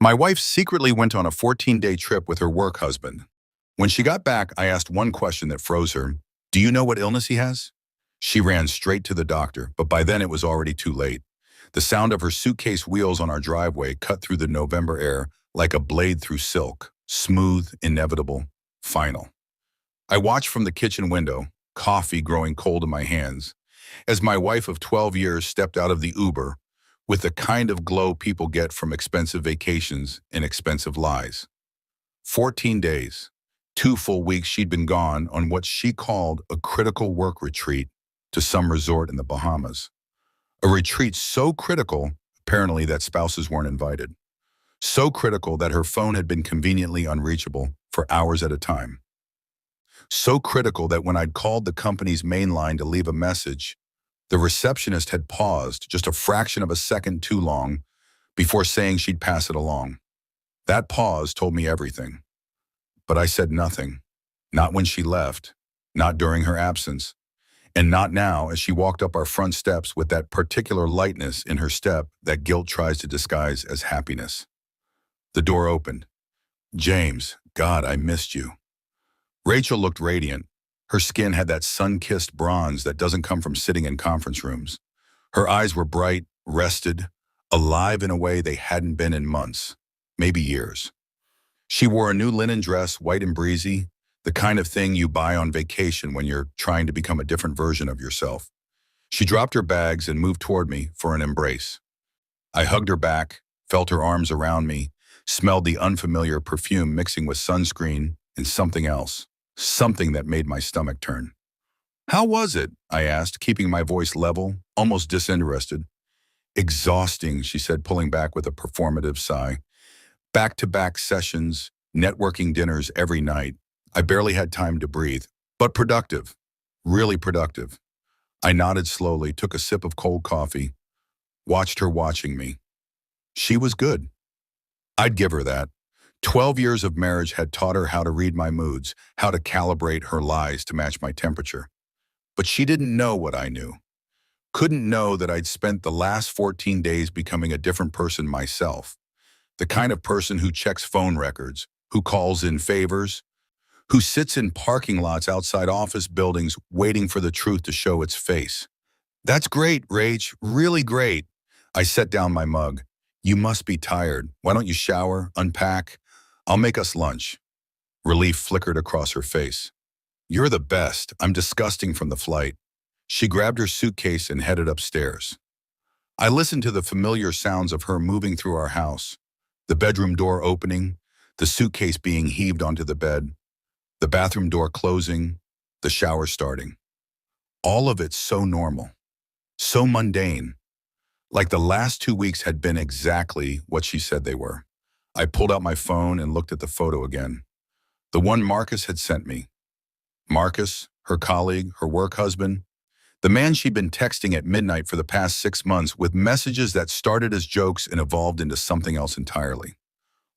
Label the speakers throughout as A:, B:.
A: My wife secretly went on a 14-day trip with her work husband. When she got back, I asked one question that froze her. Do you know what illness he has? She ran straight to the doctor, but by then it was already too late. The sound of her suitcase wheels on our driveway cut through the November air like a blade through silk, smooth, inevitable, final. I watched from the kitchen window, coffee growing cold in my hands, as my wife of 12 years stepped out of the Uber with the kind of glow people get from expensive vacations and expensive lies. 14 days, 2 full weeks she'd been gone on what she called a critical work retreat to some resort in the Bahamas. A retreat so critical, apparently, that spouses weren't invited. So critical that her phone had been conveniently unreachable for hours at a time. So critical that when I'd called the company's main line to leave a message, the receptionist had paused just a fraction of a second too long before saying she'd pass it along. That pause told me everything. But I said nothing. Not when she left, not during her absence, and not now as she walked up our front steps with that particular lightness in her step that guilt tries to disguise as happiness. The door opened. James, God, I missed you. Rachel looked radiant. Her skin had that sun-kissed bronze that doesn't come from sitting in conference rooms. Her eyes were bright, rested, alive in a way they hadn't been in months, maybe years. She wore a new linen dress, white and breezy, the kind of thing you buy on vacation when you're trying to become a different version of yourself. She dropped her bags and moved toward me for an embrace. I hugged her back, felt her arms around me, smelled the unfamiliar perfume mixing with sunscreen and something else, something that made my stomach turn. How was it? I asked, keeping my voice level, almost disinterested. Exhausting, she said, pulling back with a performative sigh. Back-to-back sessions, networking dinners every night. I barely had time to breathe, but productive, really productive. I nodded slowly, took a sip of cold coffee, watched her watching me. She was good. I'd give her that. 12 years of marriage had taught her how to read my moods, how to calibrate her lies to match my temperature. But she didn't know what I knew. Couldn't know that I'd spent the last 14 days becoming a different person myself. The kind of person who checks phone records, who calls in favors, who sits in parking lots outside office buildings waiting for the truth to show its face. That's great, Rach, really great. I set down my mug. You must be tired. Why don't you shower, unpack? I'll make us lunch. Relief flickered across her face. You're the best. I'm disgusting from the flight. She grabbed her suitcase and headed upstairs. I listened to the familiar sounds of her moving through our house. The bedroom door opening, the suitcase being heaved onto the bed, the bathroom door closing, the shower starting. All of it so normal, so mundane, like the last 2 weeks had been exactly what she said they were. I pulled out my phone and looked at the photo again. The one Marcus had sent me. Marcus, her colleague, her work husband, the man she'd been texting at midnight for the past 6 months with messages that started as jokes and evolved into something else entirely.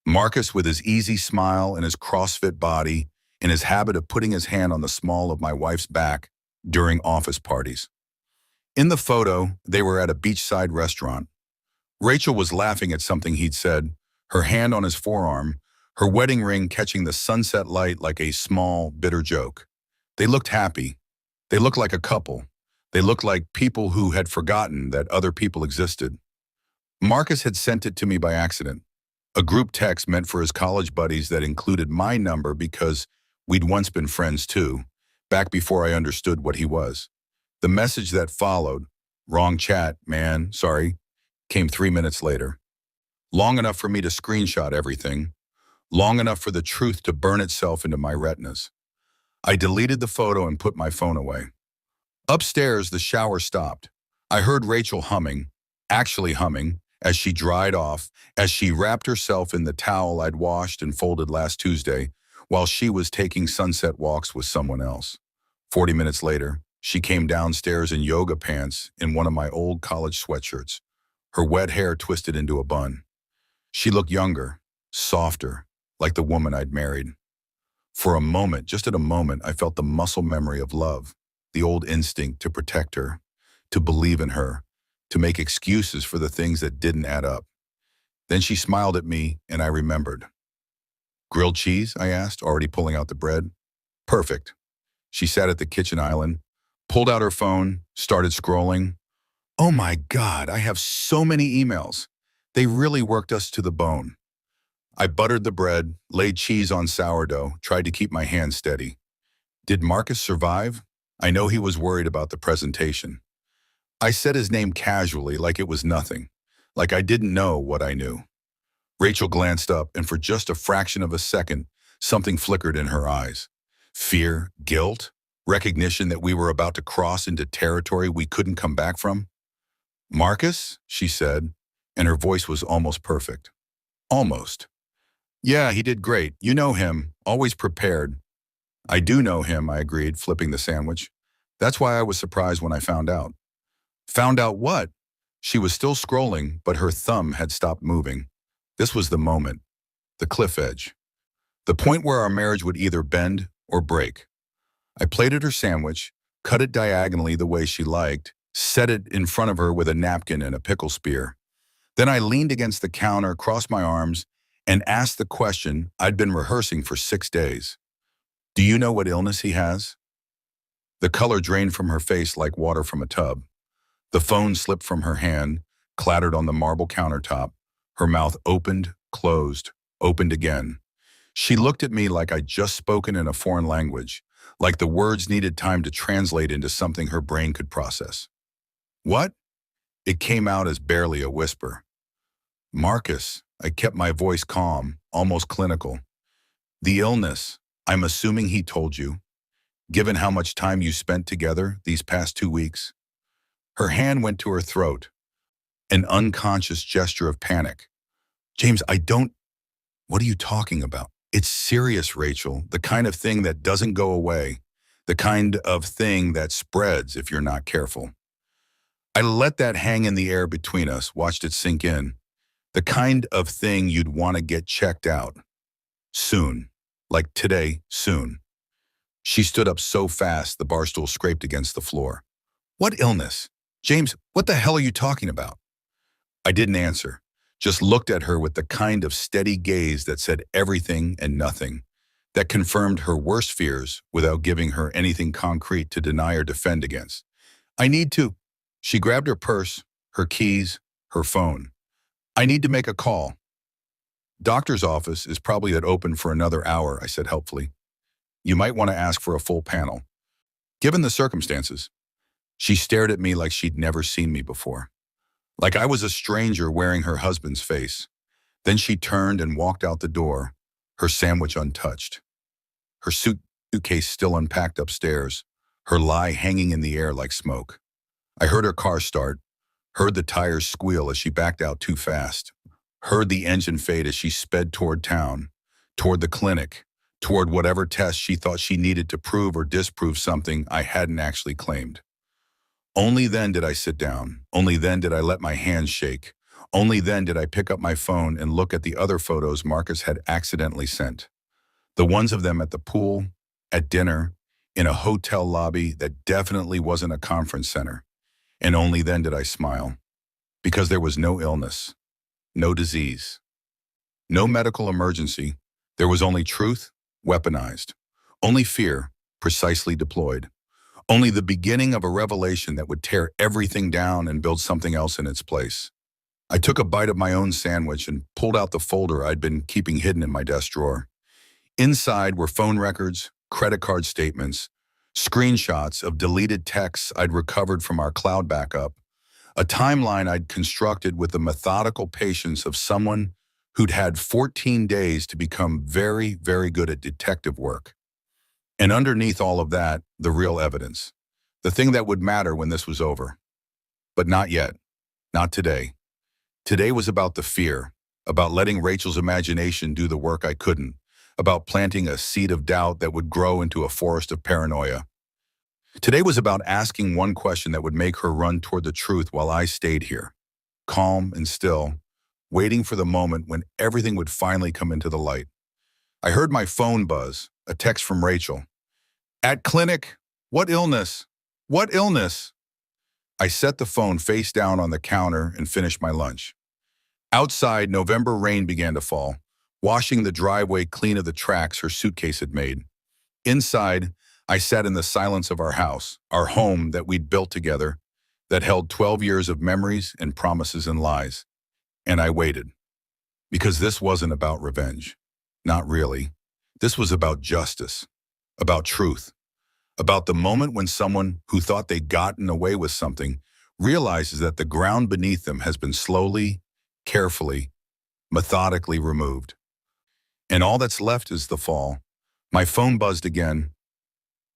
A: Marcus with his easy smile and his CrossFit body and his habit of putting his hand on the small of my wife's back during office parties. In the photo, they were at a beachside restaurant. Rachel was laughing at something he'd said, her hand on his forearm, her wedding ring catching the sunset light like a small, bitter joke. They looked happy. They looked like a couple. They looked like people who had forgotten that other people existed. Marcus had sent it to me by accident. A group text meant for his college buddies that included my number because we'd once been friends too, back before I understood what he was. The message that followed, wrong chat, man, sorry, came 3 minutes later. Long enough for me to screenshot everything, long enough for the truth to burn itself into my retinas. I deleted the photo and put my phone away. Upstairs, the shower stopped. I heard Rachel humming, actually humming, as she dried off, as she wrapped herself in the towel I'd washed and folded last Tuesday, while she was taking sunset walks with someone else. 40 minutes later, she came downstairs in yoga pants in one of my old college sweatshirts, her wet hair twisted into a bun. She looked younger, softer, like the woman I'd married. For a moment, just at a moment, I felt the muscle memory of love, the old instinct to protect her, to believe in her, to make excuses for the things that didn't add up. Then she smiled at me, and I remembered. Grilled cheese? I asked, already pulling out the bread. Perfect. She sat at the kitchen island, pulled out her phone, started scrolling. Oh my God, I have so many emails. They really worked us to the bone. I buttered the bread, laid cheese on sourdough, tried to keep my hands steady. Did Marcus survive? I know he was worried about the presentation. I said his name casually, like it was nothing, like I didn't know what I knew. Rachel glanced up, and for just a fraction of a second, something flickered in her eyes. Fear, guilt, recognition that we were about to cross into territory we couldn't come back from. Marcus, she said, and her voice was almost perfect. Almost. Yeah, he did great. You know him, always prepared. I do know him, I agreed, flipping the sandwich. That's why I was surprised when I found out. Found out what? She was still scrolling, but her thumb had stopped moving. This was the moment, the cliff edge, the point where our marriage would either bend or break. I plated her sandwich, cut it diagonally the way she liked, set it in front of her with a napkin and a pickle spear. Then I leaned against the counter, crossed my arms, and asked the question I'd been rehearsing for 6 days. Do you know what illness he has? The color drained from her face like water from a tub. The phone slipped from her hand, clattered on the marble countertop. Her mouth opened, closed, opened again. She looked at me like I'd just spoken in a foreign language, like the words needed time to translate into something her brain could process. What? It came out as barely a whisper. Marcus, I kept my voice calm, almost clinical. The illness, I'm assuming he told you, given how much time you spent together these past 2 weeks. Her hand went to her throat, an unconscious gesture of panic. James, what are you talking about? It's serious, Rachel, the kind of thing that doesn't go away, the kind of thing that spreads if you're not careful. I let that hang in the air between us, watched it sink in. The kind of thing you'd want to get checked out. Soon. Like today, soon. She stood up so fast the bar stool scraped against the floor. What illness? James, what the hell are you talking about? I didn't answer, just looked at her with the kind of steady gaze that said everything and nothing, that confirmed her worst fears without giving her anything concrete to deny or defend against. I need to. She grabbed her purse, her keys, her phone. I need to make a call. Doctor's office is probably at open for another hour, I said helpfully. You might want to ask for a full panel. Given the circumstances. She stared at me like she'd never seen me before. Like I was a stranger wearing her husband's face. Then she turned and walked out the door, her sandwich untouched. Her suitcase still unpacked upstairs, her lie hanging in the air like smoke. I heard her car start, heard the tires squeal as she backed out too fast, heard the engine fade as she sped toward town, toward the clinic, toward whatever test she thought she needed to prove or disprove something I hadn't actually claimed. Only then did I sit down. Only then did I let my hands shake. Only then did I pick up my phone and look at the other photos Marcus had accidentally sent. The ones of them at the pool, at dinner, in a hotel lobby that definitely wasn't a conference center. And only then did I smile. Because there was no illness, no disease, no medical emergency. There was only truth, weaponized. Only fear, precisely deployed. Only the beginning of a revelation that would tear everything down and build something else in its place. I took a bite of my own sandwich and pulled out the folder I'd been keeping hidden in my desk drawer. Inside were phone records, credit card statements, screenshots of deleted texts I'd recovered from our cloud backup, a timeline I'd constructed with the methodical patience of someone who'd had 14 days to become very, very good at detective work. And underneath all of that, the real evidence. The thing that would matter when this was over. But not yet. Not today. Today was about the fear, about letting Rachel's imagination do the work I couldn't, about planting a seed of doubt that would grow into a forest of paranoia. Today was about asking one question that would make her run toward the truth while I stayed here, calm and still, waiting for the moment when everything would finally come into the light. I heard my phone buzz, a text from Rachel. At clinic, what illness? What illness? I set the phone face down on the counter and finished my lunch. Outside, November rain began to fall, washing the driveway clean of the tracks her suitcase had made. Inside, I sat in the silence of our house, our home that we'd built together, that held 12 years of memories and promises and lies. And I waited, because this wasn't about revenge. Not really. This was about justice, about truth, about the moment when someone who thought they'd gotten away with something realizes that the ground beneath them has been slowly, carefully, methodically removed. And all that's left is the fall. My phone buzzed again,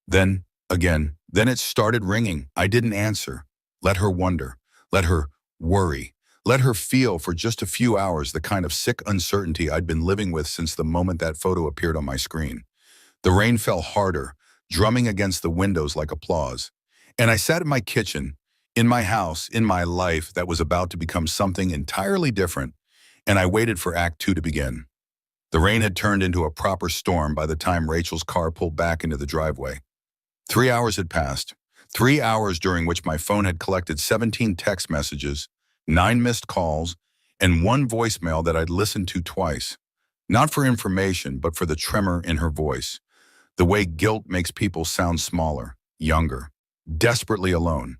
A: then again. Then it started ringing. I didn't answer. Let her wonder. Let her worry. Let her feel for just a few hours the kind of sick uncertainty I'd been living with since the moment that photo appeared on my screen. The rain fell harder, drumming against the windows like applause. And I sat in my kitchen, in my house, in my life that was about to become something entirely different, and I waited for Act Two to begin. The rain had turned into a proper storm by the time Rachel's car pulled back into the driveway. 3 hours had passed, 3 hours during which my phone had collected 17 text messages, 9 missed calls, and 1 voicemail that I'd listened to twice. Not for information, but for the tremor in her voice. The way guilt makes people sound smaller, younger, desperately alone.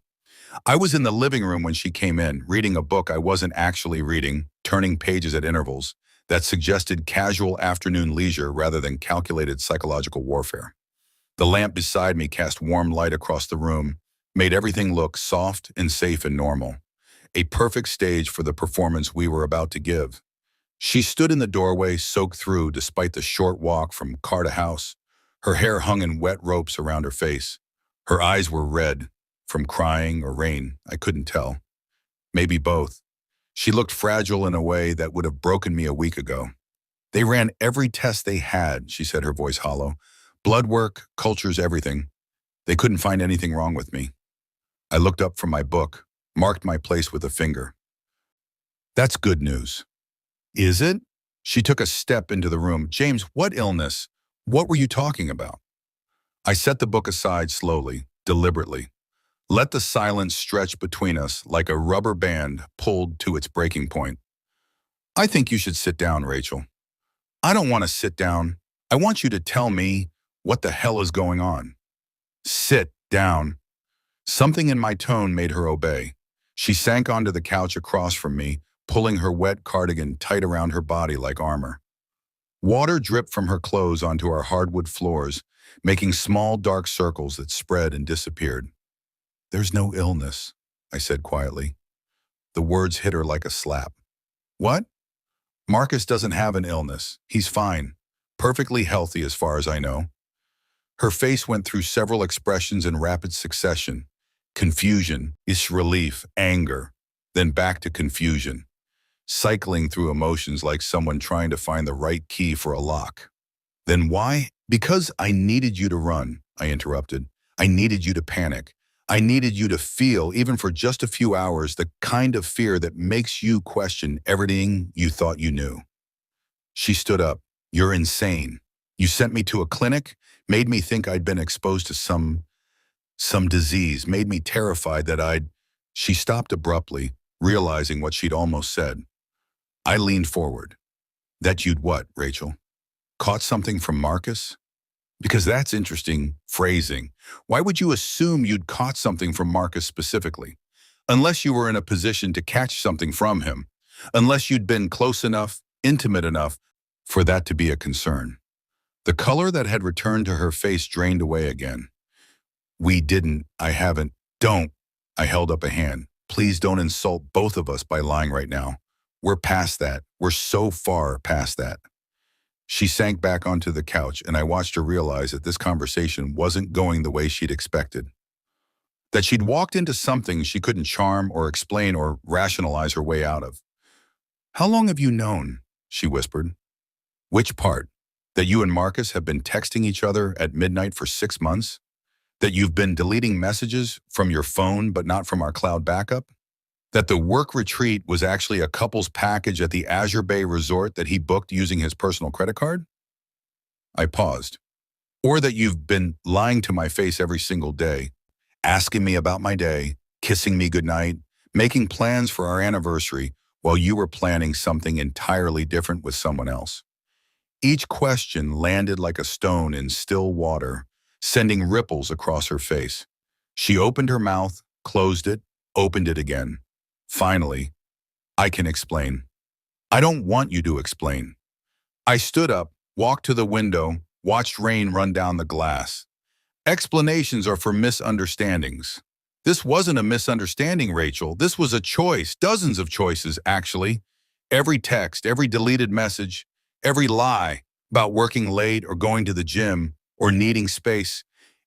A: I was in the living room when she came in, reading a book I wasn't actually reading, turning pages at intervals that suggested casual afternoon leisure rather than calculated psychological warfare. The lamp beside me cast warm light across the room, made everything look soft and safe and normal. A perfect stage for the performance we were about to give. She stood in the doorway, soaked through despite the short walk from car to house. Her hair hung in wet ropes around her face. Her eyes were red, from crying or rain, I couldn't tell. Maybe both. She looked fragile in a way that would have broken me a week ago. They ran every test they had, she said, her voice hollow. Blood work, cultures, everything. They couldn't find anything wrong with me. I looked up from my book, marked my place with a finger. That's good news. Is it? She took a step into the room. James, what illness? What were you talking about? I set the book aside slowly, deliberately. Let the silence stretch between us like a rubber band pulled to its breaking point. I think you should sit down, Rachel. I don't want to sit down. I want you to tell me what the hell is going on. Sit down. Something in my tone made her obey. She sank onto the couch across from me, pulling her wet cardigan tight around her body like armor. Water dripped from her clothes onto our hardwood floors, making small dark circles that spread and disappeared. There's no illness, I said quietly. The words hit her like a slap. What? Marcus doesn't have an illness. He's fine. Perfectly healthy as far as I know. Her face went through several expressions in rapid succession. Confusion, disrelief, anger, then back to confusion. Cycling through emotions like someone trying to find the right key for a lock. Then why? Because I needed you to run, I interrupted. I needed you to panic. I needed you to feel, even for just a few hours, the kind of fear that makes you question everything you thought you knew. She stood up. You're insane. You sent me to a clinic, made me think I'd been exposed to some disease, made me terrified that I'd... She stopped abruptly, realizing what she'd almost said. I leaned forward. That you'd what, Rachel? Caught something from Marcus? Because that's interesting phrasing. Why would you assume you'd caught something from Marcus specifically? Unless you were in a position to catch something from him. Unless you'd been close enough, intimate enough, for that to be a concern. The color that had returned to her face drained away again. We didn't. I haven't. Don't. I held up a hand. Please don't insult both of us by lying right now. We're past that. We're so far past that. She sank back onto the couch, and I watched her realize that this conversation wasn't going the way she'd expected. That she'd walked into something she couldn't charm or explain or rationalize her way out of. How long have you known? She whispered. Which part? That you and Marcus have been texting each other at midnight for 6 months? That you've been deleting messages from your phone but not from our cloud backup? That the work retreat was actually a couple's package at the Azure Bay Resort that he booked using his personal credit card? I paused. Or that you've been lying to my face every single day, asking me about my day, kissing me goodnight, making plans for our anniversary, while you were planning something entirely different with someone else. Each question landed like a stone in still water, sending ripples across her face. She opened her mouth, closed it, opened it again. Finally, I can explain. I don't want you to explain. I stood up, walked to the window, watched rain run down the glass. Explanations are for misunderstandings. This wasn't a misunderstanding, Rachel. This was a choice, dozens of choices, actually. Every text, every deleted message, every lie about working late or going to the gym or needing space,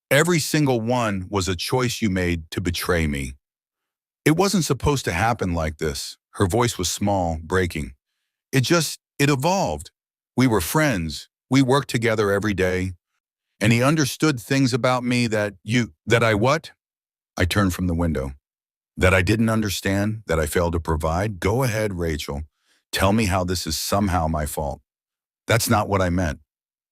A: every single one was a choice you made to betray me. It wasn't supposed to happen like this. Her voice was small, breaking. It evolved. We were friends. We worked together every day. And he understood things about me that I what? I turned from the window. That I didn't understand, that I failed to provide? Go ahead, Rachel. Tell me how this is somehow my fault. That's not what I meant.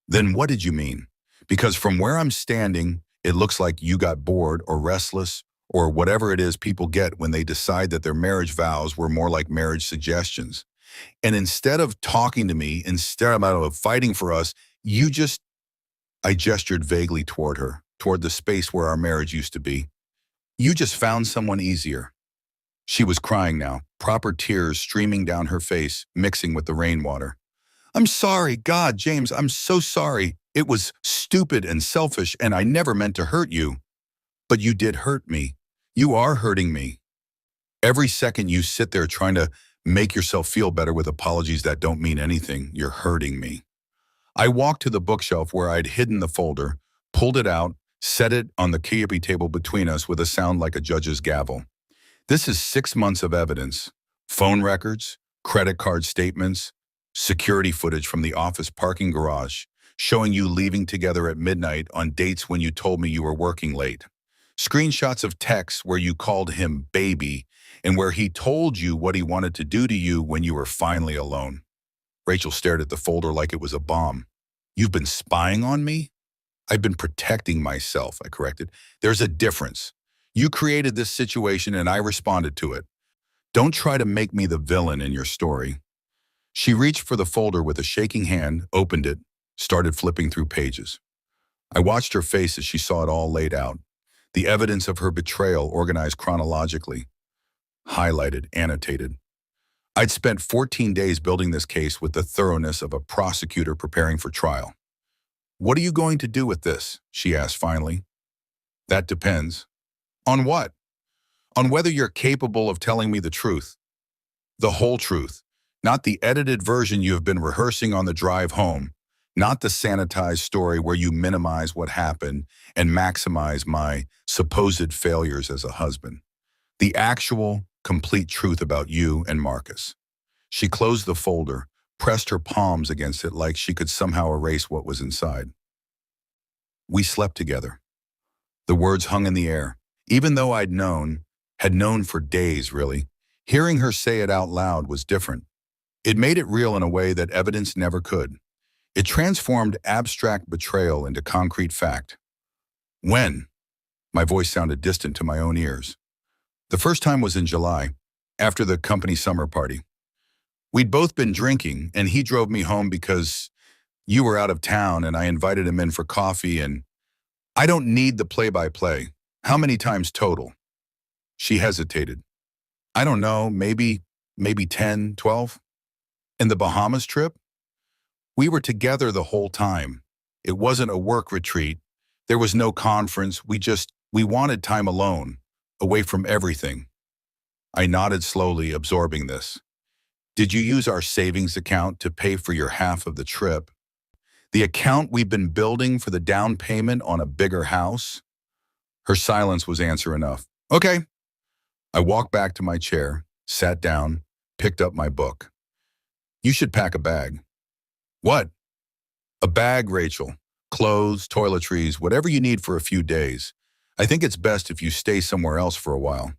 A: Then what did you mean? Because from where I'm standing, it looks like you got bored or restless or whatever it is people get when they decide that their marriage vows were more like marriage suggestions. And instead of talking to me, instead of fighting for us, I gestured vaguely toward her, toward the space where our marriage used to be. You just found someone easier. She was crying now, proper tears streaming down her face, mixing with the rainwater. I'm sorry, God, James, I'm so sorry. It was stupid and selfish, and I never meant to hurt you. But you did hurt me. You are hurting me. Every second you sit there trying to make yourself feel better with apologies that don't mean anything, you're hurting me. I walked to the bookshelf where I'd hidden the folder, pulled it out, set it on the coffee table between us with a sound like a judge's gavel. This is 6 months of evidence. Phone records, credit card statements, security footage from the office parking garage, showing you leaving together at midnight on dates when you told me you were working late. Screenshots of texts where you called him baby and where he told you what he wanted to do to you when you were finally alone. Rachel stared at the folder like it was a bomb. You've been spying on me? I've been protecting myself, I corrected. There's a difference. You created this situation and I responded to it. Don't try to make me the villain in your story. She reached for the folder with a shaking hand, opened it, started flipping through pages. I watched her face as she saw it all laid out. The evidence of her betrayal organized chronologically, highlighted, annotated. I'd spent 14 days building this case with the thoroughness of a prosecutor preparing for trial. What are you going to do with this? She asked finally. That depends. On what? On whether you're capable of telling me the truth. The whole truth, not the edited version you have been rehearsing on the drive home, not the sanitized story where you minimize what happened and maximize my supposed failures as a husband. The actual, complete truth about you and Marcus. She closed the folder, pressed her palms against it like she could somehow erase what was inside. We slept together. The words hung in the air. Even though had known for days really, hearing her say it out loud was different. It made it real in a way that evidence never could. It transformed abstract betrayal into concrete fact. When? My voice sounded distant to my own ears. The first time was in July, after the company summer party. We'd both been drinking, and he drove me home because you were out of town, and I invited him in for coffee, and I don't need the play-by-play. How many times total? She hesitated. I don't know, maybe 10, 12. And the Bahamas trip? We were together the whole time. It wasn't a work retreat. There was no conference. We wanted time alone, away from everything. I nodded slowly, absorbing this. Did you use our savings account to pay for your half of the trip? The account we've been building for the down payment on a bigger house? Her silence was answer enough. Okay. I walked back to my chair, sat down, picked up my book. You should pack a bag. What? A bag, Rachel. Clothes, toiletries, whatever you need for a few days. I think it's best if you stay somewhere else for a while.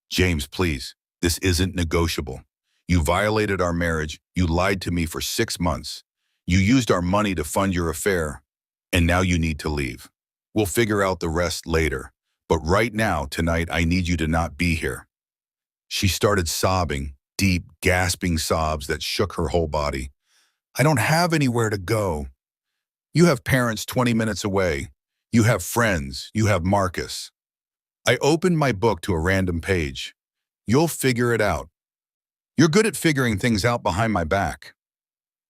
A: James, please, this isn't negotiable. You violated our marriage. You lied to me for 6 months. You used our money to fund your affair, and now you need to leave. We'll figure out the rest later. But right now, tonight, I need you to not be here. She started sobbing, deep, gasping sobs that shook her whole body. I don't have anywhere to go. You have parents 20 minutes away. You have friends. You have Marcus. I opened my book to a random page. You'll figure it out. You're good at figuring things out behind my back.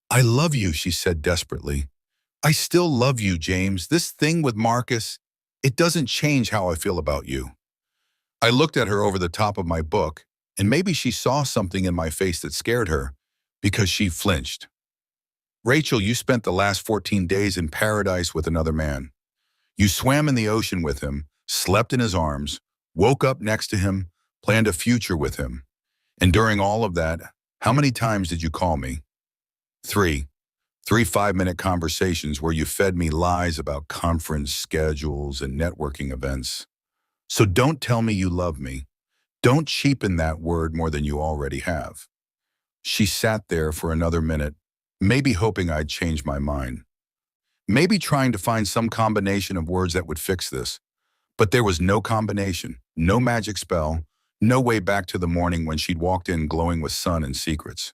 A: I love you, she said desperately. I still love you, James. This thing with Marcus, it doesn't change how I feel about you. I looked at her over the top of my book, and maybe she saw something in my face that scared her, because she flinched. Rachel, you spent the last 14 days in paradise with another man. You swam in the ocean with him, slept in his arms, woke up next to him, planned a future with him. And during all of that, how many times did you call me? Three 5-minute conversations where you fed me lies about conference schedules and networking events. So don't tell me you love me. Don't cheapen that word more than you already have. She sat there for another minute, maybe hoping I'd change my mind. Maybe trying to find some combination of words that would fix this. But there was no combination, no magic spell, no way back to the morning when she'd walked in glowing with sun and secrets.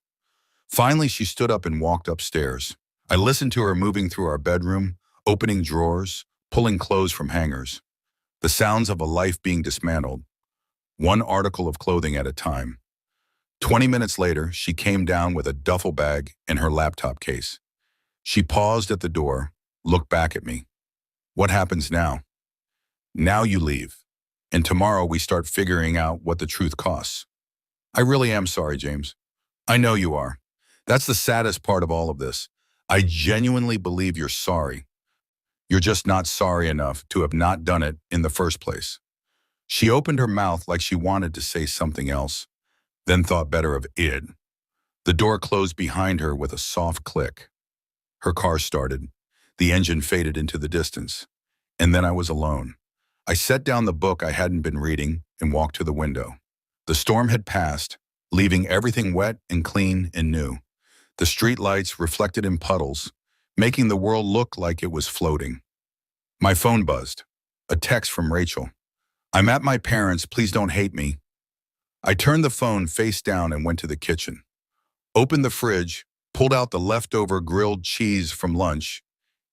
A: Finally, she stood up and walked upstairs. I listened to her moving through our bedroom, opening drawers, pulling clothes from hangers. The sounds of a life being dismantled, one article of clothing at a time. 20 minutes later, she came down with a duffel bag and her laptop case. She paused at the door, looked back at me. What happens now? Now you leave, and tomorrow we start figuring out what the truth costs. I really am sorry, James. I know you are. That's the saddest part of all of this. I genuinely believe you're sorry. You're just not sorry enough to have not done it in the first place. She opened her mouth like she wanted to say something else, then thought better of it. The door closed behind her with a soft click. Her car started. The engine faded into the distance. And then I was alone. I set down the book I hadn't been reading and walked to the window. The storm had passed, leaving everything wet and clean and new. The streetlights reflected in puddles, making the world look like it was floating. My phone buzzed. A text from Rachel. I'm at my parents', please don't hate me. I turned the phone face down and went to the kitchen. Opened the fridge, pulled out the leftover grilled cheese from lunch,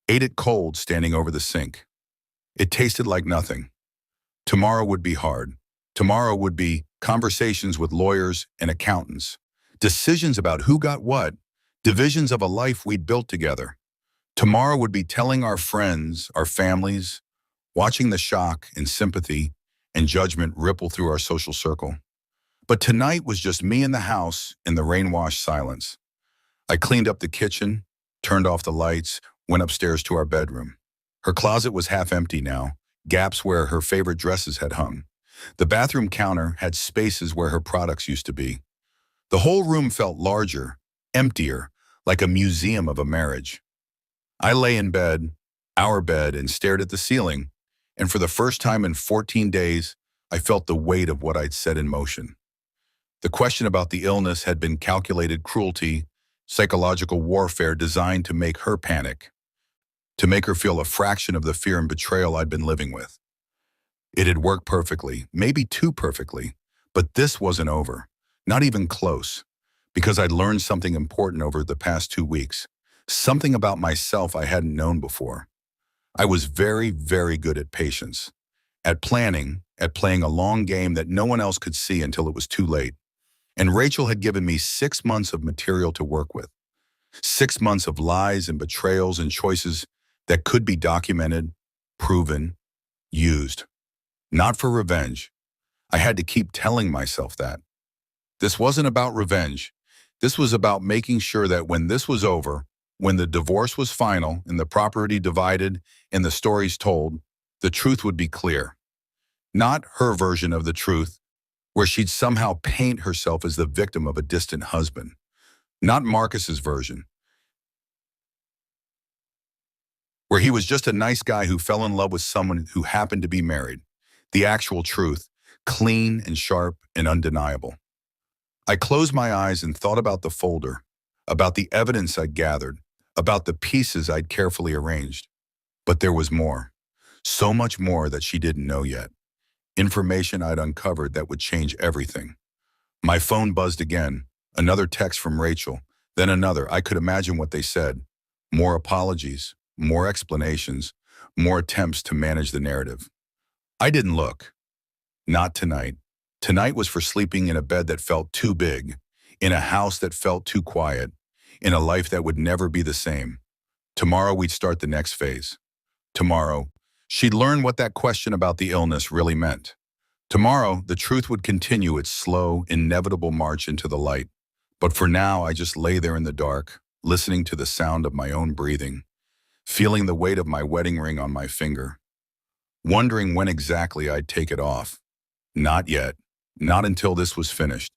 A: ate it cold standing over the sink. It tasted like nothing. Tomorrow would be hard. Tomorrow would be conversations with lawyers and accountants, decisions about who got what, divisions of a life we'd built together. Tomorrow would be telling our friends, our families, watching the shock and sympathy and judgment ripple through our social circle. But tonight was just me in the house in the rain-washed silence. I cleaned up the kitchen, turned off the lights, went upstairs to our bedroom. Her closet was half empty now, gaps where her favorite dresses had hung. The bathroom counter had spaces where her products used to be. The whole room felt larger, emptier, like a museum of a marriage. I lay in bed, our bed, and stared at the ceiling, and for the first time in 14 days, I felt the weight of what I'd set in motion. The question about the illness had been calculated cruelty, psychological warfare designed to make her panic, to make her feel a fraction of the fear and betrayal I'd been living with. It had worked perfectly, maybe too perfectly, but this wasn't over, not even close, because I'd learned something important over the past 2 weeks, something about myself I hadn't known before. I was very, very good at patience, at planning, at playing a long game that no one else could see until it was too late. And Rachel had given me 6 months of material to work with, 6 months of lies and betrayals and choices that could be documented, proven, used. Not for revenge. I had to keep telling myself that. This wasn't about revenge. This was about making sure that when this was over, when the divorce was final and the property divided and the stories told, the truth would be clear. Not her version of the truth, where she'd somehow paint herself as the victim of a distant husband. Not Marcus's version, where he was just a nice guy who fell in love with someone who happened to be married. The actual truth, clean and sharp and undeniable. I closed my eyes and thought about the folder, about the evidence I'd gathered, about the pieces I'd carefully arranged. But there was more, so much more that she didn't know yet. Information I'd uncovered that would change everything. My phone buzzed again. Another text from Rachel, then another. I could imagine what they said. More apologies, more explanations, more attempts to manage the narrative. I didn't look. Not tonight. Tonight was for sleeping in a bed that felt too big, in a house that felt too quiet, in a life that would never be the same. Tomorrow we'd start the next phase. Tomorrow, she'd learn what that question about the illness really meant. Tomorrow, the truth would continue its slow, inevitable march into the light. But for now, I just lay there in the dark, listening to the sound of my own breathing, feeling the weight of my wedding ring on my finger, wondering when exactly I'd take it off. Not yet. Not until this was finished.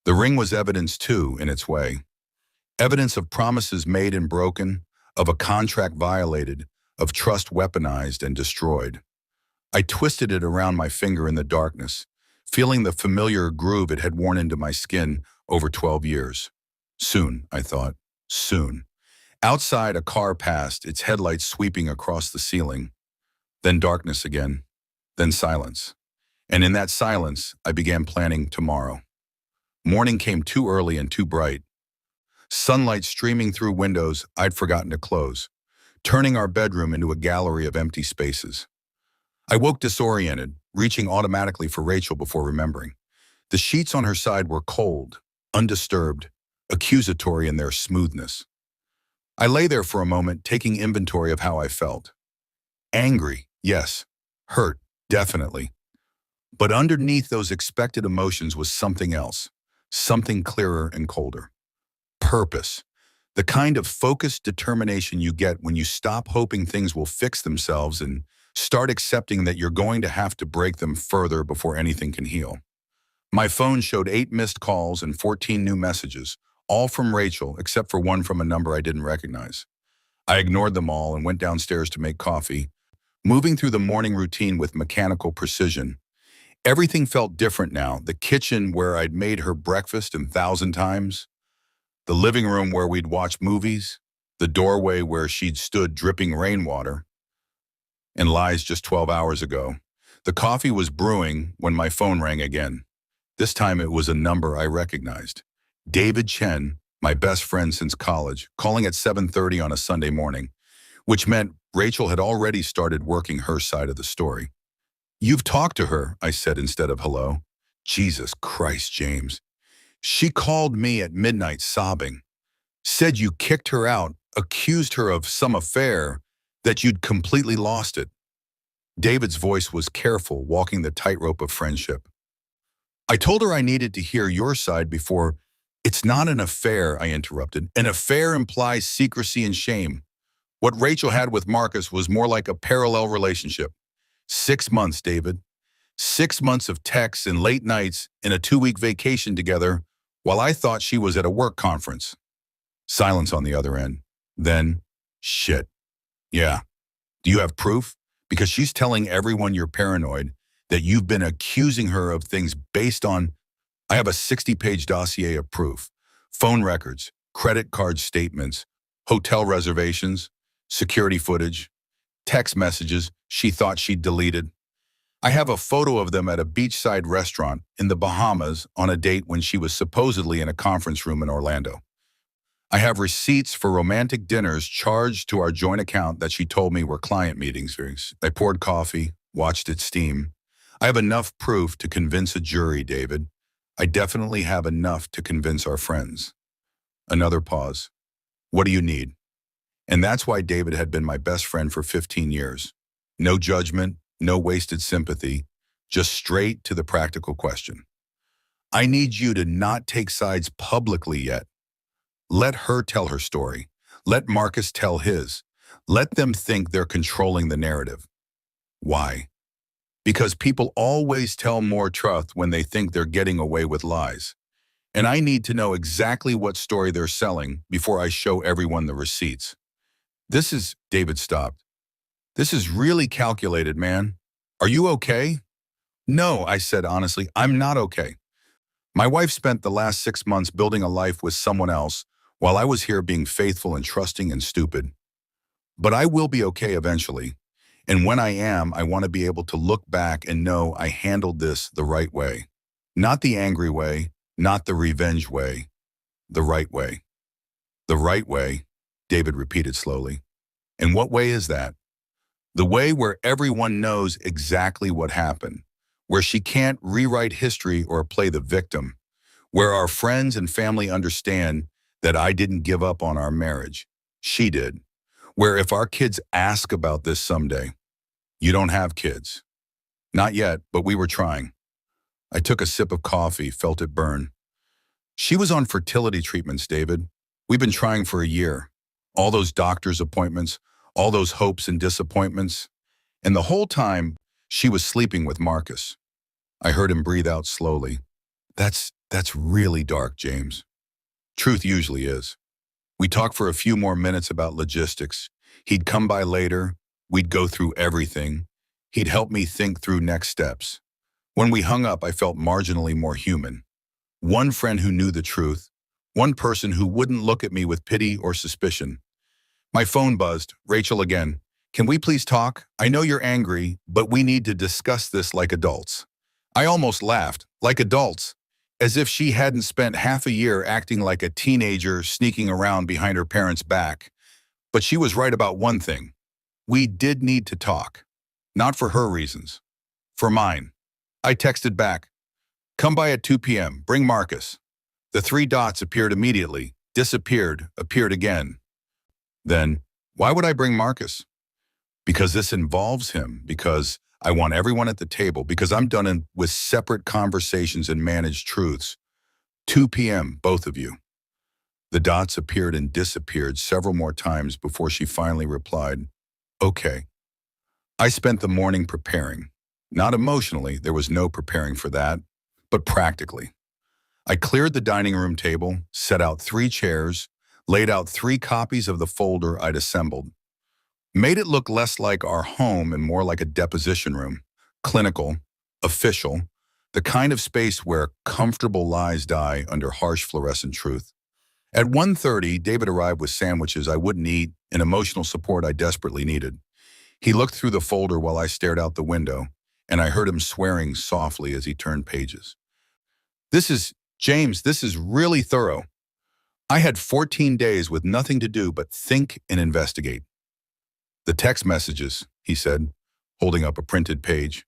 A: The ring was evidence too, in its way. Evidence of promises made and broken, of a contract violated, of trust weaponized and destroyed. I twisted it around my finger in the darkness, feeling the familiar groove it had worn into my skin over 12 years. Soon, I thought. Soon. Outside, a car passed, its headlights sweeping across the ceiling. Then darkness again. Then silence. And in that silence, I began planning tomorrow. Morning came too early and too bright. Sunlight streaming through windows I'd forgotten to close, turning our bedroom into a gallery of empty spaces. I woke disoriented, reaching automatically for Rachel before remembering. The sheets on her side were cold, undisturbed, accusatory in their smoothness. I lay there for a moment, taking inventory of how I felt. Angry, yes. Hurt, definitely. But underneath those expected emotions was something else, something clearer and colder. Purpose. The kind of focused determination you get when you stop hoping things will fix themselves and start accepting that you're going to have to break them further before anything can heal. My phone showed 8 missed calls and 14 new messages, all from Rachel, except for one from a number I didn't recognize. I ignored them all and went downstairs to make coffee, moving through the morning routine with mechanical precision. Everything felt different now. The kitchen where I'd made her breakfast 1,000 times, the living room where we'd watched movies, the doorway where she'd stood dripping rainwater, and lies just 12 hours ago. The coffee was brewing when my phone rang again. This time it was a number I recognized. David Chen, my best friend since college, calling at 7:30 on a Sunday morning, which meant Rachel had already started working her side of the story. "You've talked to her," I said instead of hello. Jesus Christ, James. She called me at midnight sobbing, said you kicked her out, accused her of some affair, that you'd completely lost it. David's voice was careful, walking the tightrope of friendship. I told her I needed to hear your side before. "It's not an affair," I interrupted. "An affair implies secrecy and shame. What Rachel had with Marcus was more like a parallel relationship. 6 months, David. 6 months of texts and late nights and a 2-week vacation together while I thought she was at a work conference." Silence on the other end. Then, "Shit. Yeah. Do you have proof? Because she's telling everyone you're paranoid, that you've been accusing her of things based on—" "I have a 60-page dossier of proof. Phone records, credit card statements, hotel reservations, security footage, text messages she thought she'd deleted. I have a photo of them at a beachside restaurant in the Bahamas on a date when she was supposedly in a conference room in Orlando. I have receipts for romantic dinners charged to our joint account that she told me were client meetings. I poured coffee, watched it steam. I have enough proof to convince a jury, David. I definitely have enough to convince our friends." Another pause. "What do you need?" And that's why David had been my best friend for 15 years. No judgment, no wasted sympathy, just straight to the practical question. "I need you to not take sides publicly yet. Let her tell her story. Let Marcus tell his. Let them think they're controlling the narrative." Why? Because people always tell more truth when they think they're getting away with lies. And I need to know exactly what story they're selling before I show everyone the receipts. David stopped. "This is really calculated, man. Are you okay?" "No," I said honestly, "I'm not okay. My wife spent the last 6 months building a life with someone else while I was here being faithful and trusting and stupid. But I will be okay eventually. And when I am, I want to be able to look back and know I handled this the right way. Not the angry way, not the revenge way, the right way. The right way, David repeated slowly. And what way is that? The way where everyone knows exactly what happened, where she can't rewrite history or play the victim, where our friends and family understand that I didn't give up on our marriage. She did. Where if our kids ask about this someday, you don't have kids. Not yet, but we were trying. I took a sip of coffee, felt it burn. She was on fertility treatments, David. We've been trying for a year. All those doctor's appointments, all those hopes and disappointments. And the whole time, she was sleeping with Marcus. I heard him breathe out slowly. That's really dark, James. Truth usually is. We talked for a few more minutes about logistics. He'd come by later. We'd go through everything. He'd help me think through next steps. When we hung up, I felt marginally more human. One friend who knew the truth. One person who wouldn't look at me with pity or suspicion. My phone buzzed. Rachel again. Can we please talk? I know you're angry, but we need to discuss this like adults. I almost laughed. Like adults. As if she hadn't spent half a year acting like a teenager sneaking around behind her parents' back. But she was right about one thing. We did need to talk. Not for her reasons. For mine. I texted back. Come by at 2 p.m. Bring Marcus. The three dots appeared immediately, disappeared, appeared again. Then, why would I bring Marcus? Because this involves him, because I want everyone at the table, because I'm done with separate conversations and managed truths. 2 p.m., both of you. The dots appeared and disappeared several more times before she finally replied, okay. I spent the morning preparing. Not emotionally, there was no preparing for that, but practically. I cleared the dining room table, set out 3 chairs, laid out 3 copies of the folder I'd assembled. Made it look less like our home and more like a deposition room. Clinical, official, the kind of space where comfortable lies die under harsh fluorescent truth. At 1:30, David arrived with sandwiches I wouldn't eat and emotional support I desperately needed. He looked through the folder while I stared out the window, and I heard him swearing softly as he turned pages. James, this is really thorough. I had 14 days with nothing to do but think and investigate. The text messages, he said, holding up a printed page.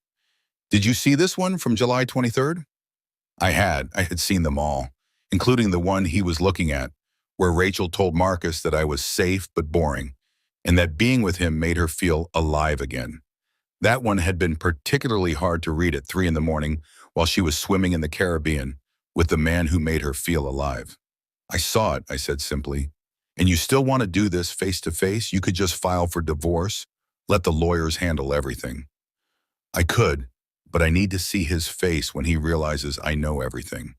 A: Did you see this one from July 23rd? I had seen them all, including the one he was looking at, where Rachel told Marcus that I was safe but boring, and that being with him made her feel alive again. That one had been particularly hard to read at 3 in the morning while she was swimming in the Caribbean with the man who made her feel alive. I saw it, I said simply. And you still want to do this face to face? You could just file for divorce, let the lawyers handle everything. I could, but I need to see his face when he realizes I know everything.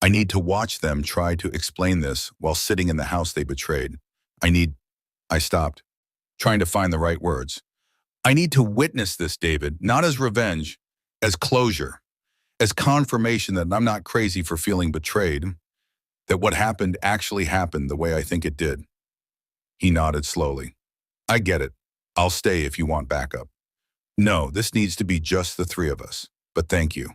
A: I need to watch them try to explain this while sitting in the house they betrayed. I stopped, trying to find the right words. I need to witness this, David, not as revenge, as closure, as confirmation that I'm not crazy for feeling betrayed, that what happened actually happened the way I think it did. He nodded slowly. I get it. I'll stay if you want backup. No, this needs to be just the 3 of us, but thank you.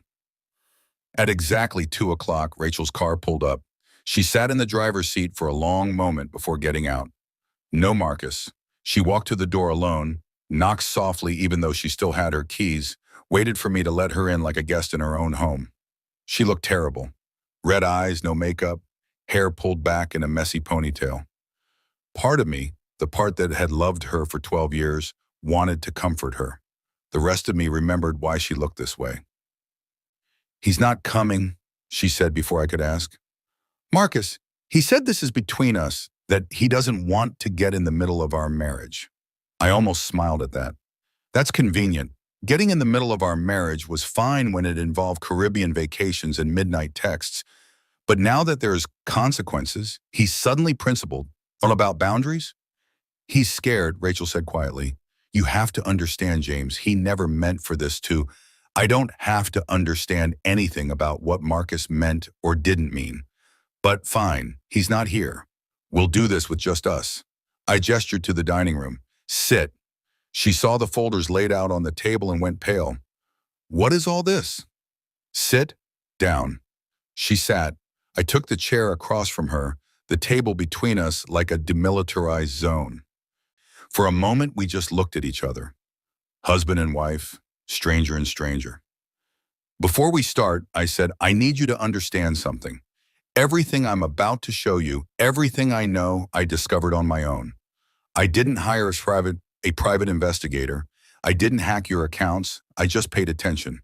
A: At exactly 2 o'clock, Rachel's car pulled up. She sat in the driver's seat for a long moment before getting out. No Marcus. She walked to the door alone, knocked softly even though she still had her keys, waited for me to let her in like a guest in her own home. She looked terrible. Red eyes, no makeup, hair pulled back in a messy ponytail. Part of me, the part that had loved her for 12 years, wanted to comfort her. The rest of me remembered why she looked this way. He's not coming, she said before I could ask. Marcus, he said this is between us, that he doesn't want to get in the middle of our marriage. I almost smiled at that. That's convenient. Getting in the middle of our marriage was fine when it involved Caribbean vacations and midnight texts, but now that there's consequences, he's suddenly principled. All about boundaries? He's scared, Rachel said quietly. You have to understand, James, he never meant for this to. I don't have to understand anything about what Marcus meant or didn't mean. But fine, he's not here. We'll do this with just us. I gestured to the dining room. Sit. She saw the folders laid out on the table and went pale. What is all this? Sit down. She sat. I took the chair across from her, the table between us like a demilitarized zone. For a moment, we just looked at each other, husband and wife, stranger and stranger. Before we start, I said, I need you to understand something. Everything I'm about to show you, everything I know, I discovered on my own. I didn't hire a private investigator. I didn't hack your accounts. I just paid attention.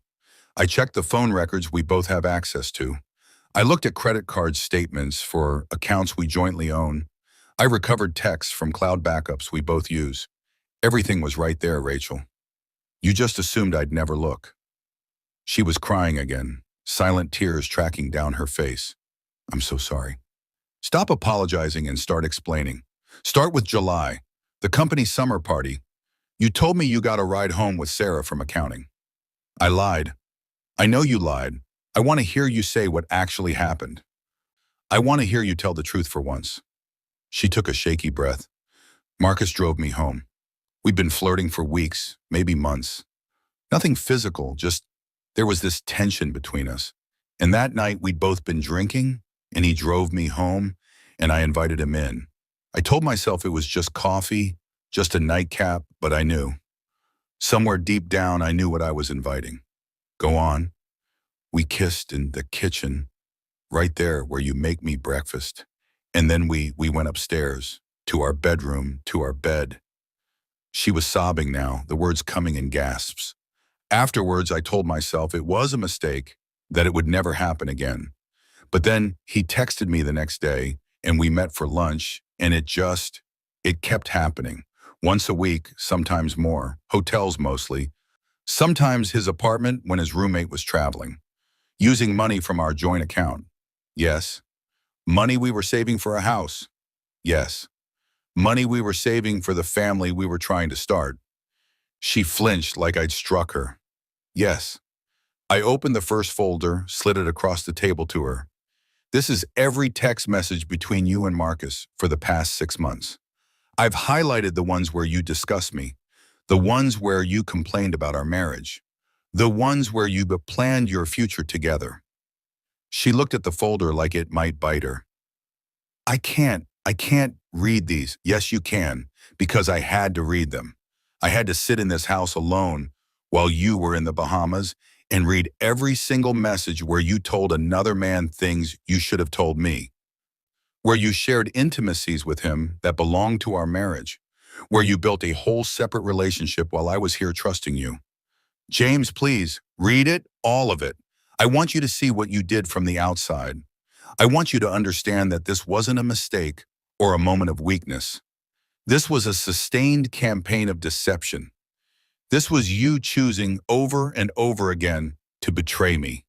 A: I checked the phone records we both have access to. I looked at credit card statements for accounts we jointly own. I recovered texts from cloud backups we both use. Everything was right there, Rachel. You just assumed I'd never look. She was crying again, silent tears tracking down her face. I'm so sorry. Stop apologizing and start explaining. Start with July, the company's summer party. You told me you got a ride home with Sarah from accounting. I lied. I know you lied. I want to hear you say what actually happened. I want to hear you tell the truth for once. She took a shaky breath. Marcus drove me home. We'd been flirting for weeks, maybe months. Nothing physical, just there was this tension between us. And that night we'd both been drinking, and he drove me home, and I invited him in. I told myself it was just coffee, just a nightcap, but I knew. Somewhere deep down, I knew what I was inviting. Go on. We kissed in the kitchen, right there where you make me breakfast. And then we went upstairs, to our bedroom, to our bed. She was sobbing now, the words coming in gasps. Afterwards, I told myself it was a mistake, that it would never happen again. But then he texted me the next day, and we met for lunch, and it kept happening. Once a week, sometimes more, hotels mostly. Sometimes his apartment when his roommate was traveling. Using money from our joint account. Yes. Money we were saving for a house. Yes. Money we were saving for the family we were trying to start. She flinched like I'd struck her. Yes. I opened the first folder, slid it across the table to her. This is every text message between you and Marcus for the past 6 months. I've highlighted the ones where you discussed me, the ones where you complained about our marriage, the ones where you planned your future together. She looked at the folder like it might bite her. I can't read these. Yes, you can, because I had to read them. I had to sit in this house alone while you were in the Bahamas and read every single message where you told another man things you should have told me, where you shared intimacies with him that belonged to our marriage, where you built a whole separate relationship while I was here trusting you. James, please, read it, all of it. I want you to see what you did from the outside. I want you to understand that this wasn't a mistake or a moment of weakness. This was a sustained campaign of deception. This was you choosing over and over again to betray me.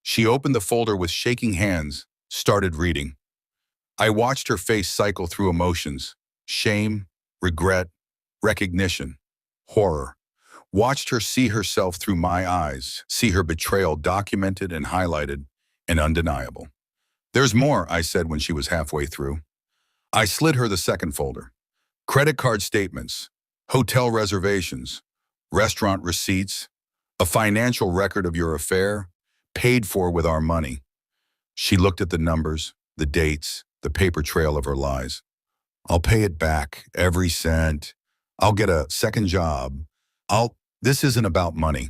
A: She opened the folder with shaking hands, started reading. I watched her face cycle through emotions, shame, regret, recognition, horror. Watched her see herself through my eyes, see her betrayal documented and highlighted and undeniable. There's more, I said when she was halfway through. I slid her the second folder. Credit card statements, hotel reservations, restaurant receipts, a financial record of your affair, paid for with our money. She looked at the numbers, the dates, the paper trail of her lies. I'll pay it back, every cent. I'll get a second job. This isn't about money.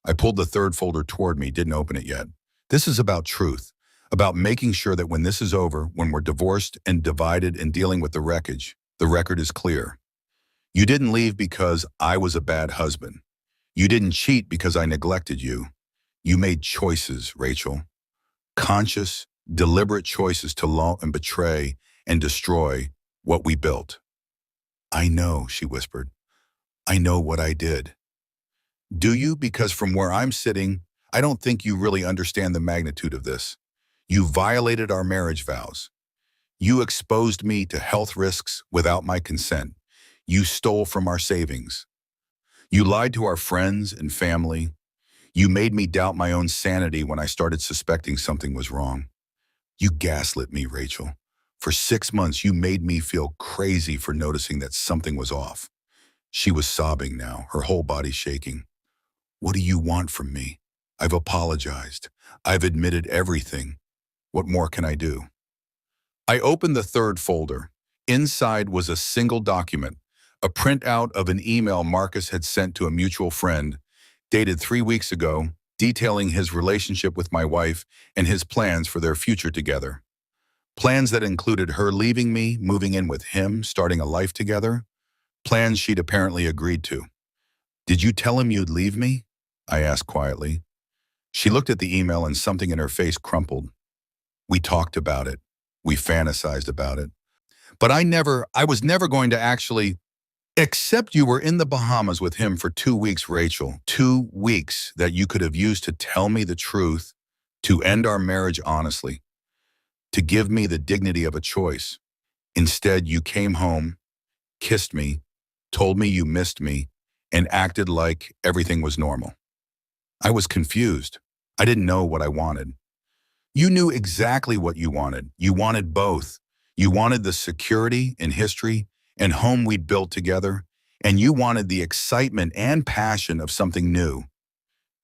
A: I pulled the third folder toward me, didn't open it yet. This is about truth, about making sure that when this is over, when we're divorced and divided and dealing with the wreckage, the record is clear. You didn't leave because I was a bad husband. You didn't cheat because I neglected you. You made choices, Rachel. Conscious, deliberate choices to lie and betray and destroy what we built. I know, she whispered. I know what I did. Do you? Because from where I'm sitting, I don't think you really understand the magnitude of this. You violated our marriage vows. You exposed me to health risks without my consent. You stole from our savings. You lied to our friends and family. You made me doubt my own sanity when I started suspecting something was wrong. You gaslit me, Rachel. For 6 months, you made me feel crazy for noticing that something was off. She was sobbing now, her whole body shaking. What do you want from me? I've apologized. I've admitted everything. What more can I do? I opened the third folder. Inside was a single document, a printout of an email Marcus had sent to a mutual friend, dated 3 weeks ago, detailing his relationship with my wife and his plans for their future together. Plans that included her leaving me, moving in with him, starting a life together. Plans she'd apparently agreed to. "Did you tell him you'd leave me?" I asked quietly. She looked at the email and something in her face crumpled. "We talked about it. We fantasized about it. But I was never going to actually, except you were in the Bahamas with him for 2 weeks, Rachel. 2 weeks that you could have used to tell me the truth, to end our marriage honestly, to give me the dignity of a choice. Instead, you came home, kissed me, told me you missed me, and acted like everything was normal. I was confused. I didn't know what I wanted. You knew exactly what you wanted. You wanted both. You wanted the security and history and home we'd built together, and you wanted the excitement and passion of something new.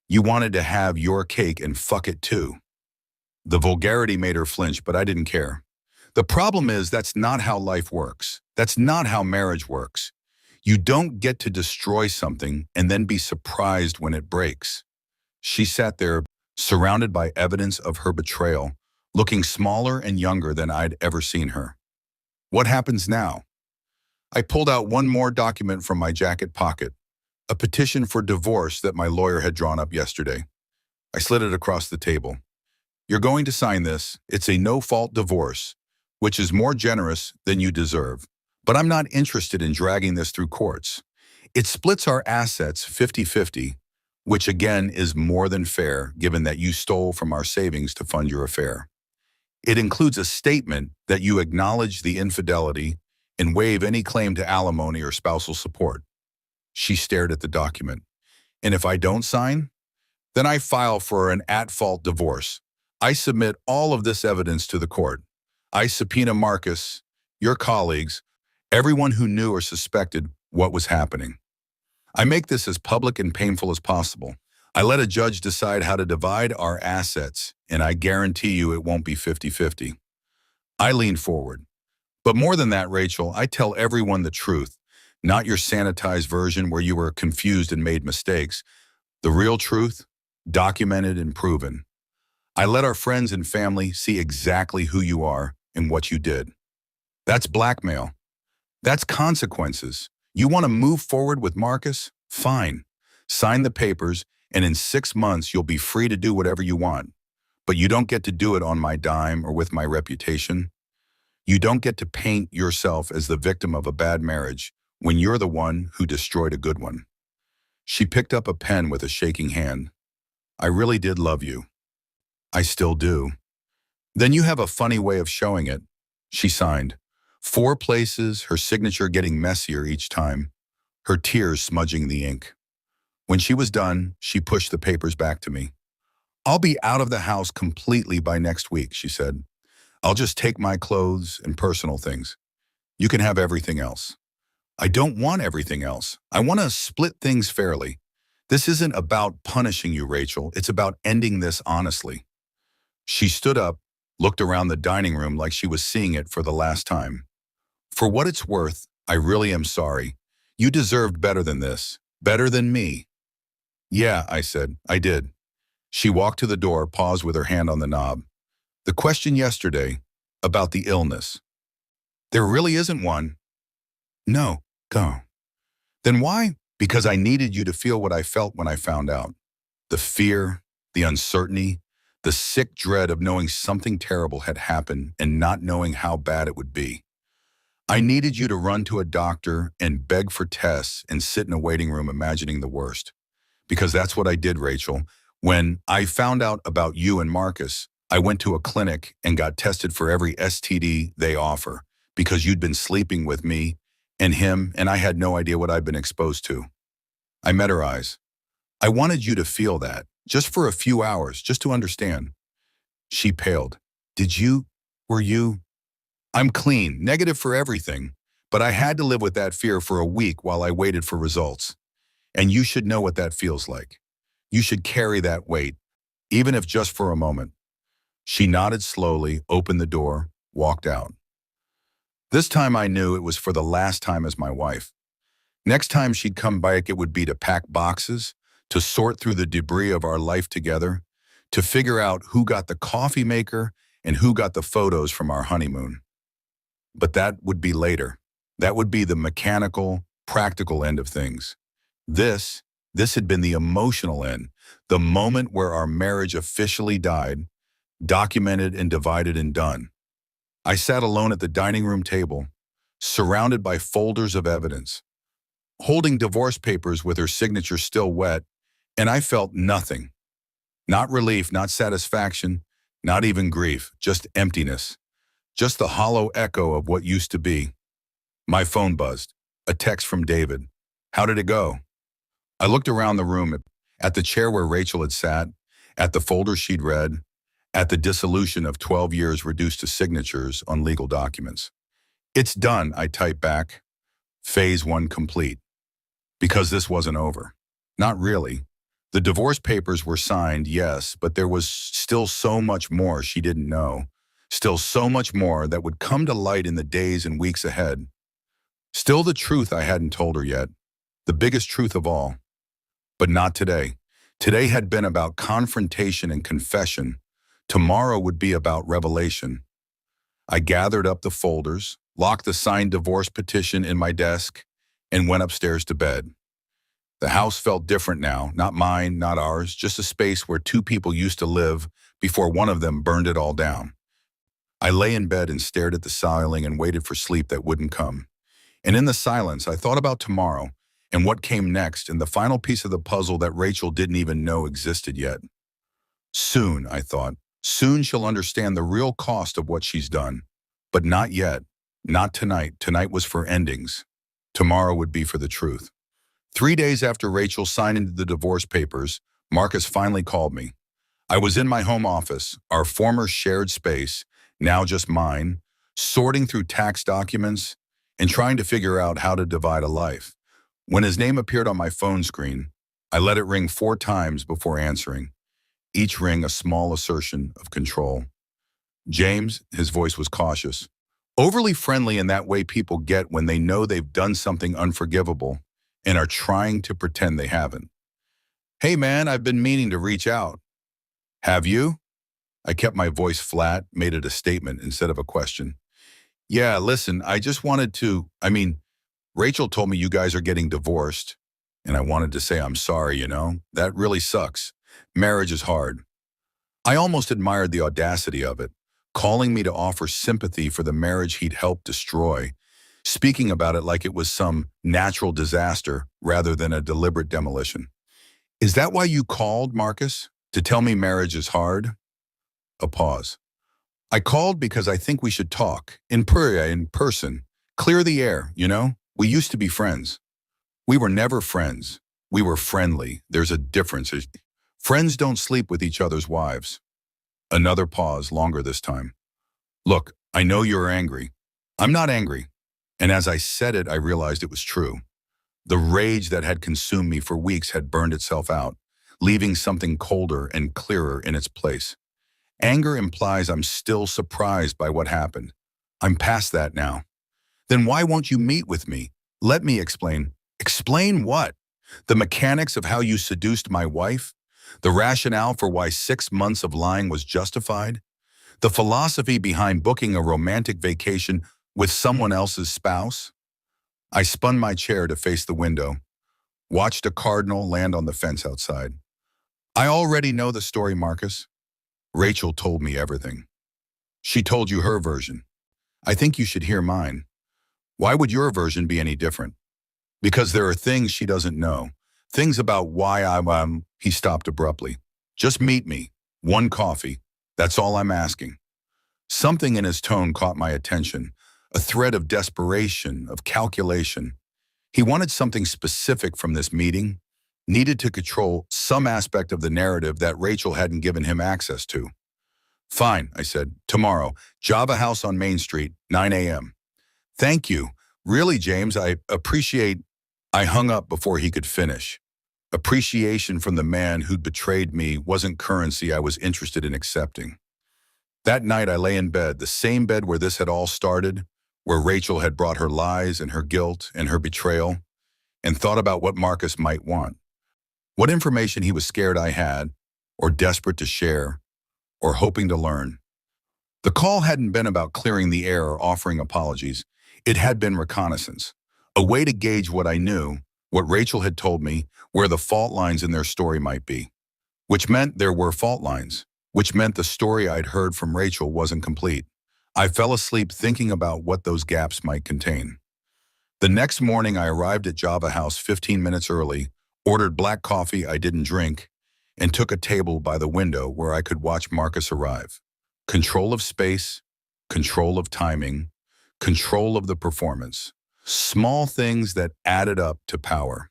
A: You wanted to have your cake and fuck it too." The vulgarity made her flinch, but I didn't care. The problem is that's not how life works. That's not how marriage works. You don't get to destroy something and then be surprised when it breaks. She sat there, surrounded by evidence of her betrayal, looking smaller and younger than I'd ever seen her. What happens now? I pulled out one more document from my jacket pocket, a petition for divorce that my lawyer had drawn up yesterday. I slid it across the table. "You're going to sign this. It's a no-fault divorce, which is more generous than you deserve. But I'm not interested in dragging this through courts. It splits our assets 50-50, which again is more than fair given that you stole from our savings to fund your affair. It includes a statement that you acknowledge the infidelity and waive any claim to alimony or spousal support." She stared at the document. "And if I don't sign, then I file for an at-fault divorce. I submit all of this evidence to the court. I subpoena Marcus, your colleagues, everyone who knew or suspected what was happening. I make this as public and painful as possible. I let a judge decide how to divide our assets, and I guarantee you it won't be 50-50. I lean forward. "But more than that, Rachel, I tell everyone the truth, not your sanitized version where you were confused and made mistakes. The real truth, documented and proven. I let our friends and family see exactly who you are and what you did. That's blackmail. That's consequences. You want to move forward with Marcus? Fine. Sign the papers, and in 6 months you'll be free to do whatever you want. But you don't get to do it on my dime or with my reputation. You don't get to paint yourself as the victim of a bad marriage when you're the one who destroyed a good one." She picked up a pen with a shaking hand. "I really did love you. I still do." "Then you have a funny way of showing it." She signed. 4 places, her signature getting messier each time, her tears smudging the ink. When she was done, she pushed the papers back to me. "I'll be out of the house completely by next week," she said. "I'll just take my clothes and personal things. You can have everything else." "I don't want everything else. I want to split things fairly. This isn't about punishing you, Rachel. It's about ending this honestly." She stood up, looked around the dining room like she was seeing it for the last time. "For what it's worth, I really am sorry. You deserved better than this. Better than me." "Yeah," I said, "I did." She walked to the door, paused with her hand on the knob. "The question yesterday, about the illness. There really isn't one." "No, go." "Then why?" "Because I needed you to feel what I felt when I found out. The fear, the uncertainty, the sick dread of knowing something terrible had happened and not knowing how bad it would be. I needed you to run to a doctor and beg for tests and sit in a waiting room imagining the worst. Because that's what I did, Rachel. When I found out about you and Marcus, I went to a clinic and got tested for every STD they offer because you'd been sleeping with me and him, and I had no idea what I'd been exposed to." I met her eyes. "I wanted you to feel that, just for a few hours, just to understand." She paled. Were you? "I'm clean, negative for everything, but I had to live with that fear for a week while I waited for results. And you should know what that feels like. You should carry that weight, even if just for a moment." She nodded slowly, opened the door, walked out. This time I knew it was for the last time as my wife. Next time she'd come back, it would be to pack boxes, to sort through the debris of our life together, to figure out who got the coffee maker and who got the photos from our honeymoon. But that would be later. That would be the mechanical, practical end of things. This had been the emotional end, the moment where our marriage officially died, documented and divided and done. I sat alone at the dining room table, surrounded by folders of evidence, holding divorce papers with her signature still wet, and I felt nothing. Not relief, not satisfaction, not even grief, just emptiness. Just the hollow echo of what used to be. My phone buzzed. A text from David. How did it go? I looked around the room at the chair where Rachel had sat, at the folder she'd read, at the dissolution of 12 years reduced to signatures on legal documents. It's done, I typed back. Phase 1 complete. Because this wasn't over. Not really. The divorce papers were signed, yes, but there was still so much more she didn't know. Still so much more that would come to light in the days and weeks ahead. Still the truth I hadn't told her yet. The biggest truth of all. But not today. Today had been about confrontation and confession. Tomorrow would be about revelation. I gathered up the folders, locked the signed divorce petition in my desk, and went upstairs to bed. The house felt different now, not mine, not ours, just a space where two people used to live before one of them burned it all down. I lay in bed and stared at the ceiling and waited for sleep that wouldn't come. And in the silence, I thought about tomorrow and what came next and the final piece of the puzzle that Rachel didn't even know existed yet. Soon, I thought, soon she'll understand the real cost of what she's done. But not yet. Not tonight. Tonight was for endings. Tomorrow would be for the truth. 3 days after Rachel signed the divorce papers, Marcus finally called me. I was in my home office, our former shared space, now just mine, sorting through tax documents and trying to figure out how to divide a life. When his name appeared on my phone screen, I let it ring 4 times before answering, each ring a small assertion of control. James, his voice was cautious, overly friendly in that way people get when they know they've done something unforgivable and are trying to pretend they haven't. Hey man, I've been meaning to reach out. Have you? I kept my voice flat, made it a statement instead of a question. Yeah, listen, I just wanted to, Rachel told me you guys are getting divorced, and I wanted to say I'm sorry, That really sucks. Marriage is hard. I almost admired the audacity of it, calling me to offer sympathy for the marriage he'd helped destroy, speaking about it like it was some natural disaster rather than a deliberate demolition. Is that why you called, Marcus? To tell me marriage is hard? A pause. I called because I think we should talk, in person, clear the air, We used to be friends. We were never friends. We were friendly. There's a difference. Friends don't sleep with each other's wives. Another pause, longer this time. Look, I know you're angry. I'm not angry. And as I said it, I realized it was true. The rage that had consumed me for weeks had burned itself out, leaving something colder and clearer in its place. Anger implies I'm still surprised by what happened. I'm past that now. Then why won't you meet with me? Let me explain. Explain what? The mechanics of how you seduced my wife? The rationale for why 6 months of lying was justified? The philosophy behind booking a romantic vacation with someone else's spouse? I spun my chair to face the window, watched a cardinal land on the fence outside. I already know the story, Marcus. Rachel told me everything. She told you her version. I think you should hear mine. Why would your version be any different? Because there are things she doesn't know. Things about why He stopped abruptly. Just meet me. 1 coffee. That's all I'm asking. Something in his tone caught my attention. A thread of desperation, of calculation. He wanted something specific from this meeting, needed to control some aspect of the narrative that Rachel hadn't given him access to. Fine, I said. Tomorrow, Java House on Main Street, 9 a.m. Thank you. Really, James, I appreciate. I hung up before he could finish. Appreciation from the man who'd betrayed me wasn't currency I was interested in accepting. That night I lay in bed, the same bed where this had all started, where Rachel had brought her lies and her guilt and her betrayal, and thought about what Marcus might want, what information he was scared I had, or desperate to share, or hoping to learn. The call hadn't been about clearing the air or offering apologies. It had been reconnaissance, a way to gauge what I knew, what Rachel had told me, where the fault lines in their story might be. Which meant there were fault lines, which meant the story I'd heard from Rachel wasn't complete. I fell asleep thinking about what those gaps might contain. The next morning I arrived at Java House 15 minutes early, ordered black coffee I didn't drink, and took a table by the window where I could watch Marcus arrive. Control of space, control of timing, control of the performance. Small things that added up to power.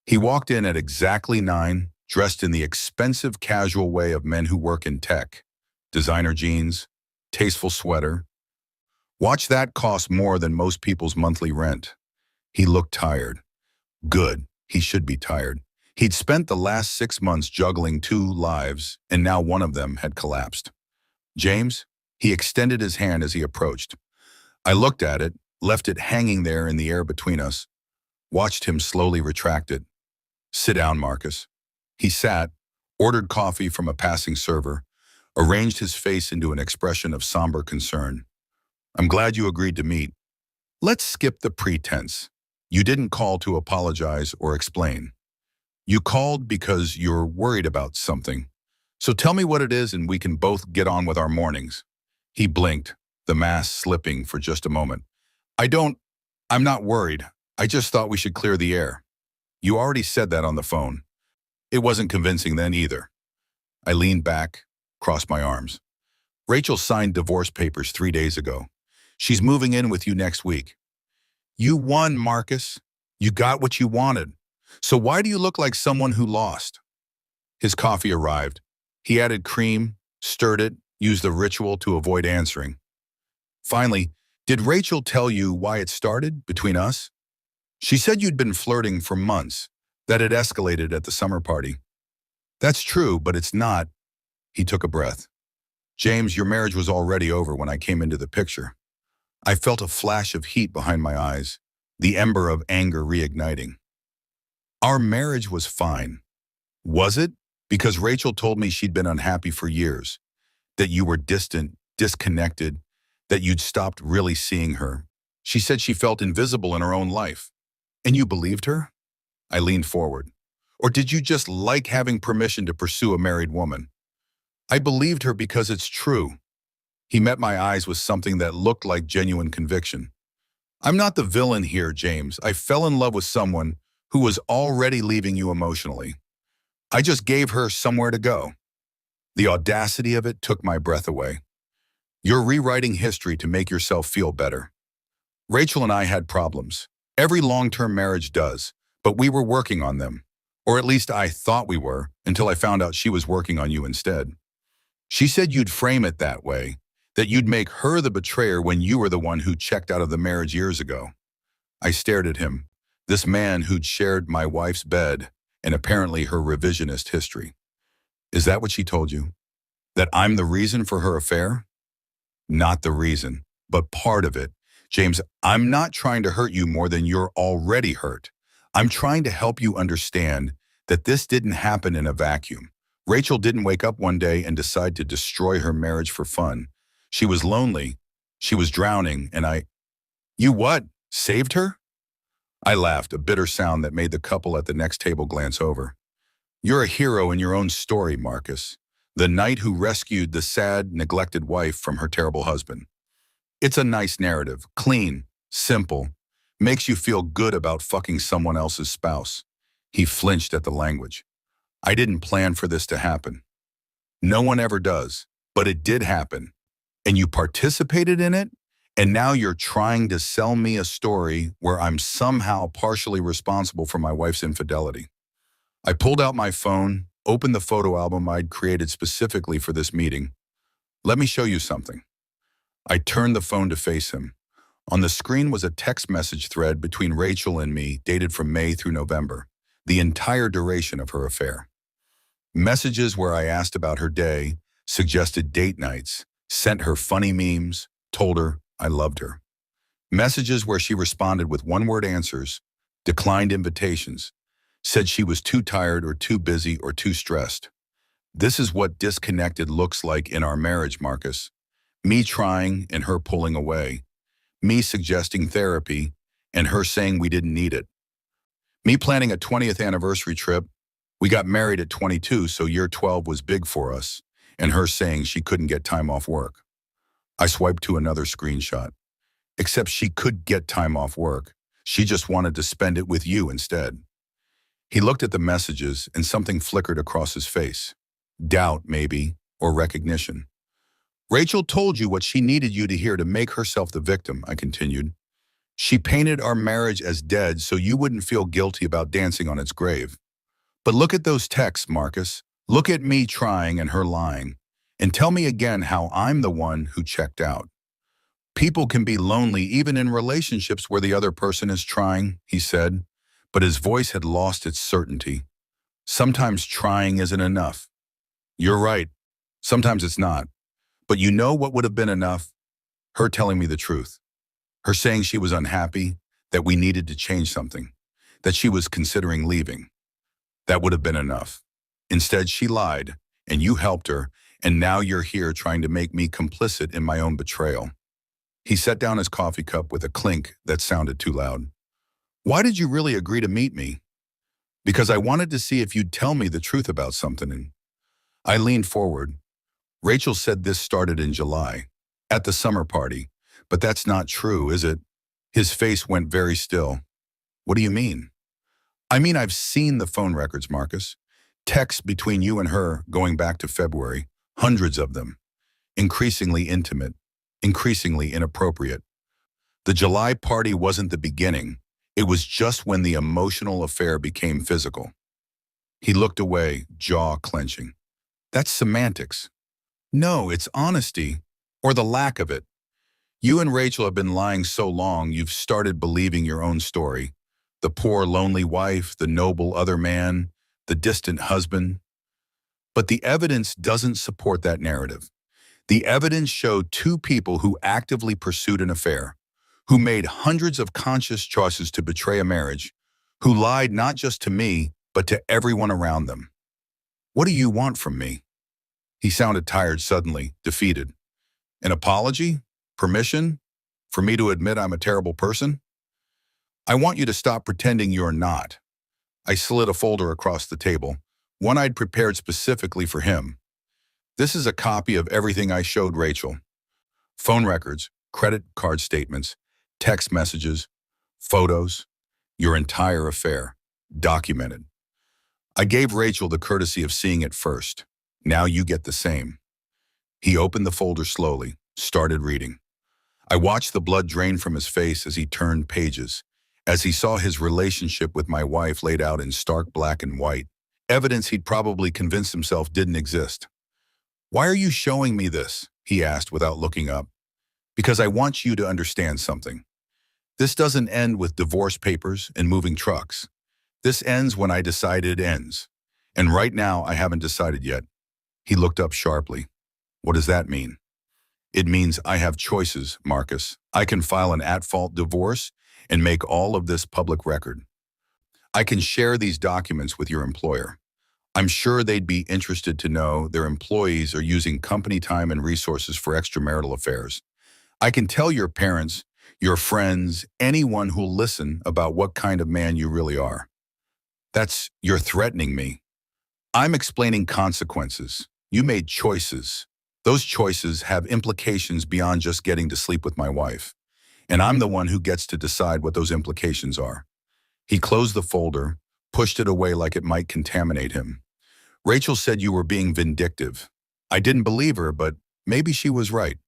A: He walked in at exactly 9, dressed in the expensive casual way of men who work in tech. Designer jeans, tasteful sweater. Watch that cost more than most people's monthly rent. He looked tired. Good, he should be tired. He'd spent the last 6 months juggling 2 lives, and now one of them had collapsed. James? He extended his hand as he approached. I looked at it, left it hanging there in the air between us, watched him slowly retract it. Sit down, Marcus. He sat, ordered coffee from a passing server, arranged his face into an expression of somber concern. I'm glad you agreed to meet. Let's skip the pretense. You didn't call to apologize or explain. You called because you're worried about something. So tell me what it is and we can both get on with our mornings. He blinked, the mask slipping for just a moment. I'm not worried. I just thought we should clear the air. You already said that on the phone. It wasn't convincing then either. I leaned back, crossed my arms. Rachel signed divorce papers 3 days ago. She's moving in with you next week. You won, Marcus. You got what you wanted. So why do you look like someone who lost? His coffee arrived. He added cream, stirred it, used the ritual to avoid answering. Finally, did Rachel tell you why it started between us? She said you'd been flirting for months, that it escalated at the summer party. That's true, but it's not. He took a breath. James, your marriage was already over when I came into the picture. I felt a flash of heat behind my eyes, the ember of anger reigniting. Our marriage was fine. Was it? Because Rachel told me she'd been unhappy for years, that you were distant, disconnected, that you'd stopped really seeing her. She said she felt invisible in her own life. And you believed her? I leaned forward. Or did you just like having permission to pursue a married woman? I believed her because it's true. He met my eyes with something that looked like genuine conviction. I'm not the villain here, James. I fell in love with someone who was already leaving you emotionally. I just gave her somewhere to go. The audacity of it took my breath away. You're rewriting history to make yourself feel better. Rachel and I had problems. Every long-term marriage does, but we were working on them. Or at least I thought we were, until I found out she was working on you instead. She said you'd frame it that way, that you'd make her the betrayer when you were the one who checked out of the marriage years ago. I stared at him, this man who'd shared my wife's bed and apparently her revisionist history. Is that what she told you? That I'm the reason for her affair? Not the reason, but part of it. James, I'm not trying to hurt you more than you're already hurt. I'm trying to help you understand that this didn't happen in a vacuum. Rachel didn't wake up one day and decide to destroy her marriage for fun. She was lonely. She was drowning, and You what? Saved her? I laughed, a bitter sound that made the couple at the next table glance over. You're a hero in your own story, Marcus. The knight who rescued the sad, neglected wife from her terrible husband. It's a nice narrative, clean, simple, makes you feel good about fucking someone else's spouse. He flinched at the language. I didn't plan for this to happen. No one ever does, but it did happen. And you participated in it, and now you're trying to sell me a story where I'm somehow partially responsible for my wife's infidelity. I pulled out my phone, opened the photo album I'd created specifically for this meeting. Let me show you something. I turned the phone to face him. On the screen was a text message thread between Rachel and me dated from May through November, the entire duration of her affair. Messages where I asked about her day, suggested date nights, sent her funny memes, told her I loved her. Messages where she responded with one-word answers, declined invitations, said she was too tired or too busy or too stressed. This is what disconnected looks like in our marriage, Marcus. Me trying and her pulling away. Me suggesting therapy and her saying we didn't need it. Me planning a 20th anniversary trip. We got married at 22, so year 12 was big for us, and her saying she couldn't get time off work. I swiped to another screenshot. Except she could get time off work. She just wanted to spend it with you instead. He looked at the messages and something flickered across his face. Doubt, maybe, or recognition. Rachel told you what she needed you to hear to make herself the victim, I continued. She painted our marriage as dead so you wouldn't feel guilty about dancing on its grave. But look at those texts, Marcus. Look at me trying and her lying. And tell me again how I'm the one who checked out. People can be lonely even in relationships where the other person is trying, he said, but his voice had lost its certainty. Sometimes trying isn't enough. You're right. Sometimes it's not. But you know what would have been enough? Her telling me the truth. Her saying she was unhappy, that we needed to change something, that she was considering leaving. That would have been enough. Instead, she lied, and you helped her, and now you're here trying to make me complicit in my own betrayal. He set down his coffee cup with a clink that sounded too loud. Why did you really agree to meet me? Because I wanted to see if you'd tell me the truth about something. And I leaned forward. Rachel said this started in July, at the summer party. But that's not true, is it? His face went very still. What do you mean? I mean, I've seen the phone records, Marcus. Texts between you and her going back to February, hundreds of them. Increasingly intimate. Increasingly inappropriate. The July party wasn't the beginning. It was just when the emotional affair became physical. He looked away, jaw clenching. That's semantics. No, it's honesty, or the lack of it. You and Rachel have been lying so long you've started believing your own story. The poor, lonely wife, the noble other man, the distant husband. But the evidence doesn't support that narrative. The evidence showed two people who actively pursued an affair, who made hundreds of conscious choices to betray a marriage, who lied not just to me, but to everyone around them. What do you want from me? He sounded tired suddenly, defeated. An apology? Permission? For me to admit I'm a terrible person? I want you to stop pretending you're not. I slid a folder across the table, one I'd prepared specifically for him. This is a copy of everything I showed Rachel. Phone records, credit card statements, text messages, photos, your entire affair, documented. I gave Rachel the courtesy of seeing it first. Now you get the same. He opened the folder slowly, started reading. I watched the blood drain from his face as he turned pages, as he saw his relationship with my wife laid out in stark black and white, evidence he'd probably convinced himself didn't exist. Why are you showing me this? He asked without looking up. Because I want you to understand something. This doesn't end with divorce papers and moving trucks. This ends when I decide it ends. And right now, I haven't decided yet. He looked up sharply. What does that mean? It means I have choices, Marcus. I can file an at-fault divorce and make all of this public record. I can share these documents with your employer. I'm sure they'd be interested to know their employees are using company time and resources for extramarital affairs. I can tell your parents, your friends, anyone who'll listen about what kind of man you really are. You're threatening me. I'm explaining consequences. You made choices. Those choices have implications beyond just getting to sleep with my wife. And I'm the one who gets to decide what those implications are. He closed the folder, pushed it away like it might contaminate him. Rachel said you were being vindictive. I didn't believe her, but maybe she was right.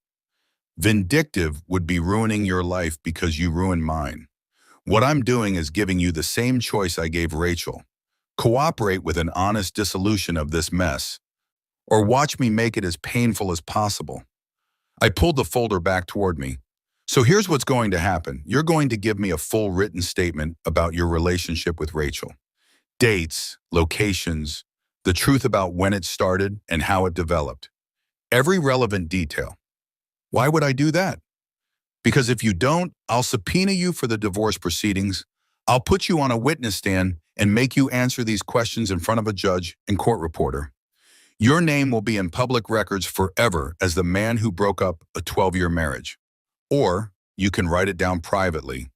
A: Vindictive would be ruining your life because you ruined mine. What I'm doing is giving you the same choice I gave Rachel. Cooperate with an honest dissolution of this mess, or watch me make it as painful as possible. I pulled the folder back toward me. So here's what's going to happen. You're going to give me a full written statement about your relationship with Rachel. Dates, locations, the truth about when it started and how it developed. Every relevant detail. Why would I do that? Because if you don't, I'll subpoena you for the divorce proceedings. I'll put you on a witness stand and make you answer these questions in front of a judge and court reporter. Your name will be in public records forever as the man who broke up a 12-year marriage. Or you can write it down privately.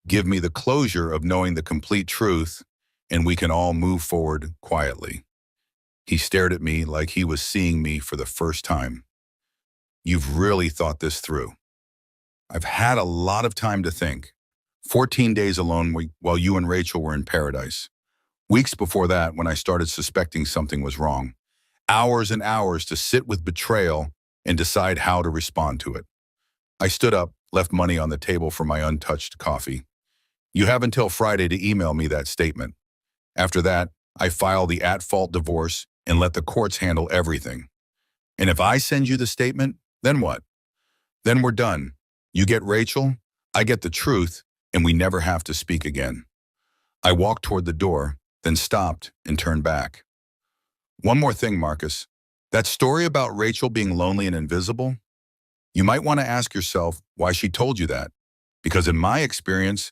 A: Give me the closure of knowing the complete truth, and we can all move forward quietly. He stared at me like he was seeing me for the first time. You've really thought this through. I've had a lot of time to think. 14 days alone while you and Rachel were in paradise. Weeks before that, when I started suspecting something was wrong. Hours and hours to sit with betrayal and decide how to respond to it. I stood up, left money on the table for my untouched coffee. You have until Friday to email me that statement. After that, I file the at-fault divorce and let the courts handle everything. And if I send you the statement, then what? Then we're done. You get Rachel, I get the truth, and we never have to speak again. I walked toward the door, then stopped and turned back. One more thing, Marcus. That story about Rachel being lonely and invisible, you might want to ask yourself why she told you that. Because in my experience,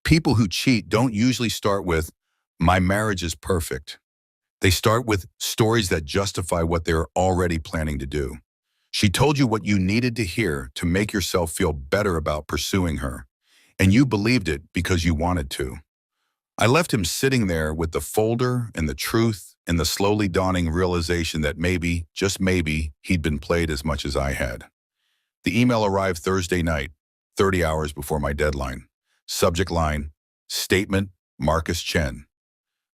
A: people who cheat don't usually start with, "My marriage is perfect." They start with stories that justify what they're already planning to do. She told you what you needed to hear to make yourself feel better about pursuing her, and you believed it because you wanted to. I left him sitting there with the folder and the truth and the slowly dawning realization that maybe, just maybe, he'd been played as much as I had. The email arrived Thursday night, 30 hours before my deadline. Subject line, Statement, Marcus Chen.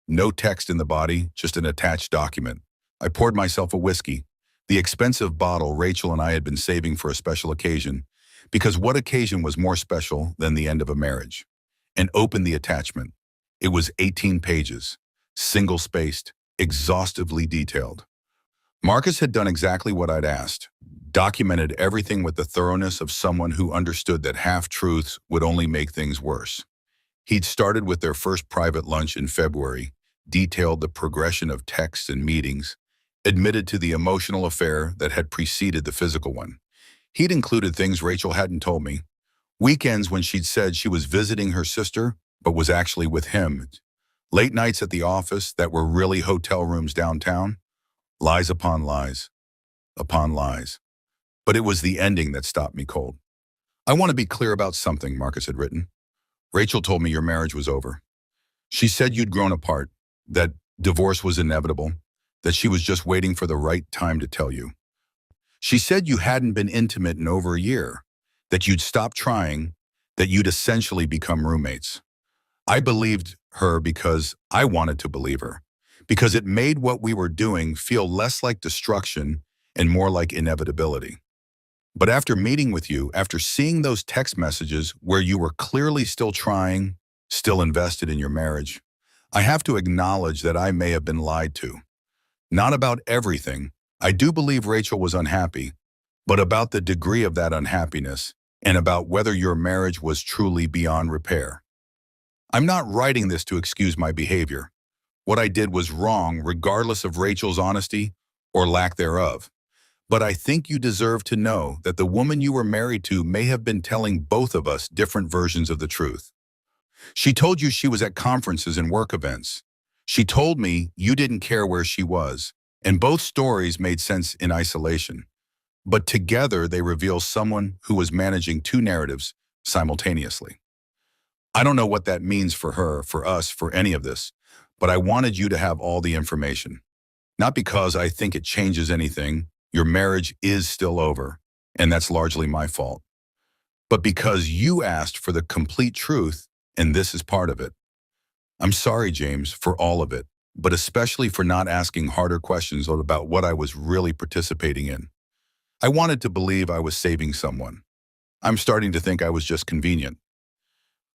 A: No text in the body, just an attached document. I poured myself a whiskey, the expensive bottle Rachel and I had been saving for a special occasion, because what occasion was more special than the end of a marriage? And opened the attachment. It was 18 pages, single-spaced, exhaustively detailed. Marcus had done exactly what I'd asked, documented everything with the thoroughness of someone who understood that half-truths would only make things worse. He'd started with their first private lunch in February, detailed the progression of texts and meetings, admitted to the emotional affair that had preceded the physical one. He'd included things Rachel hadn't told me. Weekends when she'd said she was visiting her sister, but was actually with him. Late nights at the office that were really hotel rooms downtown. Lies upon lies, upon lies. But it was the ending that stopped me cold. I want to be clear about something, Marcus had written. Rachel told me your marriage was over. She said you'd grown apart, that divorce was inevitable, that she was just waiting for the right time to tell you. She said you hadn't been intimate in over a year, that you'd stopped trying, that you'd essentially become roommates. I believed her because I wanted to believe her, because it made what we were doing feel less like destruction and more like inevitability. But after meeting with you, after seeing those text messages where you were clearly still trying, still invested in your marriage, I have to acknowledge that I may have been lied to. Not about everything. I do believe Rachel was unhappy, but about the degree of that unhappiness and about whether your marriage was truly beyond repair. I'm not writing this to excuse my behavior. What I did was wrong regardless of Rachel's honesty or lack thereof. But I think you deserve to know that the woman you were married to may have been telling both of us different versions of the truth. She told you she was at conferences and work events. She told me you didn't care where she was, and both stories made sense in isolation. But together they reveal someone who was managing two narratives simultaneously. I don't know what that means for her, for us, for any of this, but I wanted you to have all the information. Not because I think it changes anything. Your marriage is still over, and that's largely my fault. But because you asked for the complete truth, and this is part of it. I'm sorry, James, for all of it, but especially for not asking harder questions about what I was really participating in. I wanted to believe I was saving someone. I'm starting to think I was just convenient.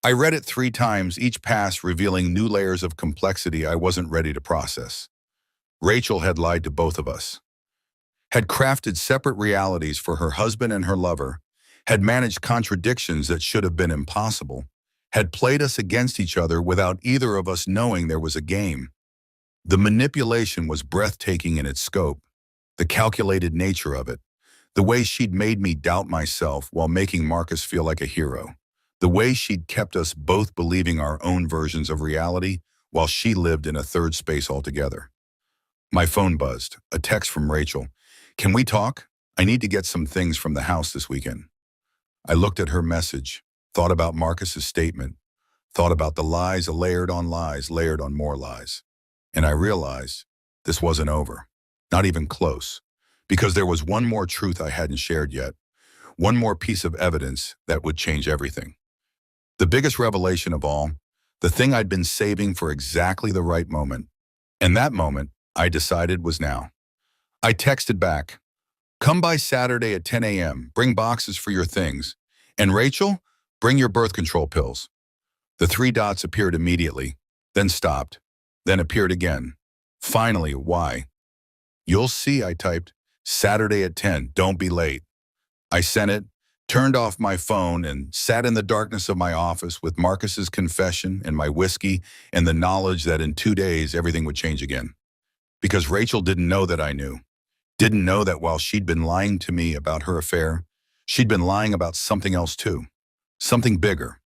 A: I read it 3 times, each pass revealing new layers of complexity I wasn't ready to process. Rachel had lied to both of us, had crafted separate realities for her husband and her lover, had managed contradictions that should have been impossible, had played us against each other without either of us knowing there was a game. The manipulation was breathtaking in its scope, the calculated nature of it, The way she'd made me doubt myself while making Marcus feel like a hero. The way she'd kept us both believing our own versions of reality while she lived in a third space altogether. My phone buzzed, a text from Rachel. "Can we talk? I need to get some things from the house this weekend." I looked at her message, thought about Marcus's statement, thought about the lies layered on lies, layered on more lies. And I realized this wasn't over, not even close, because there was one more truth I hadn't shared yet, one more piece of evidence that would change everything. The biggest revelation of all, the thing I'd been saving for exactly the right moment. And that moment, I decided, was now. I texted back, "Come by Saturday at 10 a.m., bring boxes for your things. And Rachel, bring your birth control pills." The three dots appeared immediately, then stopped, then appeared again. Finally, why? "You'll see," I typed. "Saturday at 10, don't be late." I sent it, turned off my phone, and sat in the darkness of my office with Marcus's confession and my whiskey and the knowledge that in 2 days everything would change again. Because Rachel didn't know that I knew. Didn't know that while she'd been lying to me about her affair, she'd been lying about something else too. Something bigger.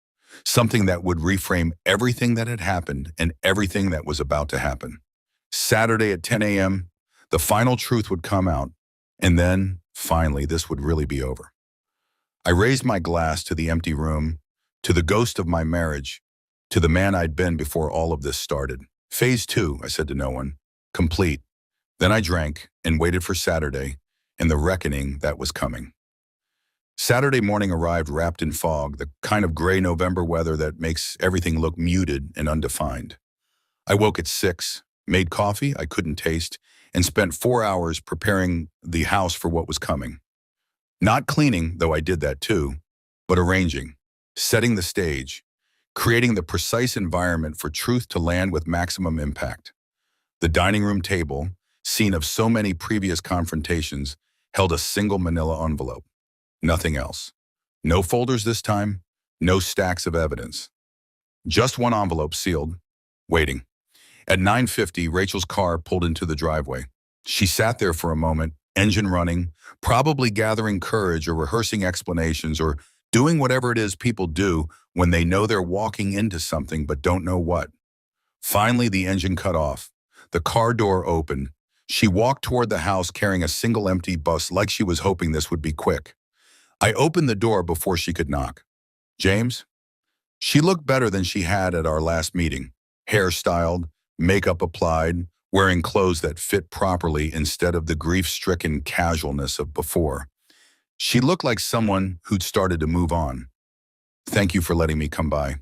A: Something that would reframe everything that had happened and everything that was about to happen. Saturday at 10 a.m., the final truth would come out, and then, finally, this would really be over. I raised my glass to the empty room, to the ghost of my marriage, to the man I'd been before all of this started. Phase 2, I said to no one. Complete. Then I drank and waited for Saturday and the reckoning that was coming. Saturday morning arrived wrapped in fog, the kind of gray November weather that makes everything look muted and undefined. I woke at 6, made coffee I couldn't taste, and spent 4 hours preparing the house for what was coming. Not cleaning, though I did that too, but arranging, setting the stage, creating the precise environment for truth to land with maximum impact. The dining room table, scene of so many previous confrontations, held a single manila envelope. Nothing else. No folders this time, no stacks of evidence. Just one envelope sealed, waiting. At 9:50, Rachel's car pulled into the driveway. She sat there for a moment, engine running, probably gathering courage or rehearsing explanations or doing whatever it is people do when they know they're walking into something but don't know what. Finally, the engine cut off. The car door opened. She walked toward the house carrying a single empty bus like she was hoping this would be quick. I opened the door before she could knock. "James?" She looked better than she had at our last meeting. Hair styled, makeup applied, wearing clothes that fit properly instead of the grief-stricken casualness of before. She looked like someone who'd started to move on. "Thank you for letting me come by.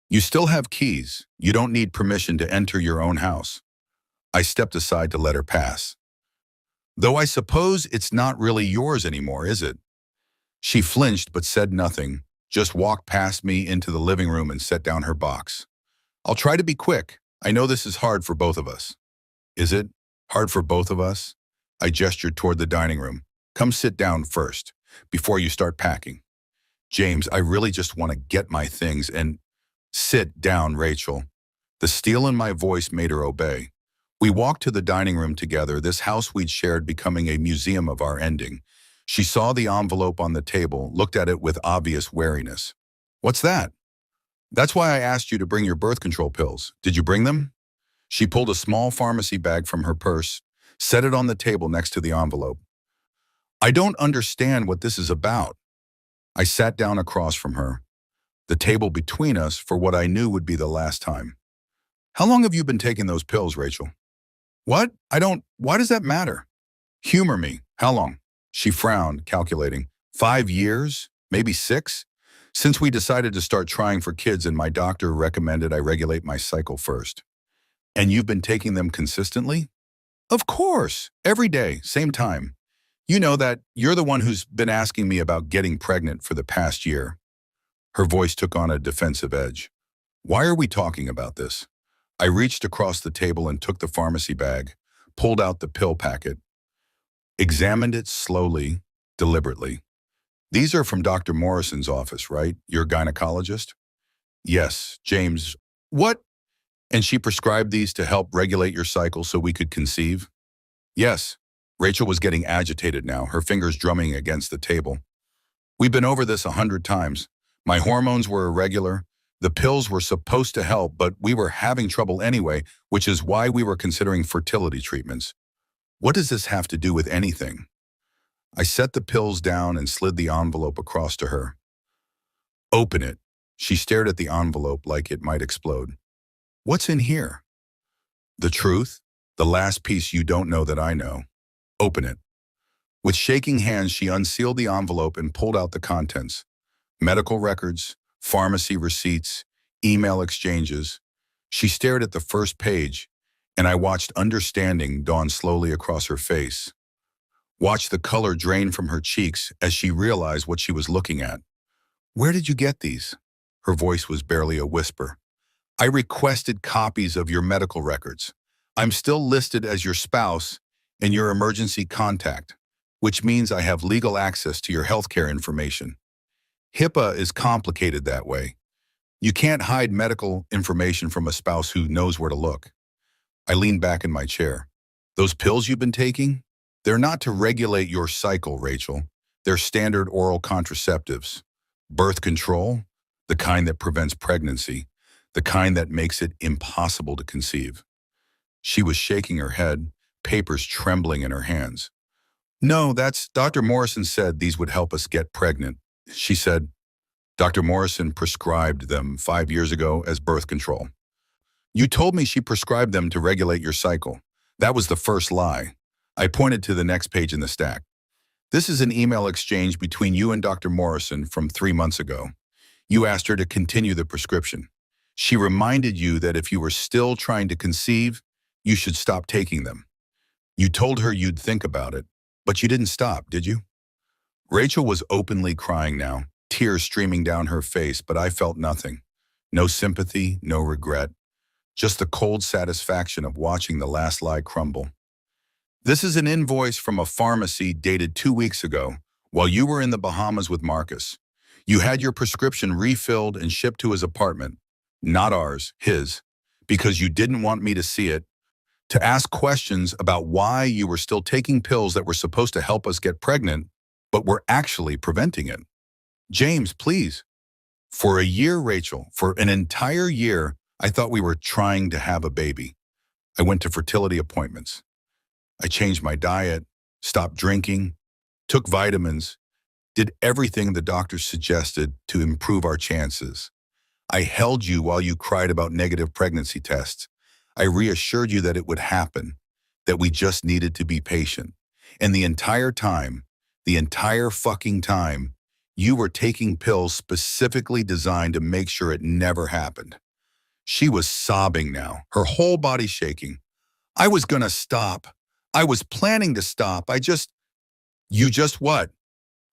A: You still have keys. You don't need permission to enter your own house." I stepped aside to let her pass. "Though I suppose it's not really yours anymore, is it?" She flinched but said nothing, just walked past me into the living room and set down her box. "I'll try to be quick. I know this is hard for both of us." "Is it? Hard for both of us?" I gestured toward the dining room. "Come sit down first, before you start packing." "James, I really just want to get my things and—" "Sit down, Rachel." The steel in my voice made her obey. We walked to the dining room together, this house we'd shared becoming a museum of our ending. She saw the envelope on the table, looked at it with obvious wariness. "What's that?" "That's why I asked you to bring your birth control pills. Did you bring them?" She pulled a small pharmacy bag from her purse, set it on the table next to the envelope. "I don't understand what this is about." I sat down across from her, the table between us for what I knew would be the last time. "How long have you been taking those pills, Rachel?" "What? Why does that matter?" "Humor me. How long?" She frowned, calculating. 5 years? Maybe 6? Since we decided to start trying for kids and my doctor recommended I regulate my cycle first. "And you've been taking them consistently?" "Of course. Every day, same time. You know that you're the one who's been asking me about getting pregnant for the past year." Her voice took on a defensive edge. "Why are we talking about this?" I reached across the table and took the pharmacy bag, pulled out the pill packet, examined it slowly, deliberately. "These are from Dr. Morrison's office, right? Your gynecologist?" "Yes, James." "What? And she prescribed these to help regulate your cycle so we could conceive?" "Yes." Rachel was getting agitated now, her fingers drumming against the table. We've been over this 100 times. My hormones were irregular. The pills were supposed to help, but we were having trouble anyway, which is why we were considering fertility treatments. What does this have to do with anything? I set the pills down and slid the envelope across to her. Open it. She stared at the envelope like it might explode. What's in here? The truth, the last piece you don't know that I know. Open it. With shaking hands, she unsealed the envelope and pulled out the contents. Medical records, pharmacy receipts, email exchanges. She stared at the first page, and I watched understanding dawn slowly across her face. Watched the color drain from her cheeks as she realized what she was looking at. Where did you get these? Her voice was barely a whisper. I requested copies of your medical records. I'm still listed as your spouse and your emergency contact, which means I have legal access to your healthcare information. HIPAA is complicated that way. You can't hide medical information from a spouse who knows where to look. I leaned back in my chair. Those pills you've been taking? They're not to regulate your cycle, Rachel. They're standard oral contraceptives. Birth control, the kind that prevents pregnancy, the kind that makes it impossible to conceive. She was shaking her head, papers trembling in her hands. No, Dr. Morrison said these would help us get pregnant. She said, Dr. Morrison prescribed them 5 years ago as birth control. You told me she prescribed them to regulate your cycle. That was the first lie. I pointed to the next page in the stack. This is an email exchange between you and Dr. Morrison from 3 months ago. You asked her to continue the prescription. She reminded you that if you were still trying to conceive, you should stop taking them. You told her you'd think about it, but you didn't stop, did you? Rachel was openly crying now, tears streaming down her face, but I felt nothing. No sympathy, no regret. Just the cold satisfaction of watching the last lie crumble. This is an invoice from a pharmacy dated 2 weeks ago, while you were in the Bahamas with Marcus. You had your prescription refilled and shipped to his apartment, not ours, his, because you didn't want me to see it, to ask questions about why you were still taking pills that were supposed to help us get pregnant, but were actually preventing it. James, please. For a year, Rachel, for an entire year, I thought we were trying to have a baby. I went to fertility appointments. I changed my diet, stopped drinking, took vitamins, did everything the doctors suggested to improve our chances. I held you while you cried about negative pregnancy tests. I reassured you that it would happen, that we just needed to be patient. And the entire fucking time, you were taking pills specifically designed to make sure it never happened. She was sobbing now, her whole body shaking. I was gonna stop. I was planning to stop. You just what?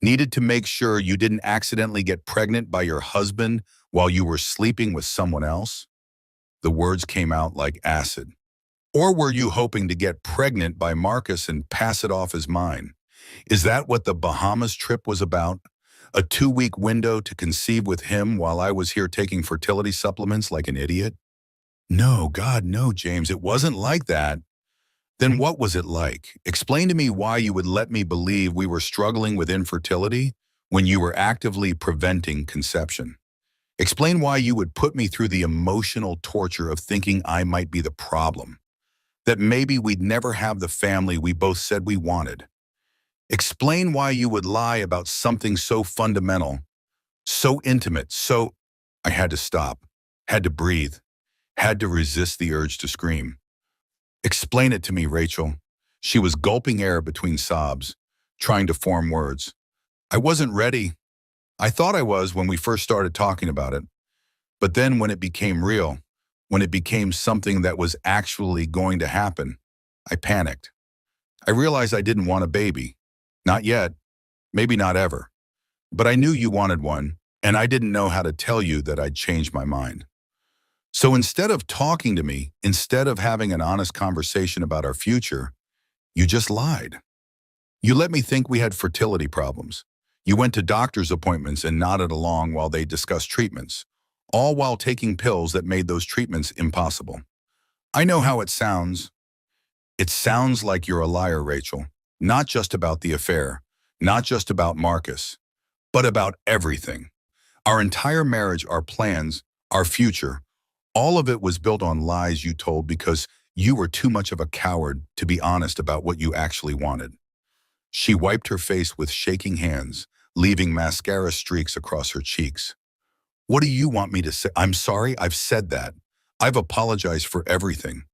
A: Needed to make sure you didn't accidentally get pregnant by your husband while you were sleeping with someone else? The words came out like acid. Or were you hoping to get pregnant by Marcus and pass it off as mine? Is that what the Bahamas trip was about? A 2-week window to conceive with him while I was here taking fertility supplements like an idiot? No, God, no, James, it wasn't like that. Then what was it like? Explain to me why you would let me believe we were struggling with infertility when you were actively preventing conception. Explain why you would put me through the emotional torture of thinking I might be the problem, that maybe we'd never have the family we both said we wanted. Explain why you would lie about something so fundamental, so intimate, so... I had to stop, had to breathe, had to resist the urge to scream. Explain it to me, Rachel. She was gulping air between sobs, trying to form words. I wasn't ready. I thought I was when we first started talking about it. But then when it became real, when it became something that was actually going to happen, I panicked. I realized I didn't want a baby. Not yet, maybe not ever. But I knew you wanted one, and I didn't know how to tell you that I'd changed my mind. So instead of talking to me, instead of having an honest conversation about our future, you just lied. You let me think we had fertility problems. You went to doctor's appointments and nodded along while they discussed treatments, all while taking pills that made those treatments impossible. I know how it sounds. It sounds like you're a liar, Rachel. Not just about the affair, not just about Marcus, but about everything. Our entire marriage, our plans, our future, all of it was built on lies you told because you were too much of a coward to be honest about what you actually wanted. She wiped her face with shaking hands, leaving mascara streaks across her cheeks. What do you want me to say? I'm sorry, I've said that. I've apologized for everything.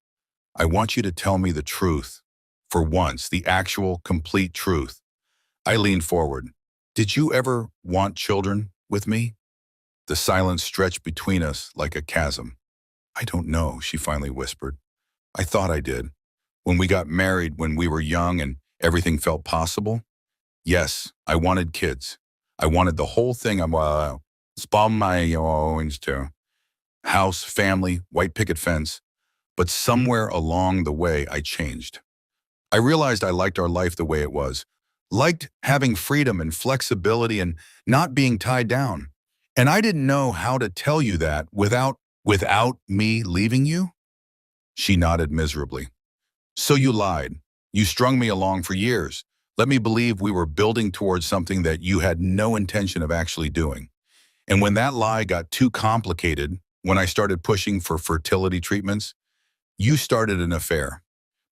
A: I want you to tell me the truth. For once, the actual, complete truth. I leaned forward. Did you ever want children with me? The silence stretched between us like a chasm. I don't know, she finally whispered. I thought I did. When we got married, when we were young and everything felt possible? Yes, I wanted kids. I wanted the whole thing. Spawn my orange too. House, family, white picket fence. But somewhere along the way, I changed. I realized I liked our life the way it was. Liked having freedom and flexibility and not being tied down. And I didn't know how to tell you that without me leaving you? She nodded miserably. So you lied. You strung me along for years. Let me believe we were building towards something that you had no intention of actually doing. And when that lie got too complicated, when I started pushing for fertility treatments, you started an affair.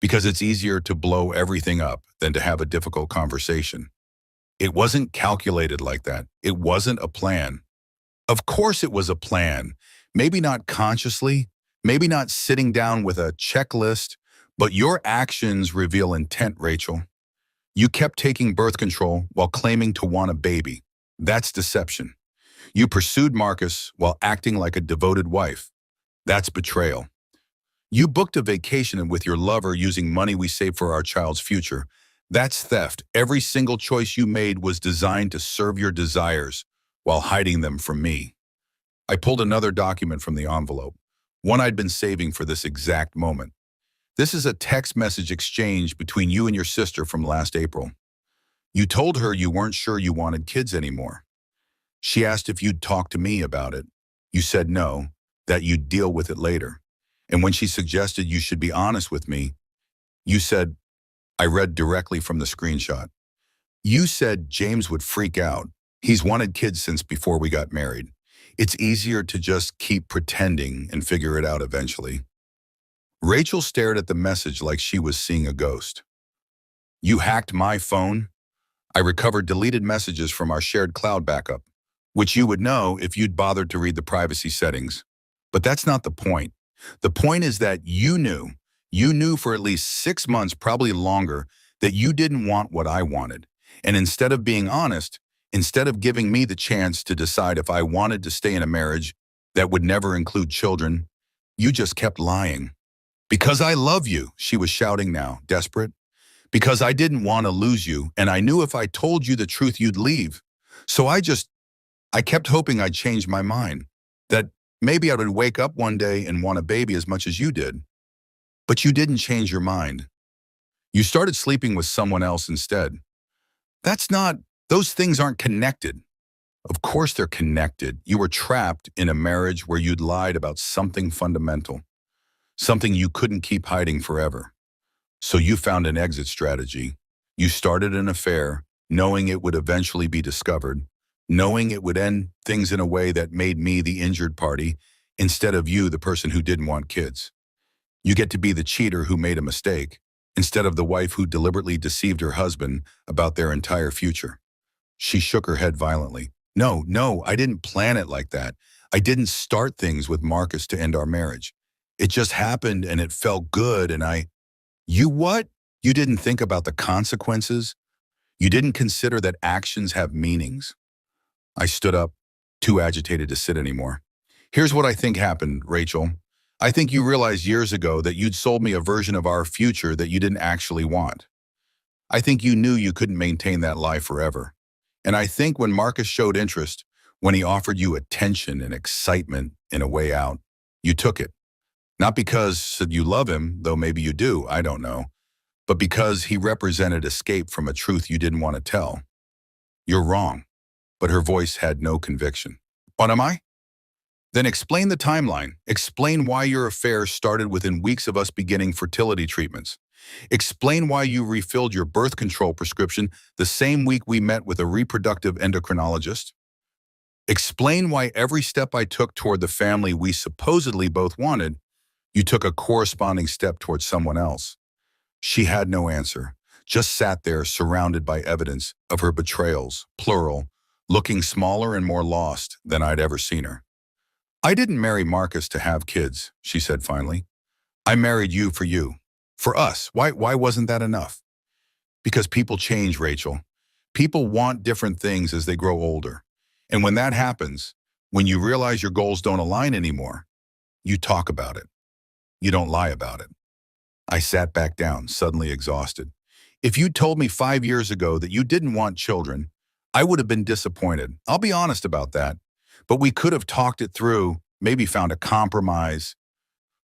A: Because it's easier to blow everything up than to have a difficult conversation. It wasn't calculated like that. It wasn't a plan. Of course it was a plan. Maybe not consciously, maybe not sitting down with a checklist, but your actions reveal intent, Rachel. You kept taking birth control while claiming to want a baby. That's deception. You pursued Marcus while acting like a devoted wife. That's betrayal. You booked a vacation with your lover using money we saved for our child's future. That's theft. Every single choice you made was designed to serve your desires while hiding them from me. I pulled another document from the envelope, one I'd been saving for this exact moment. This is a text message exchange between you and your sister from last April. You told her you weren't sure you wanted kids anymore. She asked if you'd talk to me about it. You said no, that you'd deal with it later. And when she suggested you should be honest with me, you said, I read directly from the screenshot. You said James would freak out. He's wanted kids since before we got married. It's easier to just keep pretending and figure it out eventually. Rachel stared at the message like she was seeing a ghost. You hacked my phone? I recovered deleted messages from our shared cloud backup, which you would know if you'd bothered to read the privacy settings. But that's not the point. The point is that you knew for at least 6 months, probably longer, that you didn't want what I wanted. And instead of being honest, instead of giving me the chance to decide if I wanted to stay in a marriage that would never include children, you just kept lying. Because I love you, she was shouting now, desperate. Because I didn't want to lose you, and I knew if I told you the truth, you'd leave. So I kept hoping I'd change my mind, that maybe I would wake up one day and want a baby as much as you did. But you didn't change your mind. You started sleeping with someone else instead. Those things aren't connected. Of course they're connected. You were trapped in a marriage where you'd lied about something fundamental, something you couldn't keep hiding forever. So you found an exit strategy. You started an affair, knowing it would eventually be discovered, knowing it would end things in a way that made me the injured party instead of you, the person who didn't want kids. You get to be the cheater who made a mistake instead of the wife who deliberately deceived her husband about their entire future. She shook her head violently. No, I didn't plan it like that. I didn't start things with Marcus to end our marriage. It just happened and it felt good and You what? You didn't think about the consequences? You didn't consider that actions have meanings? I stood up, too agitated to sit anymore. Here's what I think happened, Rachel. I think you realized years ago that you'd sold me a version of our future that you didn't actually want. I think you knew you couldn't maintain that lie forever. And I think when Marcus showed interest, when he offered you attention and excitement in a way out, you took it. Not because you love him, though maybe you do, I don't know, but because he represented escape from a truth you didn't want to tell. You're wrong. But her voice had no conviction. What am I? Then explain the timeline. Explain why your affair started within weeks of us beginning fertility treatments. Explain why you refilled your birth control prescription the same week we met with a reproductive endocrinologist. Explain why every step I took toward the family we supposedly both wanted, you took a corresponding step towards someone else. She had no answer, just sat there surrounded by evidence of her betrayals, plural, looking smaller and more lost than I'd ever seen her. I didn't marry Marcus to have kids, she said finally. I married you for you. For us. Why wasn't that enough? Because people change, Rachel. People want different things as they grow older. And when that happens, when you realize your goals don't align anymore, you talk about it. You don't lie about it. I sat back down, suddenly exhausted. If you told me 5 years ago that you didn't want children, I would have been disappointed. I'll be honest about that. But we could have talked it through, maybe found a compromise,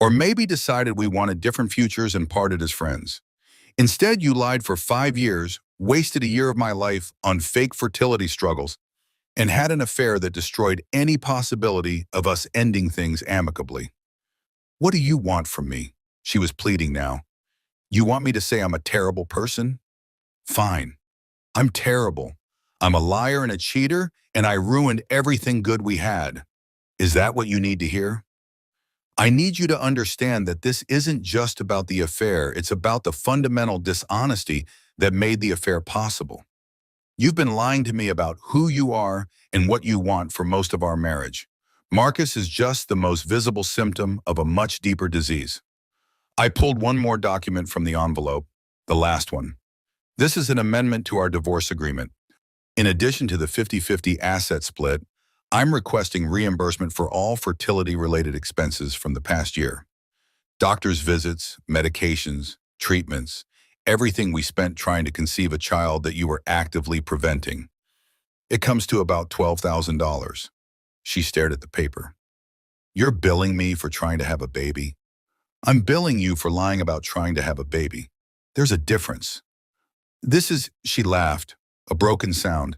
A: or maybe decided we wanted different futures and parted as friends. Instead, you lied for 5 years, wasted a year of my life on fake fertility struggles, and had an affair that destroyed any possibility of us ending things amicably. What do you want from me? She was pleading now. You want me to say I'm a terrible person? Fine. I'm terrible. I'm a liar and a cheater, and I ruined everything good we had. Is that what you need to hear? I need you to understand that this isn't just about the affair, it's about the fundamental dishonesty that made the affair possible. You've been lying to me about who you are and what you want for most of our marriage. Marcus is just the most visible symptom of a much deeper disease. I pulled one more document from the envelope, the last one. This is an amendment to our divorce agreement. In addition to the 50-50 asset split, I'm requesting reimbursement for all fertility-related expenses from the past year. Doctor's visits, medications, treatments, everything we spent trying to conceive a child that you were actively preventing. It comes to about $12,000. She stared at the paper. You're billing me for trying to have a baby? I'm billing you for lying about trying to have a baby. There's a difference. She laughed, a broken sound.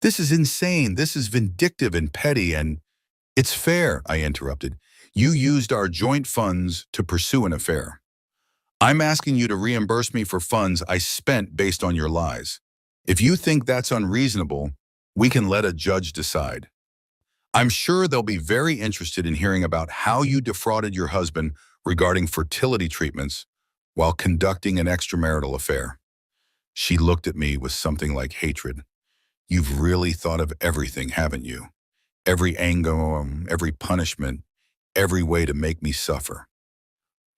A: This is insane. This is vindictive and petty, and it's fair, I interrupted. You used our joint funds to pursue an affair. I'm asking you to reimburse me for funds I spent based on your lies. If you think that's unreasonable, we can let a judge decide. I'm sure they'll be very interested in hearing about how you defrauded your husband regarding fertility treatments while conducting an extramarital affair. She looked at me with something like hatred. You've really thought of everything, haven't you? Every angle, every punishment, every way to make me suffer.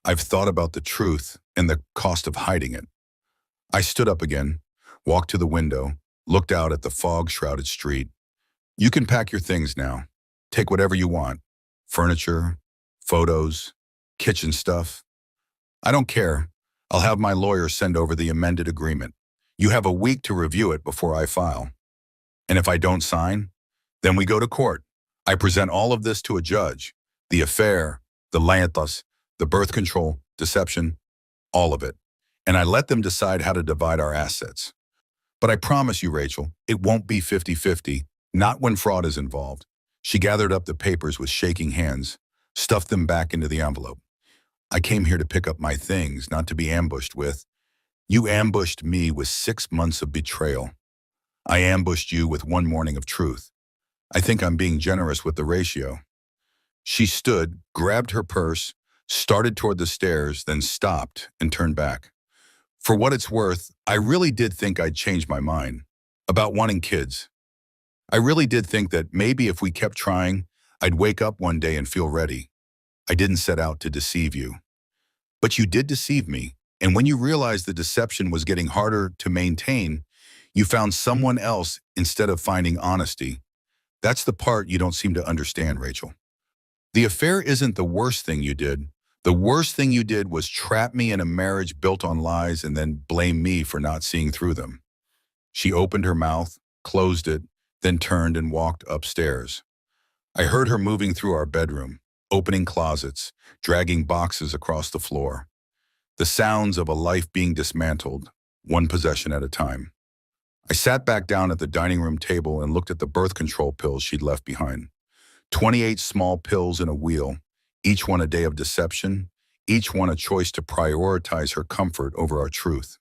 A: I've thought about the truth and the cost of hiding it. I stood up again, walked to the window, looked out at the fog-shrouded street. You can pack your things now. Take whatever you want. Furniture, photos, kitchen stuff. I don't care. I'll have my lawyer send over the amended agreement. You have a week to review it before I file. And if I don't sign, then we go to court. I present all of this to a judge. The affair, the lantas, the birth control, deception, all of it. And I let them decide how to divide our assets. But I promise you, Rachel, it won't be 50-50, not when fraud is involved. She gathered up the papers with shaking hands, stuffed them back into the envelope. I came here to pick up my things, not to be ambushed with. You ambushed me with 6 months of betrayal. I ambushed you with 1 morning of truth. I think I'm being generous with the ratio. She stood, grabbed her purse, started toward the stairs, then stopped and turned back. For what it's worth, I really did think I'd changed my mind about wanting kids. I really did think that maybe if we kept trying, I'd wake up one day and feel ready. I didn't set out to deceive you. But you did deceive me, and when you realized the deception was getting harder to maintain, you found someone else instead of finding honesty. That's the part you don't seem to understand, Rachel. The affair isn't the worst thing you did. The worst thing you did was trap me in a marriage built on lies and then blame me for not seeing through them. She opened her mouth, closed it, then turned and walked upstairs. I heard her moving through our bedroom, opening closets, dragging boxes across the floor. The sounds of a life being dismantled, one possession at a time. I sat back down at the dining room table and looked at the birth control pills she'd left behind. 28 small pills in a wheel, each one a day of deception, each one a choice to prioritize her comfort over our truth.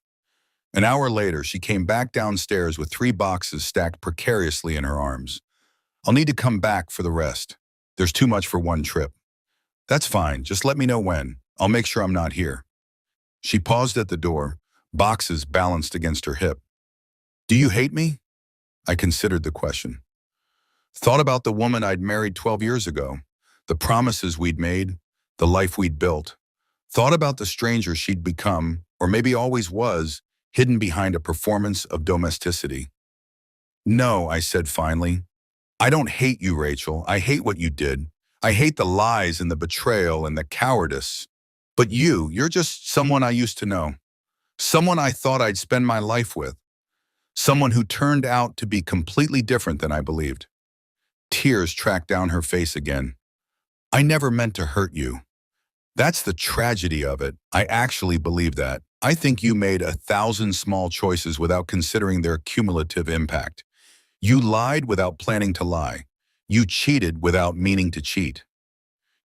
A: An hour later, she came back downstairs with 3 boxes stacked precariously in her arms. I'll need to come back for the rest. There's too much for one trip. That's fine, just let me know when. I'll make sure I'm not here. She paused at the door, boxes balanced against her hip. Do you hate me? I considered the question. Thought about the woman I'd married 12 years ago, the promises we'd made, the life we'd built. Thought about the stranger she'd become, or maybe always was, hidden behind a performance of domesticity. No, I said finally. I don't hate you, Rachel. I hate what you did. I hate the lies and the betrayal and the cowardice. But you're just someone I used to know. Someone I thought I'd spend my life with. Someone who turned out to be completely different than I believed. Tears tracked down her face again. I never meant to hurt you. That's the tragedy of it. I actually believe that. I think you made 1,000 small choices without considering their cumulative impact. You lied without planning to lie. You cheated without meaning to cheat.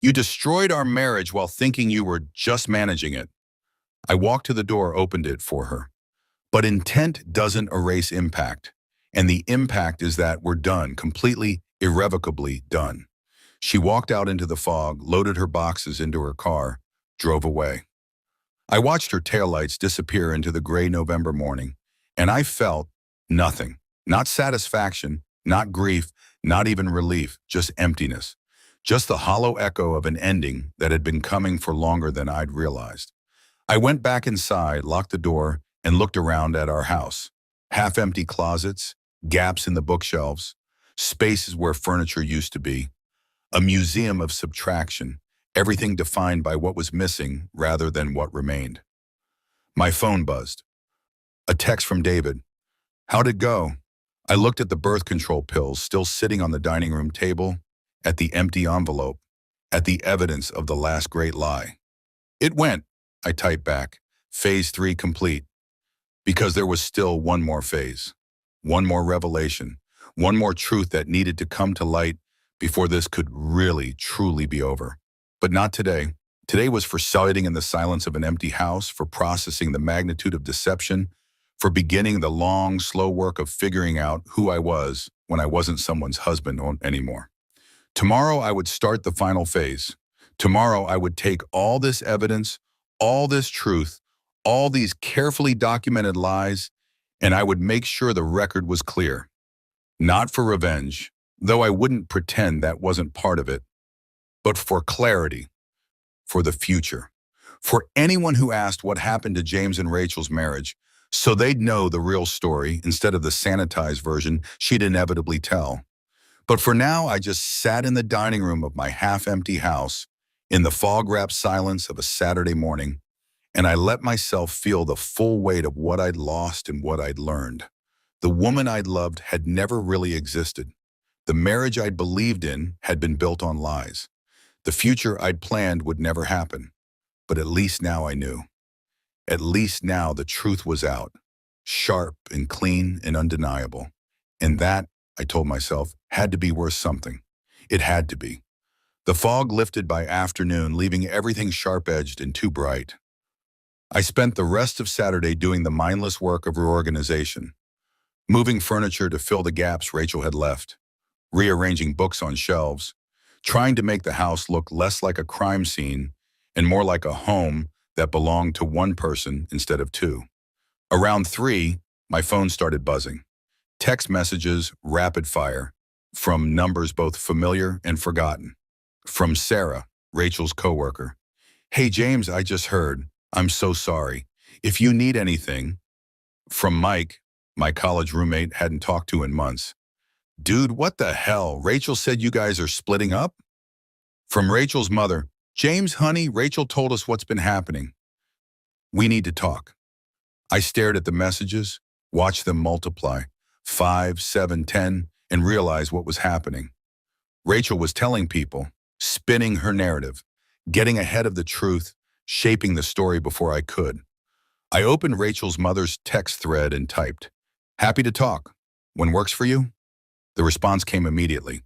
A: You destroyed our marriage while thinking you were just managing it. I walked to the door, opened it for her. But intent doesn't erase impact. And the impact is that we're done, completely, irrevocably done. She walked out into the fog, loaded her boxes into her car, drove away. I watched her taillights disappear into the gray November morning, and I felt nothing. Not satisfaction, not grief, not even relief, just emptiness. Just the hollow echo of an ending that had been coming for longer than I'd realized. I went back inside, locked the door, and looked around at our house. Half-empty closets, gaps in the bookshelves, spaces where furniture used to be. A museum of subtraction, everything defined by what was missing rather than what remained. My phone buzzed. A text from David. How'd it go? I looked at the birth control pills still sitting on the dining room table, at the empty envelope, at the evidence of the last great lie. It went, I typed back, phase 3 complete. Because there was still one more phase, one more revelation, one more truth that needed to come to light before this could really, truly be over. But not today. Today was for sitting in the silence of an empty house, for processing the magnitude of deception, for beginning the long, slow work of figuring out who I was when I wasn't someone's husband anymore. Tomorrow I would start the final phase. Tomorrow I would take all this evidence, all this truth, all these carefully documented lies, and I would make sure the record was clear. Not for revenge, though I wouldn't pretend that wasn't part of it, but for clarity, for the future, for anyone who asked what happened to James and Rachel's marriage, so they'd know the real story instead of the sanitized version she'd inevitably tell. But for now, I just sat in the dining room of my half-empty house, in the fog-wrapped silence of a Saturday morning, and I let myself feel the full weight of what I'd lost and what I'd learned. The woman I'd loved had never really existed. The marriage I'd believed in had been built on lies. The future I'd planned would never happen. But at least now I knew. At least now the truth was out, sharp and clean and undeniable. And that, I told myself, had to be worth something. It had to be. The fog lifted by afternoon, leaving everything sharp-edged and too bright. I spent the rest of Saturday doing the mindless work of reorganization, moving furniture to fill the gaps Rachel had left, rearranging books on shelves, trying to make the house look less like a crime scene and more like a home that belonged to one person instead of two. Around 3, my phone started buzzing. Text messages, rapid fire, from numbers both familiar and forgotten. From Sarah, Rachel's coworker. Hey James, I just heard. I'm so sorry. If you need anything. From Mike, my college roommate hadn't talked to in months. Dude, what the hell? Rachel said you guys are splitting up? From Rachel's mother. James, honey, Rachel told us what's been happening. We need to talk. I stared at the messages, watched them multiply, 5, 7, 10, and realized what was happening. Rachel was telling people, spinning her narrative, getting ahead of the truth, shaping the story before I could. I opened Rachel's mother's text thread and typed, "Happy to talk. When works for you?" The response came immediately.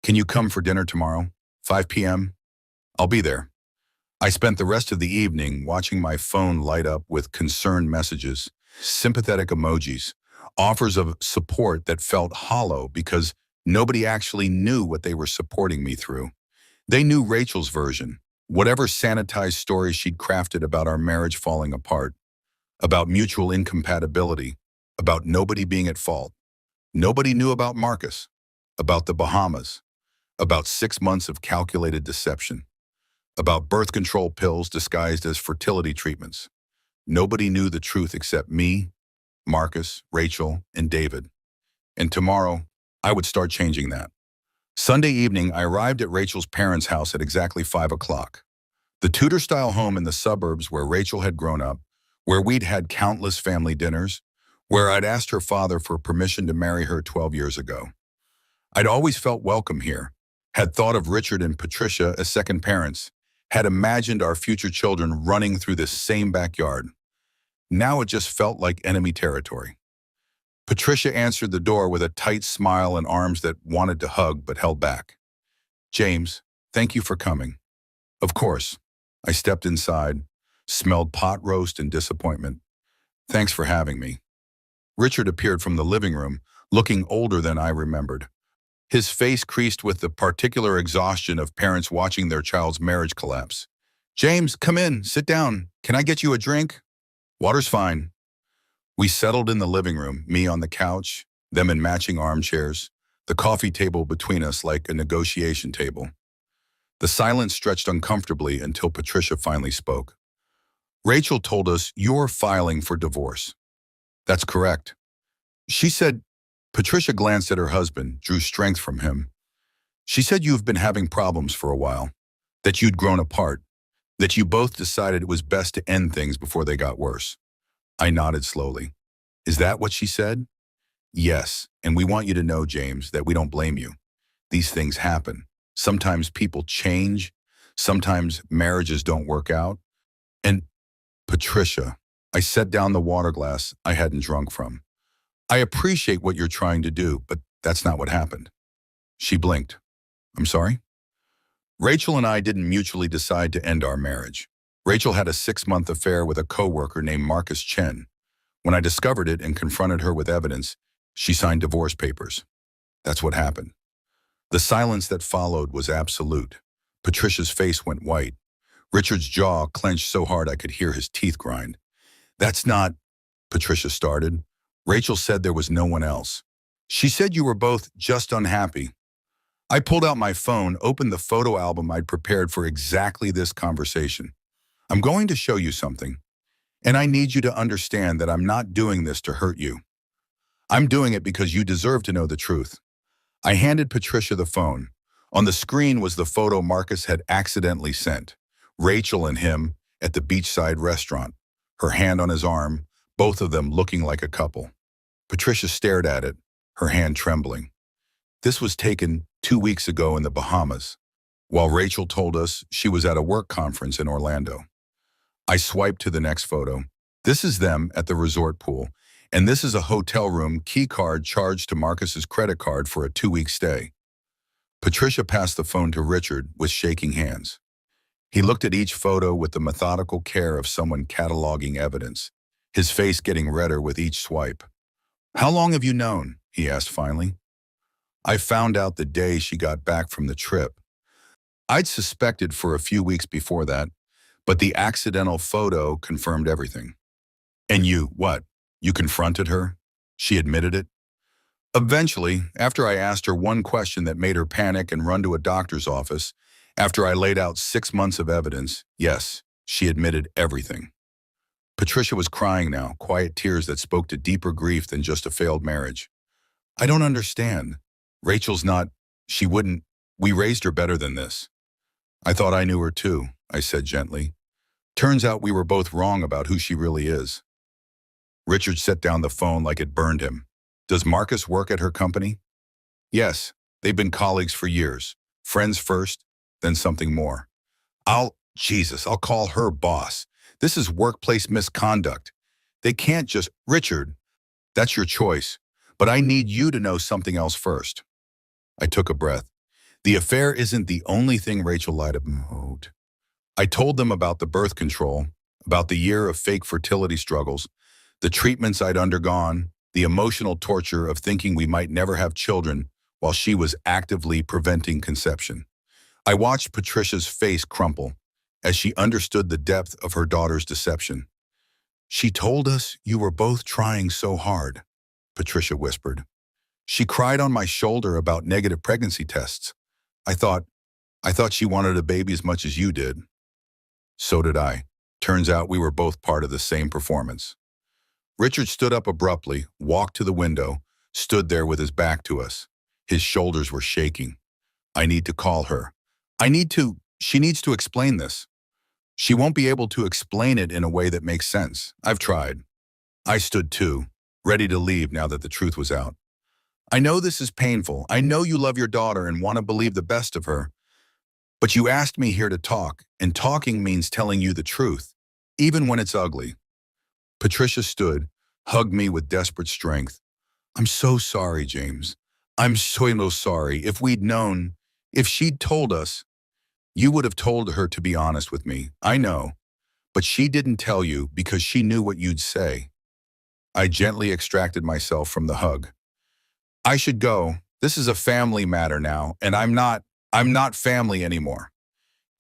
A: Can you come for dinner tomorrow? 5 p.m.? I'll be there. I spent the rest of the evening watching my phone light up with concerned messages, sympathetic emojis, offers of support that felt hollow because nobody actually knew what they were supporting me through. They knew Rachel's version, whatever sanitized story she'd crafted about our marriage falling apart, about mutual incompatibility, about nobody being at fault. Nobody knew about Marcus, about the Bahamas, about 6 months of calculated deception, about birth control pills disguised as fertility treatments. Nobody knew the truth except me, Marcus, Rachel, and David. And tomorrow, I would start changing that. Sunday evening, I arrived at Rachel's parents' house at exactly 5 o'clock. The Tudor-style home in the suburbs where Rachel had grown up, where we'd had countless family dinners, where I'd asked her father for permission to marry her 12 years ago. I'd always felt welcome here, had thought of Richard and Patricia as second parents, had imagined our future children running through this same backyard. Now it just felt like enemy territory. Patricia answered the door with a tight smile and arms that wanted to hug but held back. "James, thank you for coming." "Of course." I stepped inside, smelled pot roast and disappointment. "Thanks for having me." Richard appeared from the living room, looking older than I remembered. His face creased with the particular exhaustion of parents watching their child's marriage collapse. "James, come in, sit down. Can I get you a drink?" "Water's fine." We settled in the living room, me on the couch, them in matching armchairs, the coffee table between us like a negotiation table. The silence stretched uncomfortably until Patricia finally spoke. "Rachel told us you're filing for divorce." "That's correct." She said. Patricia glanced at her husband, drew strength from him. "She said you've been having problems for a while, that you'd grown apart, that you both decided it was best to end things before they got worse." I nodded slowly. "Is that what she said?" "Yes, and we want you to know, James, that we don't blame you. These things happen. Sometimes people change. Sometimes marriages don't work out. And Patricia," I set down the water glass I hadn't drunk from. "I appreciate what you're trying to do, but that's not what happened." She blinked. "I'm sorry?" "Rachel and I didn't mutually decide to end our marriage. Rachel had a 6-month affair with a coworker named Marcus Chen. When I discovered it and confronted her with evidence, she signed divorce papers. That's what happened." The silence that followed was absolute. Patricia's face went white. Richard's jaw clenched so hard I could hear his teeth grind. "That's not," Patricia started. "Rachel said there was no one else. She said you were both just unhappy." I pulled out my phone, opened the photo album I'd prepared for exactly this conversation. "I'm going to show you something, and I need you to understand that I'm not doing this to hurt you. I'm doing it because you deserve to know the truth." I handed Patricia the phone. On the screen was the photo Marcus had accidentally sent. Rachel and him at the beachside restaurant, her hand on his arm, both of them looking like a couple. Patricia stared at it, her hand trembling. This was taken 2 weeks ago in the Bahamas, while Rachel told us she was at a work conference in Orlando. I swiped to the next photo. This is them at the resort pool, and this is a hotel room key card charged to Marcus's credit card for a 2-week stay. Patricia passed the phone to Richard with shaking hands. He looked at each photo with the methodical care of someone cataloging evidence, his face getting redder with each swipe. "How long have you known?" he asked finally. "I found out the day she got back from the trip. I'd suspected for a few weeks before that, but the accidental photo confirmed everything." "And what? You confronted her? She admitted it?" "Eventually, after I asked her one question that made her panic and run to a doctor's office, after I laid out 6 months of evidence, yes, she admitted everything." Patricia was crying now, quiet tears that spoke to deeper grief than just a failed marriage. "I don't understand. Rachel's not, she wouldn't, we raised her better than this." "I thought I knew her too," I said gently. "Turns out we were both wrong about who she really is." Richard set down the phone like it burned him. "Does Marcus work at her company?" "Yes, they've been colleagues for years. Friends first, then something more." I'll call her boss. This is workplace misconduct. They can't just, Richard, that's your choice, but I need you to know something else first." I took a breath. The affair isn't the only thing Rachel lied about. I told them about the birth control, about the year of fake fertility struggles, the treatments I'd undergone, the emotional torture of thinking we might never have children while she was actively preventing conception. I watched Patricia's face crumple as she understood the depth of her daughter's deception. "She told us you were both trying so hard," Patricia whispered. "She cried on my shoulder about negative pregnancy tests. I thought, I thought she wanted a baby as much as you did." So did I. Turns out we were both part of the same performance. Richard stood up abruptly, walked to the window, stood there with his back to us. His shoulders were shaking. "I need to call her. She needs to explain this. She won't be able to explain it in a way that makes sense. I've tried." I stood too, ready to leave now that the truth was out. "I know this is painful. I know you love your daughter and want to believe the best of her. But you asked me here to talk, and talking means telling you the truth, even when it's ugly." Patricia stood, hugged me with desperate strength. "I'm so sorry, James. I'm so sorry. If she'd told us, you would have told her to be honest with me. I know. But she didn't tell you because she knew what you'd say." I gently extracted myself from the hug. "I should go. This is a family matter now, and I'm not family anymore."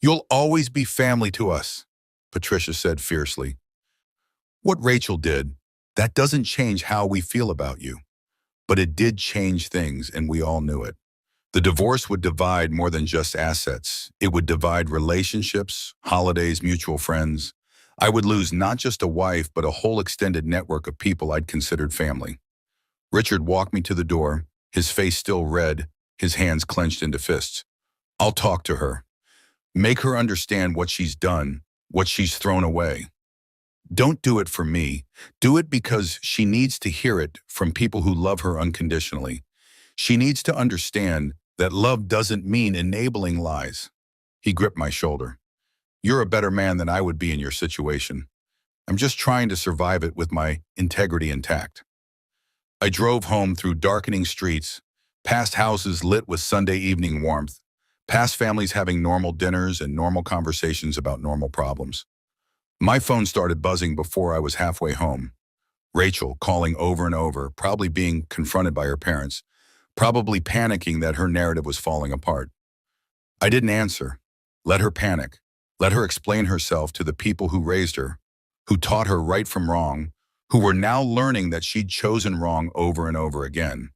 A: "You'll always be family to us," Patricia said fiercely. "What Rachel did, that doesn't change how we feel about you. But it did change things, and we all knew it. The divorce would divide more than just assets. It would divide relationships, holidays, mutual friends. I would lose not just a wife, but a whole extended network of people I'd considered family." Richard walked me to the door, his face still red, his hands clenched into fists. "I'll talk to her. Make her understand what she's done, what she's thrown away. Don't do it for me. Do it because she needs to hear it from people who love her unconditionally. She needs to understand that love doesn't mean enabling lies." He gripped my shoulder. "You're a better man than I would be in your situation. I'm just trying to survive it with my integrity intact." I drove home through darkening streets, past houses lit with Sunday evening warmth, past families having normal dinners and normal conversations about normal problems. My phone started buzzing before I was halfway home. Rachel calling over and over, probably being confronted by her parents, probably panicking that her narrative was falling apart. I didn't answer. Let her panic. Let her explain herself to the people who raised her, who taught her right from wrong, who were now learning that she'd chosen wrong over and over again.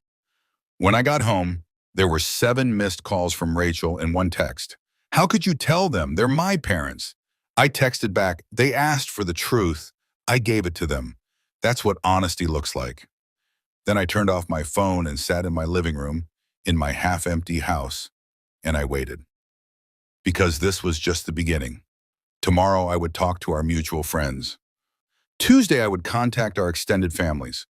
A: When I got home, there were 7 missed calls from Rachel and 1 text. "How could you tell them? They're my parents." I texted back, "They asked for the truth. I gave it to them. That's what honesty looks like." Then I turned off my phone and sat in my living room, in my half-empty house, and I waited. Because this was just the beginning. Tomorrow I would talk to our mutual friends. Tuesday I would contact our extended families.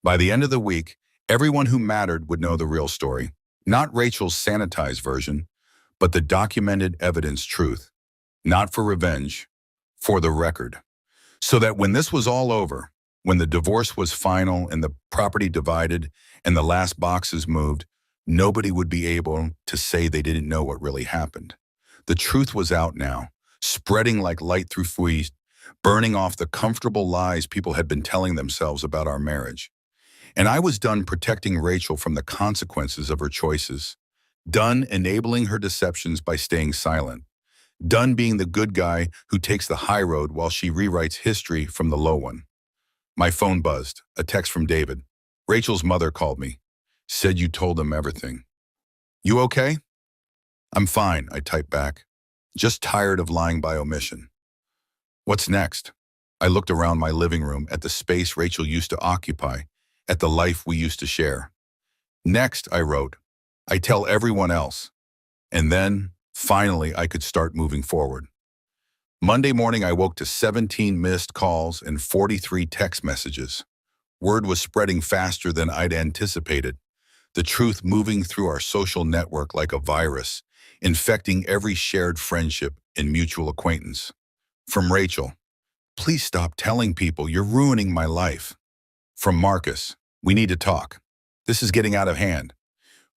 A: By the end of the week, everyone who mattered would know the real story. Not Rachel's sanitized version, but the documented evidence truth. Not for revenge, for the record. So that when this was all over, when the divorce was final and the property divided and the last boxes moved, nobody would be able to say they didn't know what really happened. The truth was out now, spreading like light through fleas, burning off the comfortable lies people had been telling themselves about our marriage. And I was done protecting Rachel from the consequences of her choices, done enabling her deceptions by staying silent, done being the good guy who takes the high road while she rewrites history from the low one. My phone buzzed, a text from David. Rachel's mother called me, said you told them everything. "You okay?" "I'm fine," I typed back, just tired of lying by omission. "What's next?" I looked around my living room at the space Rachel used to occupy, at the life we used to share. "Next," I wrote, "I tell everyone else." And then, finally, I could start moving forward. Monday morning, I woke to 17 missed calls and 43 text messages. Word was spreading faster than I'd anticipated, the truth moving through our social network like a virus, infecting every shared friendship and mutual acquaintance. From Rachel, "Please stop telling people, you're ruining my life." From Marcus, "We need to talk. This is getting out of hand."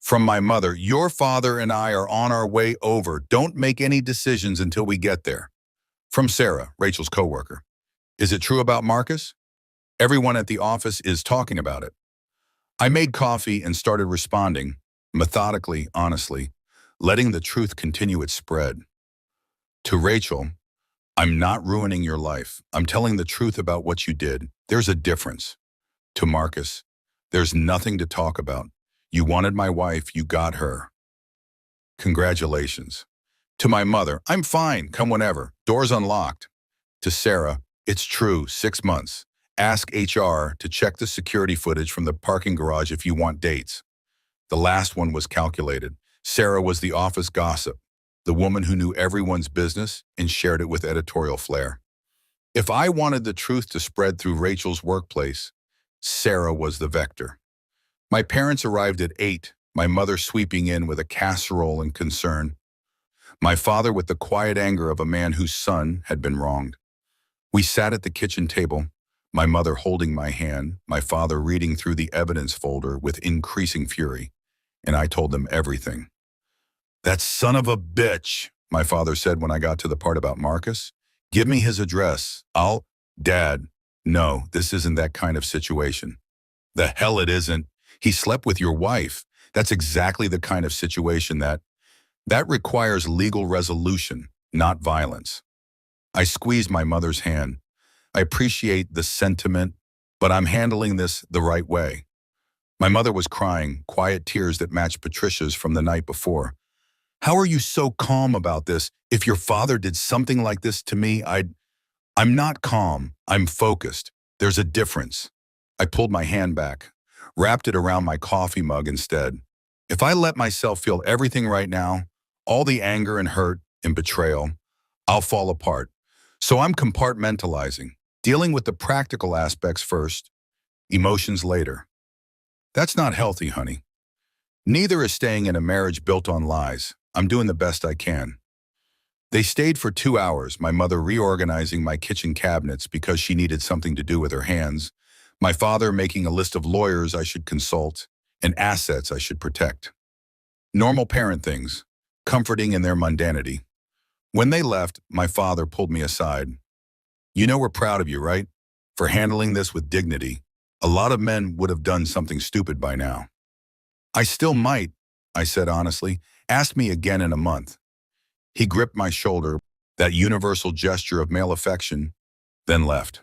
A: From my mother, your father and I are on our way over. Don't make any decisions until we get there. From Sarah, Rachel's coworker. Is it true about Marcus? Everyone at the office is talking about it. I made coffee and started responding, methodically, honestly, letting the truth continue its spread. To Rachel, I'm not ruining your life. I'm telling the truth about what you did. There's a difference. To Marcus, there's nothing to talk about. You wanted my wife, you got her. Congratulations. To my mother, I'm fine, come whenever. Door's unlocked. To Sarah, it's true, 6 months. Ask HR to check the security footage from the parking garage if you want dates. The last one was calculated. Sarah was the office gossip, the woman who knew everyone's business and shared it with editorial flair. If I wanted the truth to spread through Rachel's workplace, Sarah was the vector. My parents arrived at 8, my mother sweeping in with a casserole and concern. My father with the quiet anger of a man whose son had been wronged. We sat at the kitchen table, my mother holding my hand, my father reading through the evidence folder with increasing fury, and I told them everything. That son of a bitch, my father said when I got to the part about Marcus. Give me his address. Dad, no, this isn't that kind of situation. The hell it isn't. He slept with your wife. That's exactly the kind of situation that requires legal resolution, not violence. I squeezed my mother's hand. I appreciate the sentiment, but I'm handling this the right way. My mother was crying, quiet tears that matched Patricia's from the night before. How are you so calm about this? If your father did something like this to me, I'm not calm. I'm focused. There's a difference. I pulled my hand back, wrapped it around my coffee mug instead. If I let myself feel everything right now, all the anger and hurt and betrayal, I'll fall apart. So I'm compartmentalizing, dealing with the practical aspects first, emotions later. That's not healthy, honey. Neither is staying in a marriage built on lies. I'm doing the best I can. They stayed for 2 hours, my mother reorganizing my kitchen cabinets because she needed something to do with her hands, my father making a list of lawyers I should consult and assets I should protect. Normal parent things, comforting in their mundanity. When they left, my father pulled me aside. You know we're proud of you, right? For handling this with dignity. A lot of men would have done something stupid by now. I still might, I said honestly. Ask me again in a month. He gripped my shoulder, that universal gesture of male affection, then left.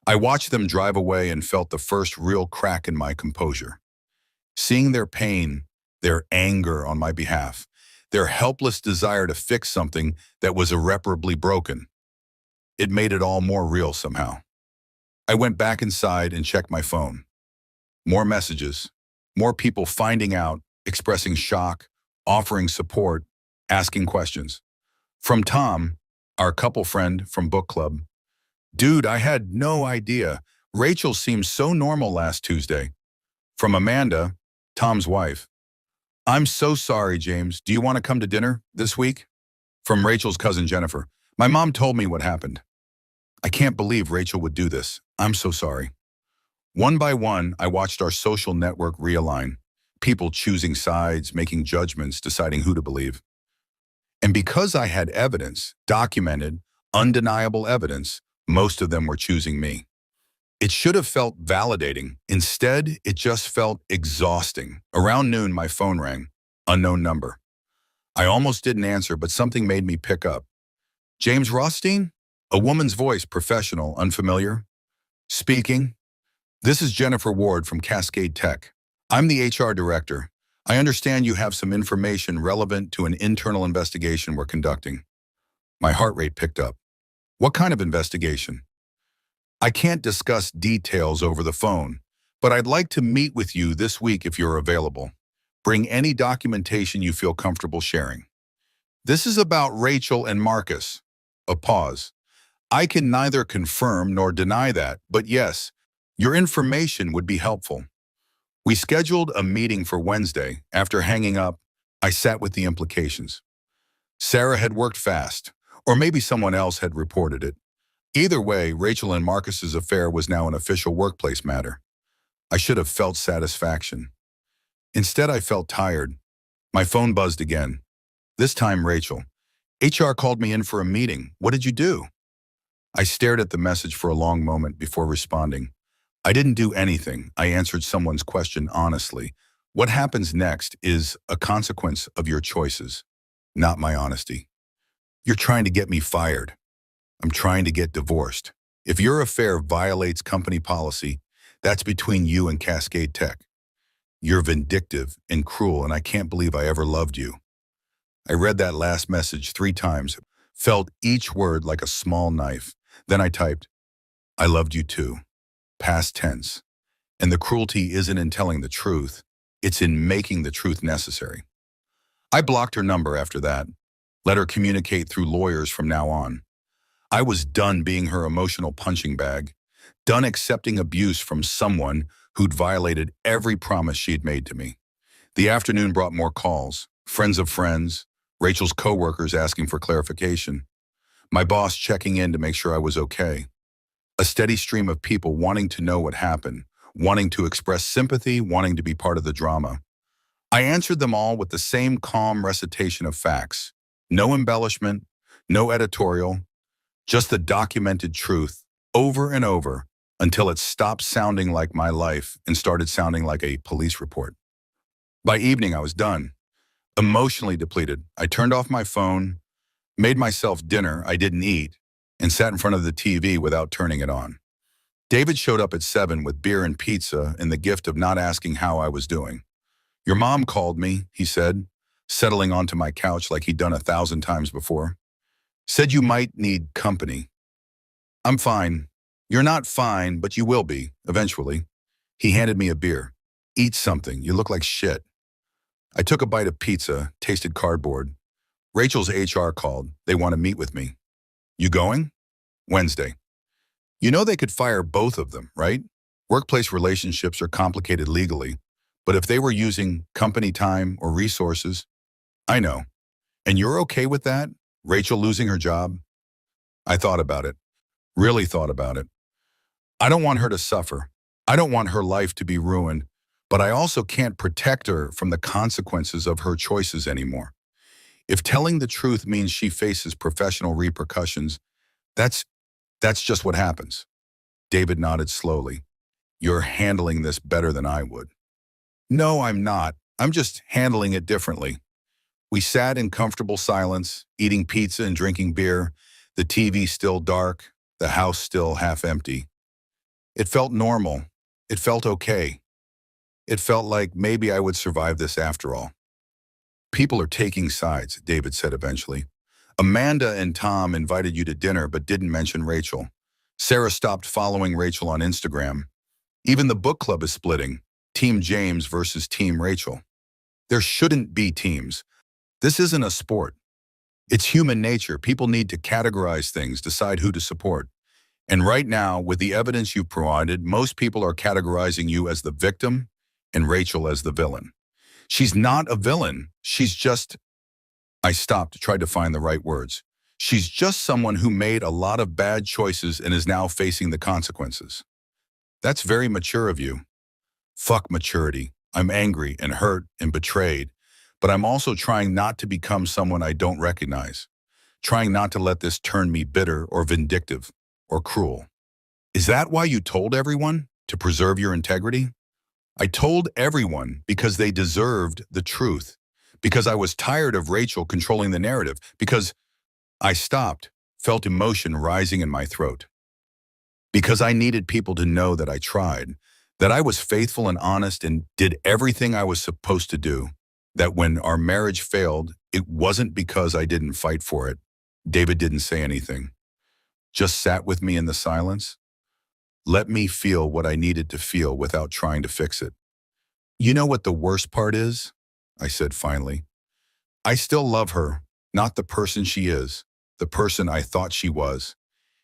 A: I watched them drive away and felt the first real crack in my composure. Seeing their pain, their anger on my behalf, their helpless desire to fix something that was irreparably broken. It made it all more real somehow. I went back inside and checked my phone. More messages, more people finding out, expressing shock, offering support, asking questions. From Tom, our couple friend from book club. Dude, I had no idea. Rachel seemed so normal last Tuesday. From Amanda, Tom's wife. I'm so sorry, James. Do you want to come to dinner this week? From Rachel's cousin Jennifer. My mom told me what happened. I can't believe Rachel would do this. I'm so sorry. One by one, I watched our social network realign. People choosing sides, making judgments, deciding who to believe. And because I had evidence, documented, undeniable evidence, most of them were choosing me. It should have felt validating. Instead, it just felt exhausting. Around noon, my phone rang. Unknown number. I almost didn't answer, but something made me pick up. James Rothstein? A woman's voice, professional, unfamiliar. Speaking. This is Jennifer Ward from Cascade Tech. I'm the HR director. I understand you have some information relevant to an internal investigation we're conducting. My heart rate picked up. What kind of investigation? I can't discuss details over the phone, but I'd like to meet with you this week if you're available. Bring any documentation you feel comfortable sharing. This is about Rachel and Marcus. A pause. I can neither confirm nor deny that, but yes, your information would be helpful. We scheduled a meeting for Wednesday. After hanging up, I sat with the implications. Sarah had worked fast, or maybe someone else had reported it. Either way, Rachel and Marcus's affair was now an official workplace matter. I should have felt satisfaction. Instead, I felt tired. My phone buzzed again. This time, Rachel. HR called me in for a meeting. What did you do? I stared at the message for a long moment before responding. I didn't do anything. I answered someone's question honestly. What happens next is a consequence of your choices, not my honesty. You're trying to get me fired. I'm trying to get divorced. If your affair violates company policy, that's between you and Cascade Tech. You're vindictive and cruel, and I can't believe I ever loved you. I read that last message 3 times, felt each word like a small knife. Then I typed, I loved you too, past tense. And the cruelty isn't in telling the truth, it's in making the truth necessary. I blocked her number after that, let her communicate through lawyers from now on. I was done being her emotional punching bag, done accepting abuse from someone who'd violated every promise she'd made to me. The afternoon brought more calls, friends of friends, Rachel's coworkers asking for clarification, my boss checking in to make sure I was okay. A steady stream of people wanting to know what happened, wanting to express sympathy, wanting to be part of the drama. I answered them all with the same calm recitation of facts. No embellishment, no editorial, just the documented truth over and over until it stopped sounding like my life and started sounding like a police report. By evening, I was done. Emotionally depleted, I turned off my phone, made myself dinner I didn't eat, and sat in front of the TV without turning it on. David showed up at 7 with beer and pizza and the gift of not asking how I was doing. Your mom called me, he said, settling onto my couch like he'd done 1,000 times before. Said you might need company. I'm fine. You're not fine, but you will be, eventually. He handed me a beer. Eat something, you look like shit. I took a bite of pizza, tasted cardboard. Rachel's HR called. They want to meet with me. You going? Wednesday. You know they could fire both of them, right? Workplace relationships are complicated legally, but if they were using company time or resources, I know. And you're okay with that? Rachel losing her job? I thought about it. Really thought about it. I don't want her to suffer. I don't want her life to be ruined, but I also can't protect her from the consequences of her choices anymore. If telling the truth means she faces professional repercussions, that's just what happens. David nodded slowly. You're handling this better than I would. No, I'm not. I'm just handling it differently. We sat in comfortable silence, eating pizza and drinking beer, the TV still dark, the house still half empty. It felt normal. It felt okay. It felt like maybe I would survive this after all. People are taking sides, David said eventually. Amanda and Tom invited you to dinner but didn't mention Rachel. Sarah stopped following Rachel on Instagram. Even the book club is splitting. Team James versus Team Rachel. There shouldn't be teams. This isn't a sport. It's human nature. People need to categorize things, decide who to support. And right now, with the evidence you've provided, most people are categorizing you as the victim and Rachel as the villain. She's not a villain. She's just... I stopped, tried to find the right words. She's just someone who made a lot of bad choices and is now facing the consequences. That's very mature of you. Fuck maturity. I'm angry and hurt and betrayed, but I'm also trying not to become someone I don't recognize. Trying not to let this turn me bitter or vindictive or cruel. Is that why you told everyone? To preserve your integrity? I told everyone because they deserved the truth. Because I was tired of Rachel controlling the narrative. Because I stopped, felt emotion rising in my throat. Because I needed people to know that I tried, that I was faithful and honest and did everything I was supposed to do. That when our marriage failed, it wasn't because I didn't fight for it. David didn't say anything. Just sat with me in the silence. Let me feel what I needed to feel without trying to fix it. You know what the worst part is? I said finally. I still love her, not the person she is, the person I thought she was.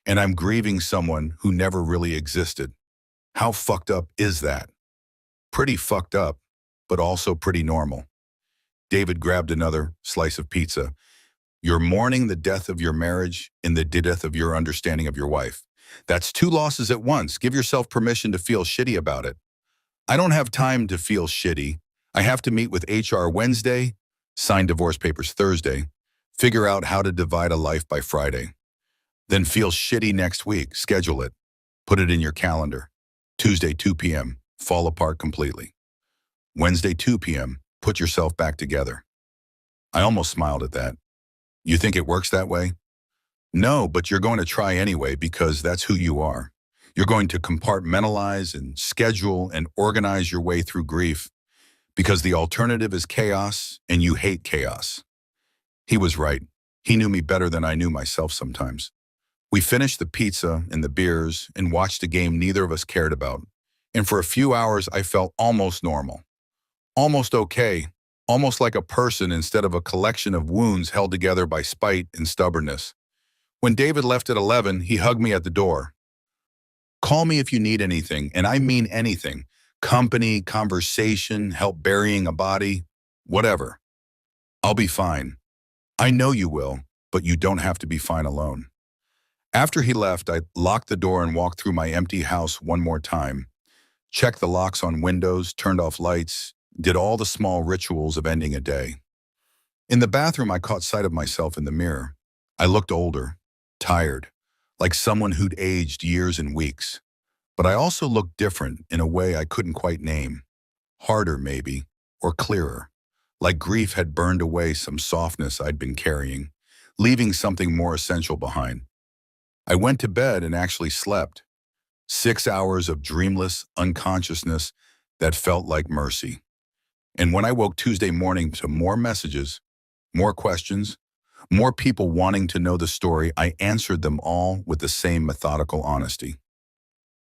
A: And I'm grieving someone who never really existed. How fucked up is that? Pretty fucked up, but also pretty normal. David grabbed another slice of pizza. You're mourning the death of your marriage and the death of your understanding of your wife. That's 2 losses at once. Give yourself permission to feel shitty about it. I don't have time to feel shitty. I have to meet with HR Wednesday, sign divorce papers Thursday, figure out how to divide a life by Friday. Then feel shitty next week, schedule it, put it in your calendar. Tuesday, 2 p.m., fall apart completely. Wednesday, 2 p.m., put yourself back together. I almost smiled at that. You think it works that way? No, but you're going to try anyway because that's who you are. You're going to compartmentalize and schedule and organize your way through grief because the alternative is chaos and you hate chaos. He was right. He knew me better than I knew myself sometimes. We finished the pizza and the beers and watched a game neither of us cared about. And for a few hours, I felt almost normal. Almost okay. Almost like a person instead of a collection of wounds held together by spite and stubbornness. When David left at 11, he hugged me at the door. Call me if you need anything, and I mean anything. Company, conversation, help burying a body, whatever. I'll be fine. I know you will, but you don't have to be fine alone. After he left, I locked the door and walked through my empty house one more time. Checked the locks on windows, turned off lights, did all the small rituals of ending a day. In the bathroom, I caught sight of myself in the mirror. I looked older, tired, like someone who'd aged years and weeks. But I also looked different in a way I couldn't quite name. Harder, maybe, or clearer. Like grief had burned away some softness I'd been carrying, leaving something more essential behind. I went to bed and actually slept. 6 hours of dreamless unconsciousness that felt like mercy. And when I woke Tuesday morning to more messages, more questions, more people wanting to know the story, I answered them all with the same methodical honesty.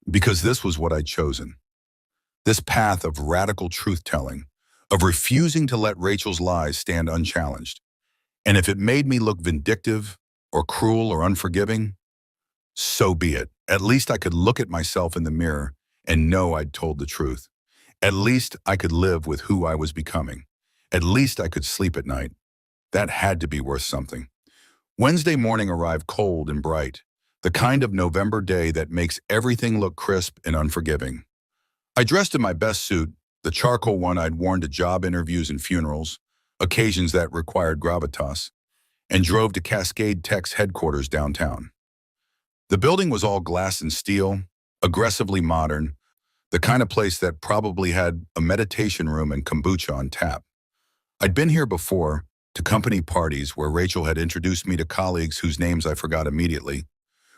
A: Because this was what I'd chosen. This path of radical truth-telling, of refusing to let Rachel's lies stand unchallenged. And if it made me look vindictive or cruel or unforgiving, so be it. At least I could look at myself in the mirror and know I'd told the truth. At least I could live with who I was becoming. At least I could sleep at night. That had to be worth something. Wednesday morning arrived cold and bright, the kind of November day that makes everything look crisp and unforgiving. I dressed in my best suit, the charcoal one I'd worn to job interviews and funerals, occasions that required gravitas, and drove to Cascade Tech's headquarters downtown. The building was all glass and steel, aggressively modern, the kind of place that probably had a meditation room and kombucha on tap. I'd been here before, to company parties where Rachel had introduced me to colleagues whose names I forgot immediately,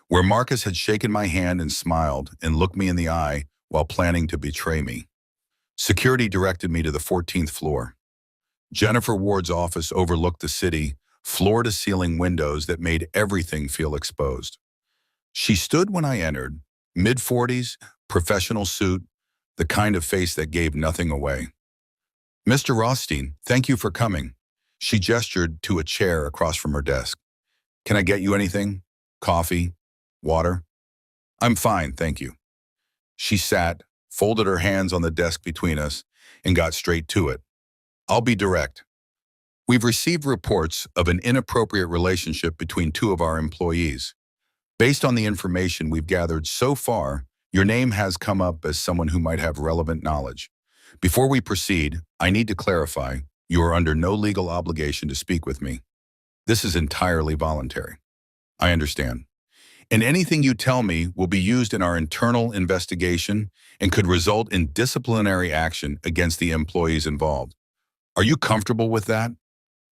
A: where Marcus had shaken my hand and smiled and looked me in the eye while planning to betray me. Security directed me to the 14th floor. Jennifer Ward's office overlooked the city, floor-to-ceiling windows that made everything feel exposed. She stood when I entered, mid-40s, professional suit, the kind of face that gave nothing away. Mr. Rothstein, thank you for coming. She gestured to a chair across from her desk. Can I get you anything? Coffee? Water? I'm fine, thank you. She sat, folded her hands on the desk between us, and got straight to it. I'll be direct. We've received reports of an inappropriate relationship between two of our employees. Based on the information we've gathered so far, your name has come up as someone who might have relevant knowledge. Before we proceed, I need to clarify, you are under no legal obligation to speak with me. This is entirely voluntary. I understand. And anything you tell me will be used in our internal investigation and could result in disciplinary action against the employees involved. Are you comfortable with that?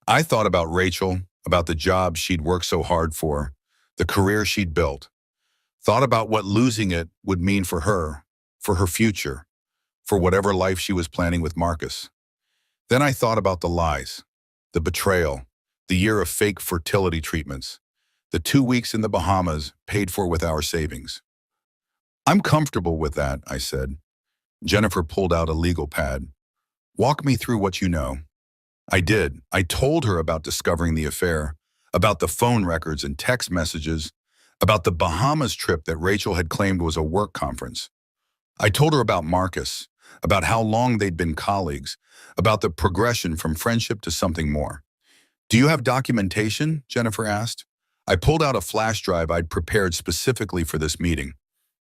A: I thought about Rachel, about the job she'd worked so hard for, the career she'd built. Thought about what losing it would mean for her future, for whatever life she was planning with Marcus. Then I thought about the lies, the betrayal, the year of fake fertility treatments, the 2 weeks in the Bahamas paid for with our savings. I'm comfortable with that, I said. Jennifer pulled out a legal pad. Walk me through what you know. I did. I told her about discovering the affair, about the phone records and text messages, about the Bahamas trip that Rachel had claimed was a work conference. I told her about Marcus, about how long they'd been colleagues, about the progression from friendship to something more. Do you have documentation? Jennifer asked. I pulled out a flash drive I'd prepared specifically for this meeting.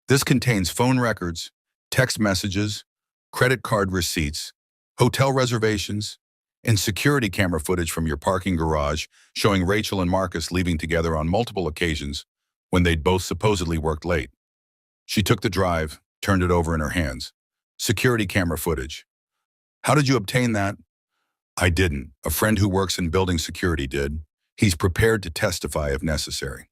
A: This contains phone records, text messages, credit card receipts, hotel reservations, and security camera footage from your parking garage showing Rachel and Marcus leaving together on multiple occasions when they'd both supposedly worked late. She took the drive, turned it over in her hands. Security camera footage. How did you obtain that? I didn't. A friend who works in building security did. He's prepared to testify if necessary.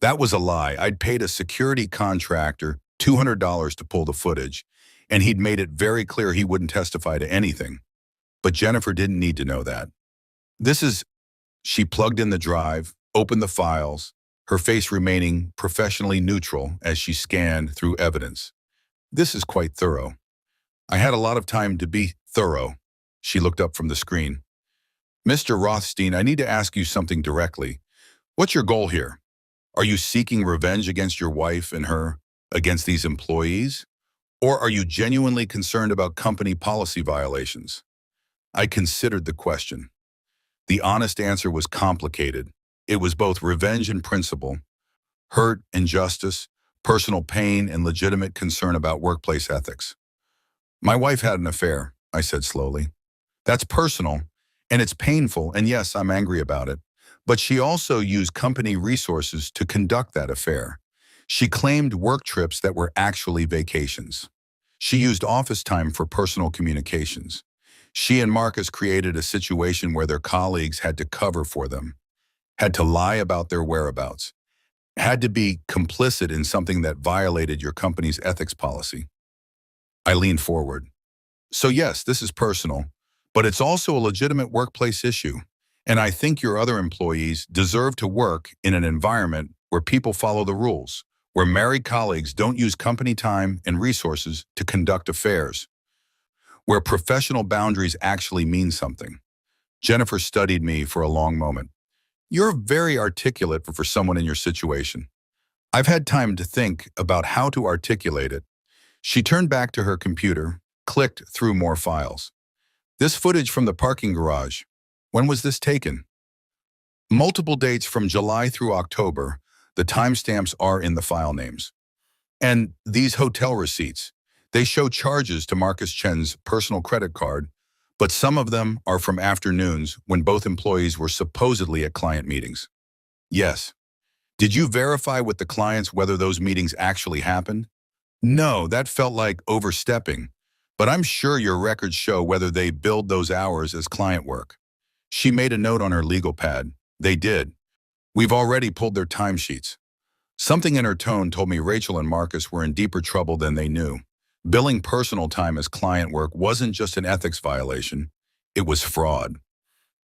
A: That was a lie. I'd paid a security contractor $200 to pull the footage, and he'd made it very clear he wouldn't testify to anything. But Jennifer didn't need to know that. She plugged in the drive, opened the files, her face remaining professionally neutral as she scanned through evidence. This is quite thorough. I had a lot of time to be thorough. She looked up from the screen. Mr. Rothstein, I need to ask you something directly. What's your goal here? Are you seeking revenge against your wife and her, against these employees? Or are you genuinely concerned about company policy violations? I considered the question. The honest answer was complicated. It was both revenge and principle, hurt and justice, personal pain and legitimate concern about workplace ethics. My wife had an affair, I said slowly. That's personal, and it's painful, and yes, I'm angry about it. But she also used company resources to conduct that affair. She claimed work trips that were actually vacations. She used office time for personal communications. She and Marcus created a situation where their colleagues had to cover for them, had to lie about their whereabouts, had to be complicit in something that violated your company's ethics policy. I leaned forward. So yes, this is personal, but it's also a legitimate workplace issue. And I think your other employees deserve to work in an environment where people follow the rules, where married colleagues don't use company time and resources to conduct affairs, where professional boundaries actually mean something. Jennifer studied me for a long moment. You're very articulate for someone in your situation. I've had time to think about how to articulate it. She turned back to her computer, clicked through more files. This footage from the parking garage. When was this taken? Multiple dates from July through October. The timestamps are in the file names. And these hotel receipts. They show charges to Marcus Chen's personal credit card, but some of them are from afternoons when both employees were supposedly at client meetings. Yes. Did you verify with the clients whether those meetings actually happened? No, that felt like overstepping, but I'm sure your records show whether they billed those hours as client work. She made a note on her legal pad. They did. We've already pulled their timesheets. Something in her tone told me Rachel and Marcus were in deeper trouble than they knew. Billing personal time as client work wasn't just an ethics violation, it was fraud.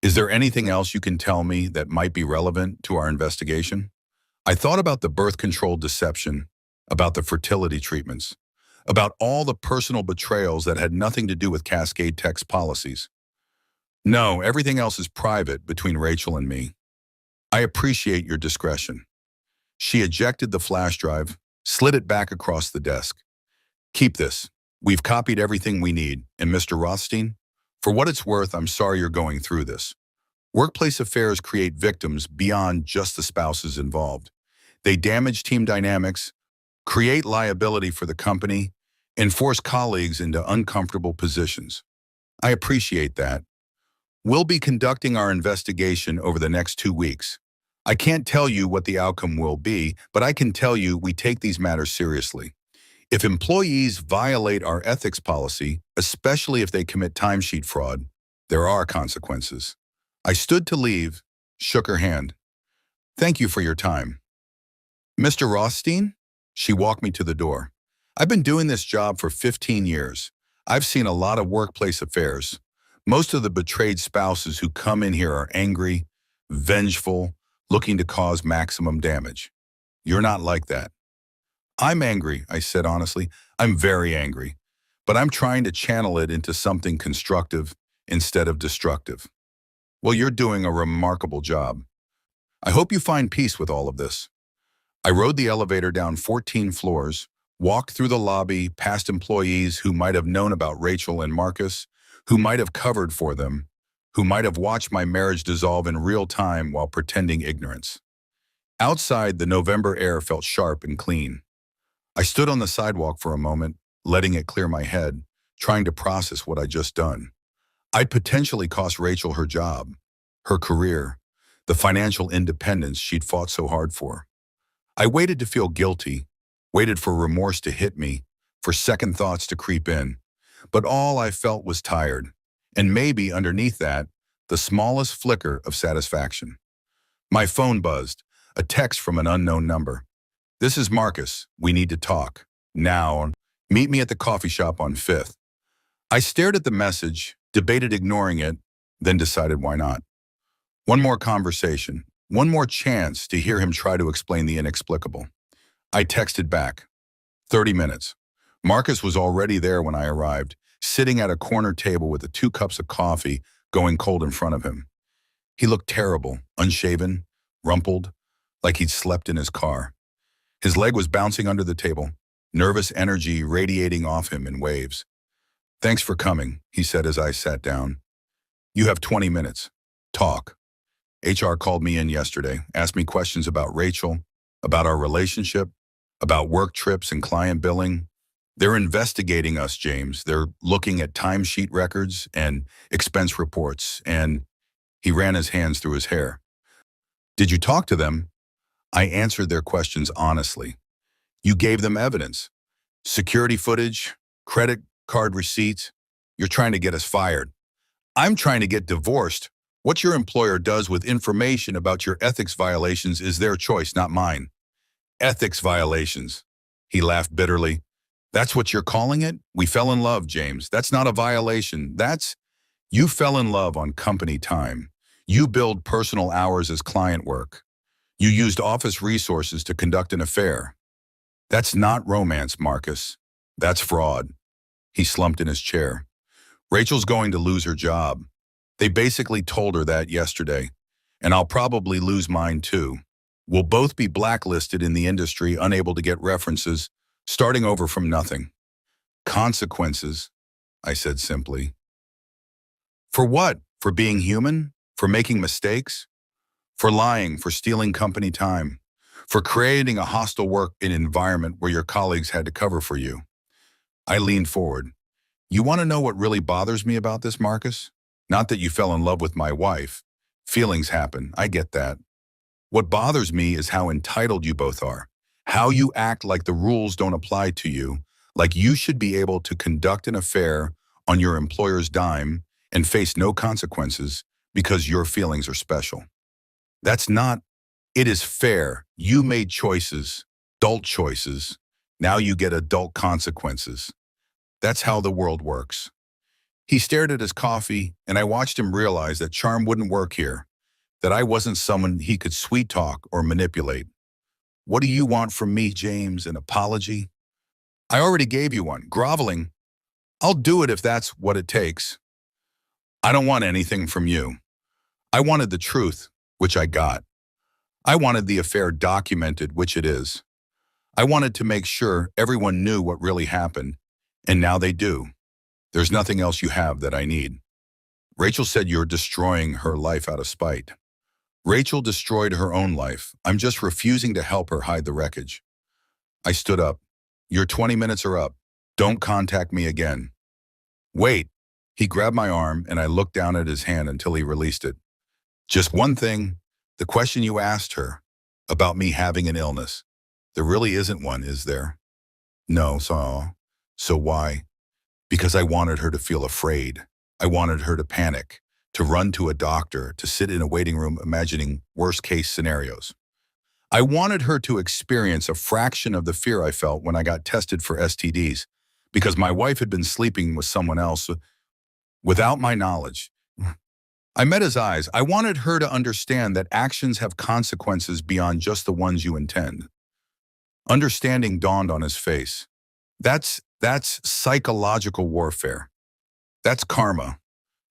A: Is there anything else you can tell me that might be relevant to our investigation? I thought about the birth control deception, about the fertility treatments, about all the personal betrayals that had nothing to do with Cascade Tech's policies. No, everything else is private between Rachel and me. I appreciate your discretion. She ejected the flash drive, slid it back across the desk. Keep this. We've copied everything we need, and Mr. Rothstein, for what it's worth, I'm sorry you're going through this. Workplace affairs create victims beyond just the spouses involved. They damage team dynamics, create liability for the company, and force colleagues into uncomfortable positions. I appreciate that. We'll be conducting our investigation over the next 2 weeks. I can't tell you what the outcome will be, but I can tell you we take these matters seriously. If employees violate our ethics policy, especially if they commit timesheet fraud, there are consequences. I stood to leave, shook her hand. Thank you for your time. Mr. Rothstein? She walked me to the door. I've been doing this job for 15 years. I've seen a lot of workplace affairs. Most of the betrayed spouses who come in here are angry, vengeful, looking to cause maximum damage. You're not like that. I'm angry, I said honestly. I'm very angry, but I'm trying to channel it into something constructive instead of destructive. Well, you're doing a remarkable job. I hope you find peace with all of this. I rode the elevator down 14 floors, walked through the lobby past employees who might have known about Rachel and Marcus, who might have covered for them, who might have watched my marriage dissolve in real time while pretending ignorance. Outside, the November air felt sharp and clean. I stood on the sidewalk for a moment, letting it clear my head, trying to process what I'd just done. I'd potentially cost Rachel her job, her career, the financial independence she'd fought so hard for. I waited to feel guilty, waited for remorse to hit me, for second thoughts to creep in. But all I felt was tired, and maybe underneath that, the smallest flicker of satisfaction. My phone buzzed, a text from an unknown number. "This is Marcus. We need to talk. Now, meet me at the coffee shop on 5th. I stared at the message, debated ignoring it, then decided why not. One more conversation, one more chance to hear him try to explain the inexplicable. I texted back. 30 minutes. Marcus was already there when I arrived, sitting at a corner table with the 2 cups of coffee going cold in front of him. He looked terrible, unshaven, rumpled, like he'd slept in his car. His leg was bouncing under the table, nervous energy radiating off him in waves. "Thanks for coming," he said as I sat down. "You have 20 minutes. Talk." HR called me in yesterday, asked me questions about Rachel, about our relationship, about work trips and client billing. They're investigating us, James. They're looking at timesheet records and expense reports, and he ran his hands through his hair. "Did you talk to them?" I answered their questions honestly. "You gave them evidence. Security footage, credit card receipts. You're trying to get us fired. I'm trying to get divorced. What your employer does with information about your ethics violations is their choice, not mine." "Ethics violations." He laughed bitterly. "That's what you're calling it? We fell in love, James. That's not a violation. You fell in love on company time. You billed personal hours as client work. You used office resources to conduct an affair. That's not romance, Marcus. That's fraud." He slumped in his chair. "Rachel's going to lose her job. They basically told her that yesterday, and I'll probably lose mine too. We'll both be blacklisted in the industry, unable to get references, starting over from nothing." "Consequences," I said simply. "For what? For being human? For making mistakes? For lying, for stealing company time? For creating a hostile work environment where your colleagues had to cover for you?" I leaned forward. "You want to know what really bothers me about this, Marcus? Not that you fell in love with my wife. Feelings happen, I get that. What bothers me is how entitled you both are. How you act like the rules don't apply to you, like you should be able to conduct an affair on your employer's dime and face no consequences because your feelings are special. That's not, it is fair. You made choices, adult choices. Now you get adult consequences. That's how the world works." He stared at his coffee, and I watched him realize that charm wouldn't work here, that I wasn't someone he could sweet talk or manipulate. "What do you want from me, James? An apology?" "I already gave you one. Groveling. I'll do it if that's what it takes." "I don't want anything from you. I wanted the truth, which I got. I wanted the affair documented, which it is. I wanted to make sure everyone knew what really happened, and now they do. There's nothing else you have that I need." "Rachel said you're destroying her life out of spite." "Rachel destroyed her own life. I'm just refusing to help her hide the wreckage." I stood up. "Your 20 minutes are up. Don't contact me again." "Wait." He grabbed my arm, and I looked down at his hand until he released it. "Just one thing. The question you asked her about me having an illness. There really isn't one, is there?" "No, so why?" "Because I wanted her to feel afraid. I wanted her to panic, to run to a doctor, to sit in a waiting room imagining worst-case scenarios. I wanted her to experience a fraction of the fear I felt when I got tested for STDs, because my wife had been sleeping with someone else without my knowledge. I met his eyes. I wanted her to understand that actions have consequences beyond just the ones you intend." Understanding dawned on his face. That's psychological warfare. That's karma."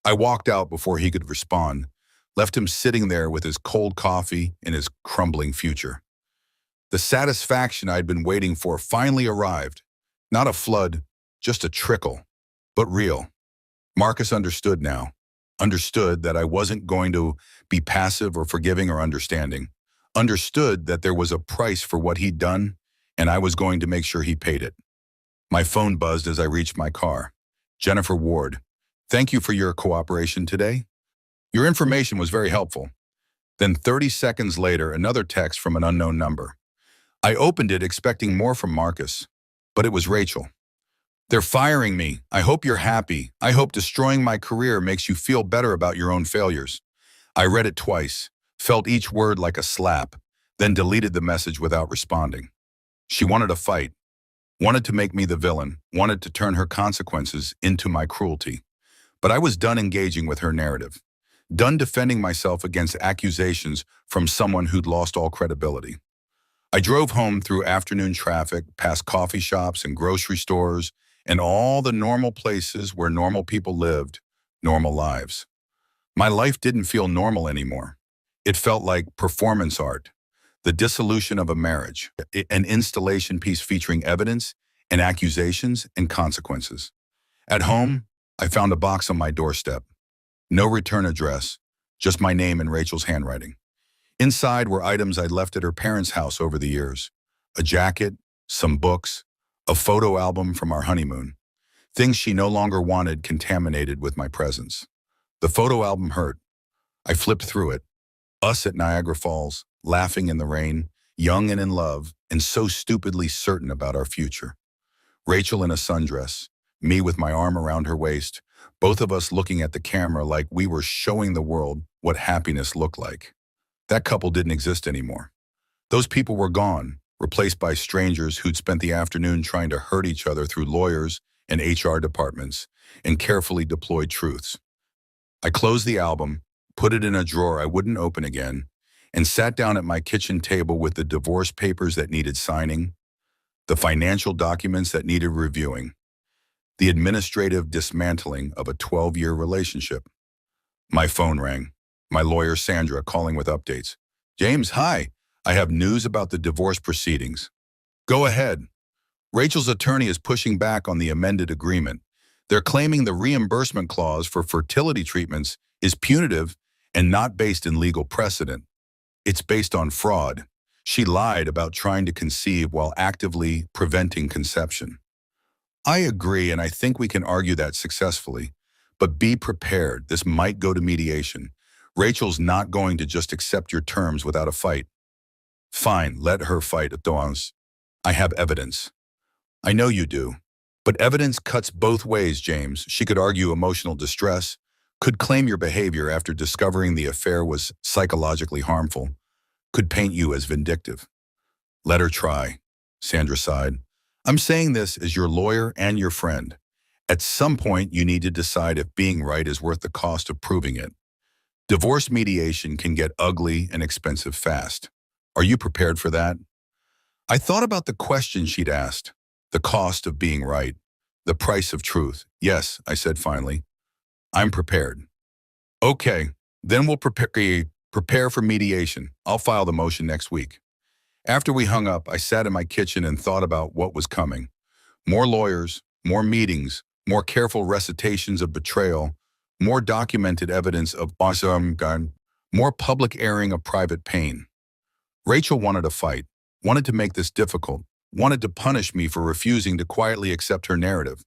A: I walked out before he could respond, left him sitting there with his cold coffee and his crumbling future. The satisfaction I'd been waiting for finally arrived. Not a flood, just a trickle, but real. Marcus understood now. Understood that I wasn't going to be passive or forgiving or understanding. Understood that there was a price for what he'd done, and I was going to make sure he paid it. My phone buzzed as I reached my car. Jennifer Ward. Thank you for your cooperation today. Your information was very helpful. Then 30 seconds later, another text from an unknown number. I opened it expecting more from Marcus, but it was Rachel. They're firing me. I hope you're happy. I hope destroying my career makes you feel better about your own failures. I read it twice, felt each word like a slap, then deleted the message without responding. She wanted a fight, wanted to make me the villain, wanted to turn her consequences into my cruelty. But I was done engaging with her narrative, done defending myself against accusations from someone who'd lost all credibility. I drove home through afternoon traffic, past coffee shops and grocery stores, and all the normal places where normal people lived, normal lives. My life didn't feel normal anymore. It felt like performance art, the dissolution of a marriage, an installation piece featuring evidence and accusations and consequences. At home, I found a box on my doorstep. No return address, just my name in Rachel's handwriting. Inside were items I'd left at her parents' house over the years. A jacket, some books, a photo album from our honeymoon. Things she no longer wanted contaminated with my presence. The photo album hurt. I flipped through it. Us at Niagara Falls, laughing in the rain, young and in love, and so stupidly certain about our future. Rachel in a sundress, me with my arm around her waist, both of us looking at the camera like we were showing the world what happiness looked like. That couple didn't exist anymore. Those people were gone, replaced by strangers who'd spent the afternoon trying to hurt each other through lawyers and HR departments and carefully deployed truths. I closed the album, put it in a drawer I wouldn't open again, and sat down at my kitchen table with the divorce papers that needed signing, the financial documents that needed reviewing, the administrative dismantling of a 12-year relationship. My phone rang. My lawyer, Sandra, calling with updates. James, hi. I have news about the divorce proceedings. Go ahead. Rachel's attorney is pushing back on the amended agreement. They're claiming the reimbursement clause for fertility treatments is punitive and not based in legal precedent. It's based on fraud. She lied about trying to conceive while actively preventing conception. I agree, and I think we can argue that successfully. But be prepared. This might go to mediation. Rachel's not going to just accept your terms without a fight. Fine, let her fight, Doans. I have evidence. I know you do. But evidence cuts both ways, James. She could argue emotional distress, could claim your behavior after discovering the affair was psychologically harmful, could paint you as vindictive. Let her try, Sandra sighed. I'm saying this as your lawyer and your friend. At some point, you need to decide if being right is worth the cost of proving it. Divorce mediation can get ugly and expensive fast. Are you prepared for that? I thought about the question she'd asked. The cost of being right. The price of truth. Yes, I said finally. I'm prepared. Okay, then we'll prepare for mediation. I'll file the motion next week. After we hung up, I sat in my kitchen and thought about what was coming. More lawyers, more meetings, more careful recitations of betrayal, more documented evidence of awesome, more public airing of private pain. Rachel wanted a fight, wanted to make this difficult, wanted to punish me for refusing to quietly accept her narrative.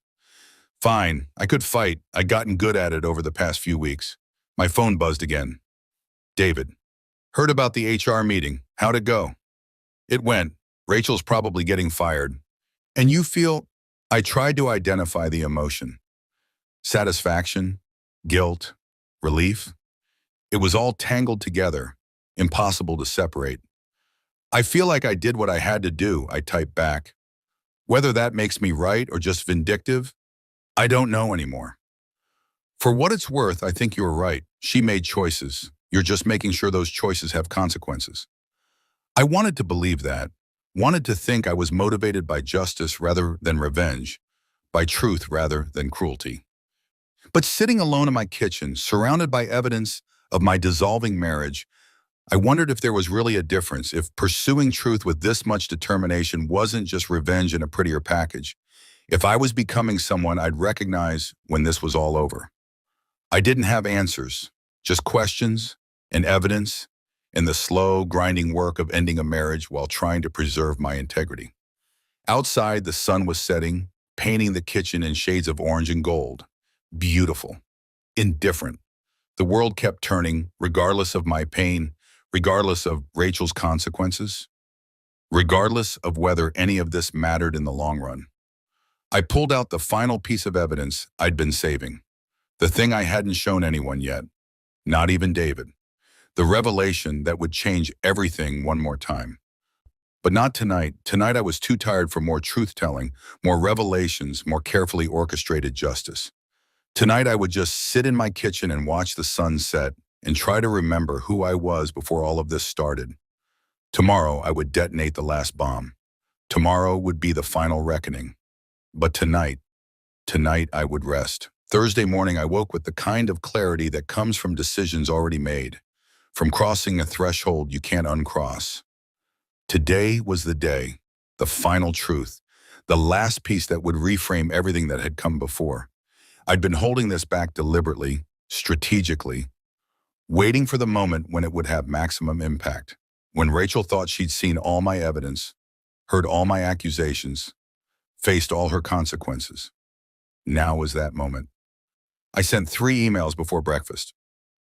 A: Fine, I could fight. I'd gotten good at it over the past few weeks. My phone buzzed again. David. Heard about the HR meeting. How'd it go? It went. Rachel's probably getting fired. And you feel? I tried to identify the emotion. Satisfaction, guilt, relief. It was all tangled together, impossible to separate. I feel like I did what I had to do, I typed back. Whether that makes me right or just vindictive, I don't know anymore. For what it's worth, I think you're right. She made choices. You're just making sure those choices have consequences. I wanted to believe that, wanted to think I was motivated by justice rather than revenge, by truth rather than cruelty. But sitting alone in my kitchen, surrounded by evidence of my dissolving marriage, I wondered if there was really a difference, if pursuing truth with this much determination wasn't just revenge in a prettier package, if I was becoming someone I'd recognize when this was all over. I didn't have answers, just questions and evidence and the slow, grinding work of ending a marriage while trying to preserve my integrity. Outside, the sun was setting, painting the kitchen in shades of orange and gold. Beautiful. Indifferent. The world kept turning, regardless of my pain, regardless of Rachel's consequences, regardless of whether any of this mattered in the long run. I pulled out the final piece of evidence I'd been saving, the thing I hadn't shown anyone yet, not even David, the revelation that would change everything one more time. But not tonight. Tonight I was too tired for more truth-telling, more revelations, more carefully orchestrated justice. Tonight I would just sit in my kitchen and watch the sun set and try to remember who I was before all of this started. Tomorrow I would detonate the last bomb. Tomorrow would be the final reckoning. But tonight I would rest. Thursday morning I woke with the kind of clarity that comes from decisions already made, from crossing a threshold you can't uncross. Today was the day, the final truth, the last piece that would reframe everything that had come before. I'd been holding this back deliberately, strategically, waiting for the moment when it would have maximum impact. When Rachel thought she'd seen all my evidence, heard all my accusations, faced all her consequences. Now was that moment. I sent 3 emails before breakfast.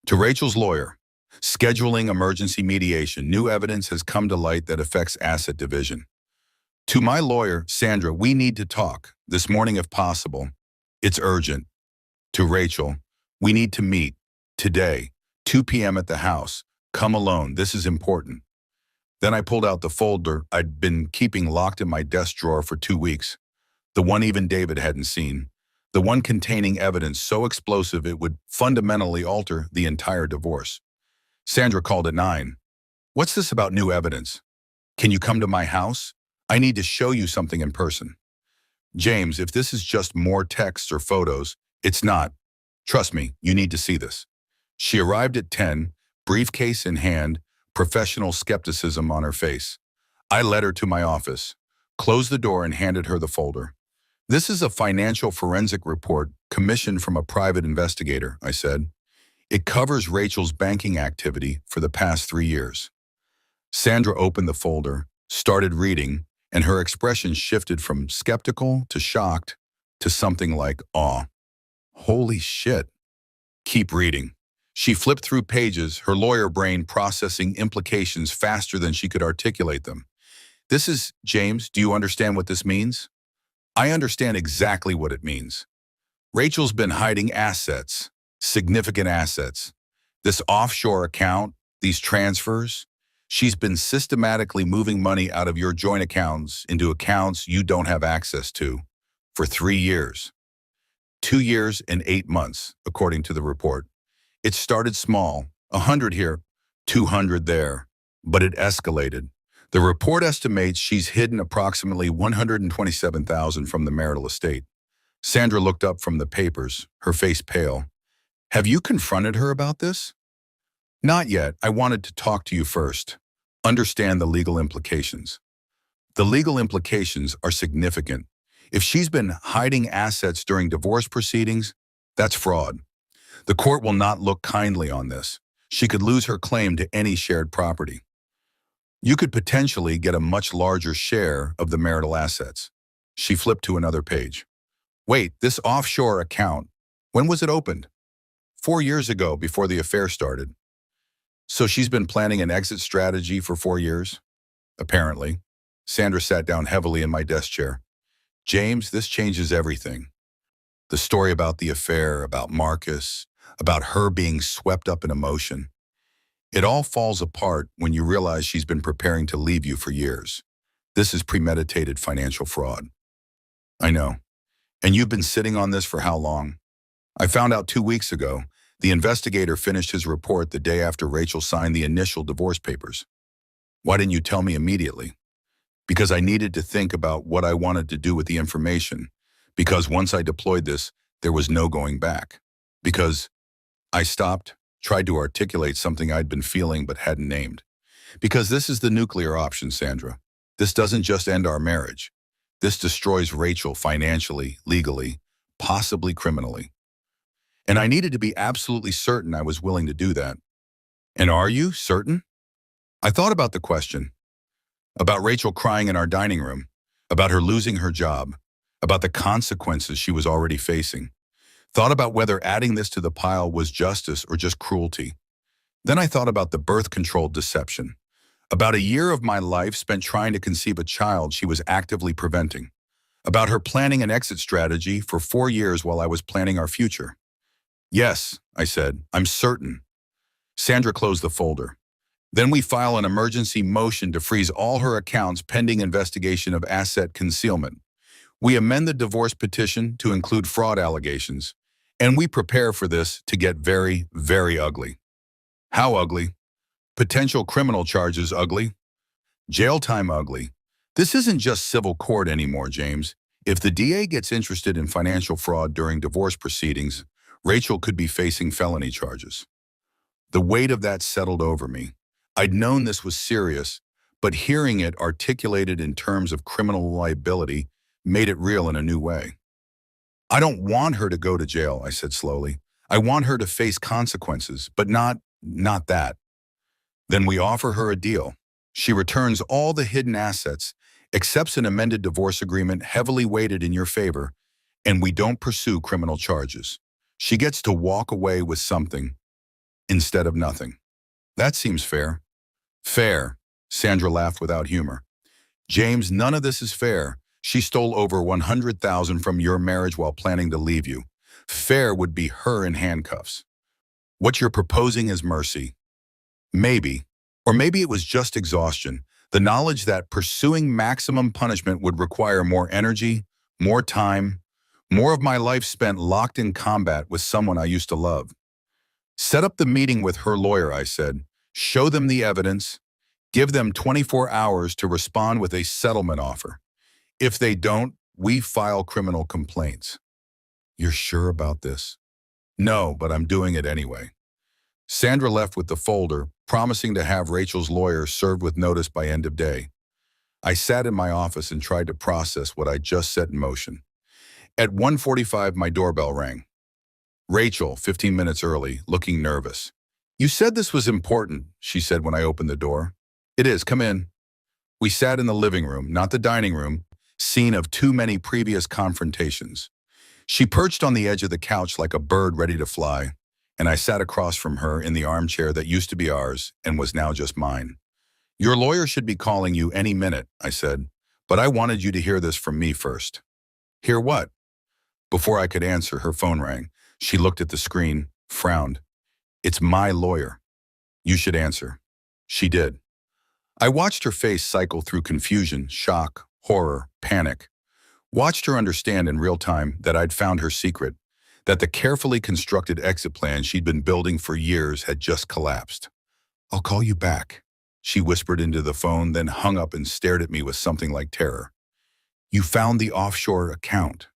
A: To Rachel's lawyer, scheduling emergency mediation, new evidence has come to light that affects asset division. To my lawyer, Sandra, we need to talk, this morning if possible. It's urgent. To Rachel, we need to meet, today, 2 p.m. at the house. Come alone, this is important. Then I pulled out the folder I'd been keeping locked in my desk drawer for 2 weeks. The one even David hadn't seen. The one containing evidence so explosive it would fundamentally alter the entire divorce. Sandra called at 9. What's this about new evidence? Can you come to my house? I need to show you something in person. James, if this is just more texts or photos, it's not. Trust me, you need to see this. She arrived at 10, briefcase in hand, professional skepticism on her face. I led her to my office, closed the door and handed her the folder. This is a financial forensic report commissioned from a private investigator, I said. It covers Rachel's banking activity for the past 3 years. Sandra opened the folder, started reading, and her expression shifted from skeptical to shocked to something like awe. Holy shit. Keep reading. She flipped through pages, her lawyer brain processing implications faster than she could articulate them. This is, James, do you understand what this means? I understand exactly what it means. Rachel's been hiding assets, significant assets. This offshore account, these transfers, she's been systematically moving money out of your joint accounts into accounts you don't have access to for 3 years. 2 years and 8 months, according to the report. It started small, 100 here, 200 there, but it escalated. The report estimates she's hidden approximately $127,000 from the marital estate. Sandra looked up from the papers, her face pale. Have you confronted her about this? Not yet. I wanted to talk to you first. Understand the legal implications. The legal implications are significant. If she's been hiding assets during divorce proceedings, that's fraud. The court will not look kindly on this. She could lose her claim to any shared property. You could potentially get a much larger share of the marital assets. She flipped to another page. Wait, this offshore account, when was it opened? 4 years ago, before the affair started. So she's been planning an exit strategy for 4 years? Apparently. Sandra sat down heavily in my desk chair. James, this changes everything. The story about the affair, about Marcus, about her being swept up in emotion. It all falls apart when you realize she's been preparing to leave you for years. This is premeditated financial fraud. I know. And you've been sitting on this for how long? I found out 2 weeks ago. The investigator finished his report the day after Rachel signed the initial divorce papers. Why didn't you tell me immediately? Because I needed to think about what I wanted to do with the information. Because once I deployed this, there was no going back. Because I stopped, tried to articulate something I'd been feeling but hadn't named. Because this is the nuclear option, Sandra. This doesn't just end our marriage. This destroys Rachel financially, legally, possibly criminally. And I needed to be absolutely certain I was willing to do that. And are you certain? I thought about the question. About Rachel crying in our dining room. About her losing her job. About the consequences she was already facing. Thought about whether adding this to the pile was justice or just cruelty. Then I thought about the birth control deception. About a year of my life spent trying to conceive a child she was actively preventing. About her planning an exit strategy for 4 years while I was planning our future. Yes, I said, I'm certain. Sandra closed the folder. Then we file an emergency motion to freeze all her accounts pending investigation of asset concealment. We amend the divorce petition to include fraud allegations. And we prepare for this to get very, very ugly. How ugly? Potential criminal charges ugly. Jail time ugly. This isn't just civil court anymore, James. If the DA gets interested in financial fraud during divorce proceedings, Rachel could be facing felony charges. The weight of that settled over me. I'd known this was serious, but hearing it articulated in terms of criminal liability made it real in a new way. I don't want her to go to jail, I said slowly. I want her to face consequences, but not that. Then we offer her a deal. She returns all the hidden assets, accepts an amended divorce agreement heavily weighted in your favor, and we don't pursue criminal charges. She gets to walk away with something instead of nothing. That seems fair. Fair, Sandra laughed without humor. James, none of this is fair. She stole over $100,000 from your marriage while planning to leave you. Fair would be her in handcuffs. What you're proposing is mercy. Maybe. Or maybe it was just exhaustion. The knowledge that pursuing maximum punishment would require more energy, more time, more of my life spent locked in combat with someone I used to love. Set up the meeting with her lawyer, I said. Show them the evidence. Give them 24 hours to respond with a settlement offer. If they don't, we file criminal complaints. You're sure about this? No, but I'm doing it anyway. Sandra left with the folder, promising to have Rachel's lawyer served with notice by end of day. I sat in my office and tried to process what I just set in motion. At 1:45, my doorbell rang. Rachel, 15 minutes early, looking nervous. You said this was important, she said when I opened the door. It is, come in. We sat in the living room, not the dining room, scene of too many previous confrontations. She perched on the edge of the couch like a bird ready to fly, and I sat across from her in the armchair that used to be ours and was now just mine. Your lawyer should be calling you any minute, I said, but I wanted you to hear this from me first. Hear what? Before I could answer, her phone rang. She looked at the screen, frowned. It's my lawyer. You should answer. She did. I watched her face cycle through confusion, shock, horror, panic. Watched her understand in real time that I'd found her secret, that the carefully constructed exit plan she'd been building for years had just collapsed. I'll call you back, she whispered into the phone, then hung up and stared at me with something like terror. You found the offshore account.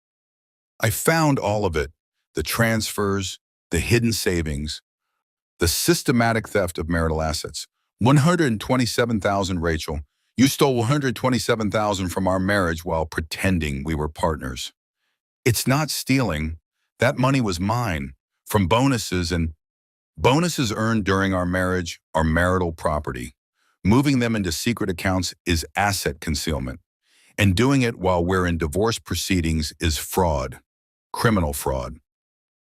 A: I found all of it, the transfers, the hidden savings, the systematic theft of marital assets. 127,000, Rachel. You stole 127,000 from our marriage while pretending we were partners. It's not stealing. That money was mine, from bonuses, and bonuses earned during our marriage are marital property. Moving them into secret accounts is asset concealment. And doing it while we're in divorce proceedings is fraud. Criminal fraud.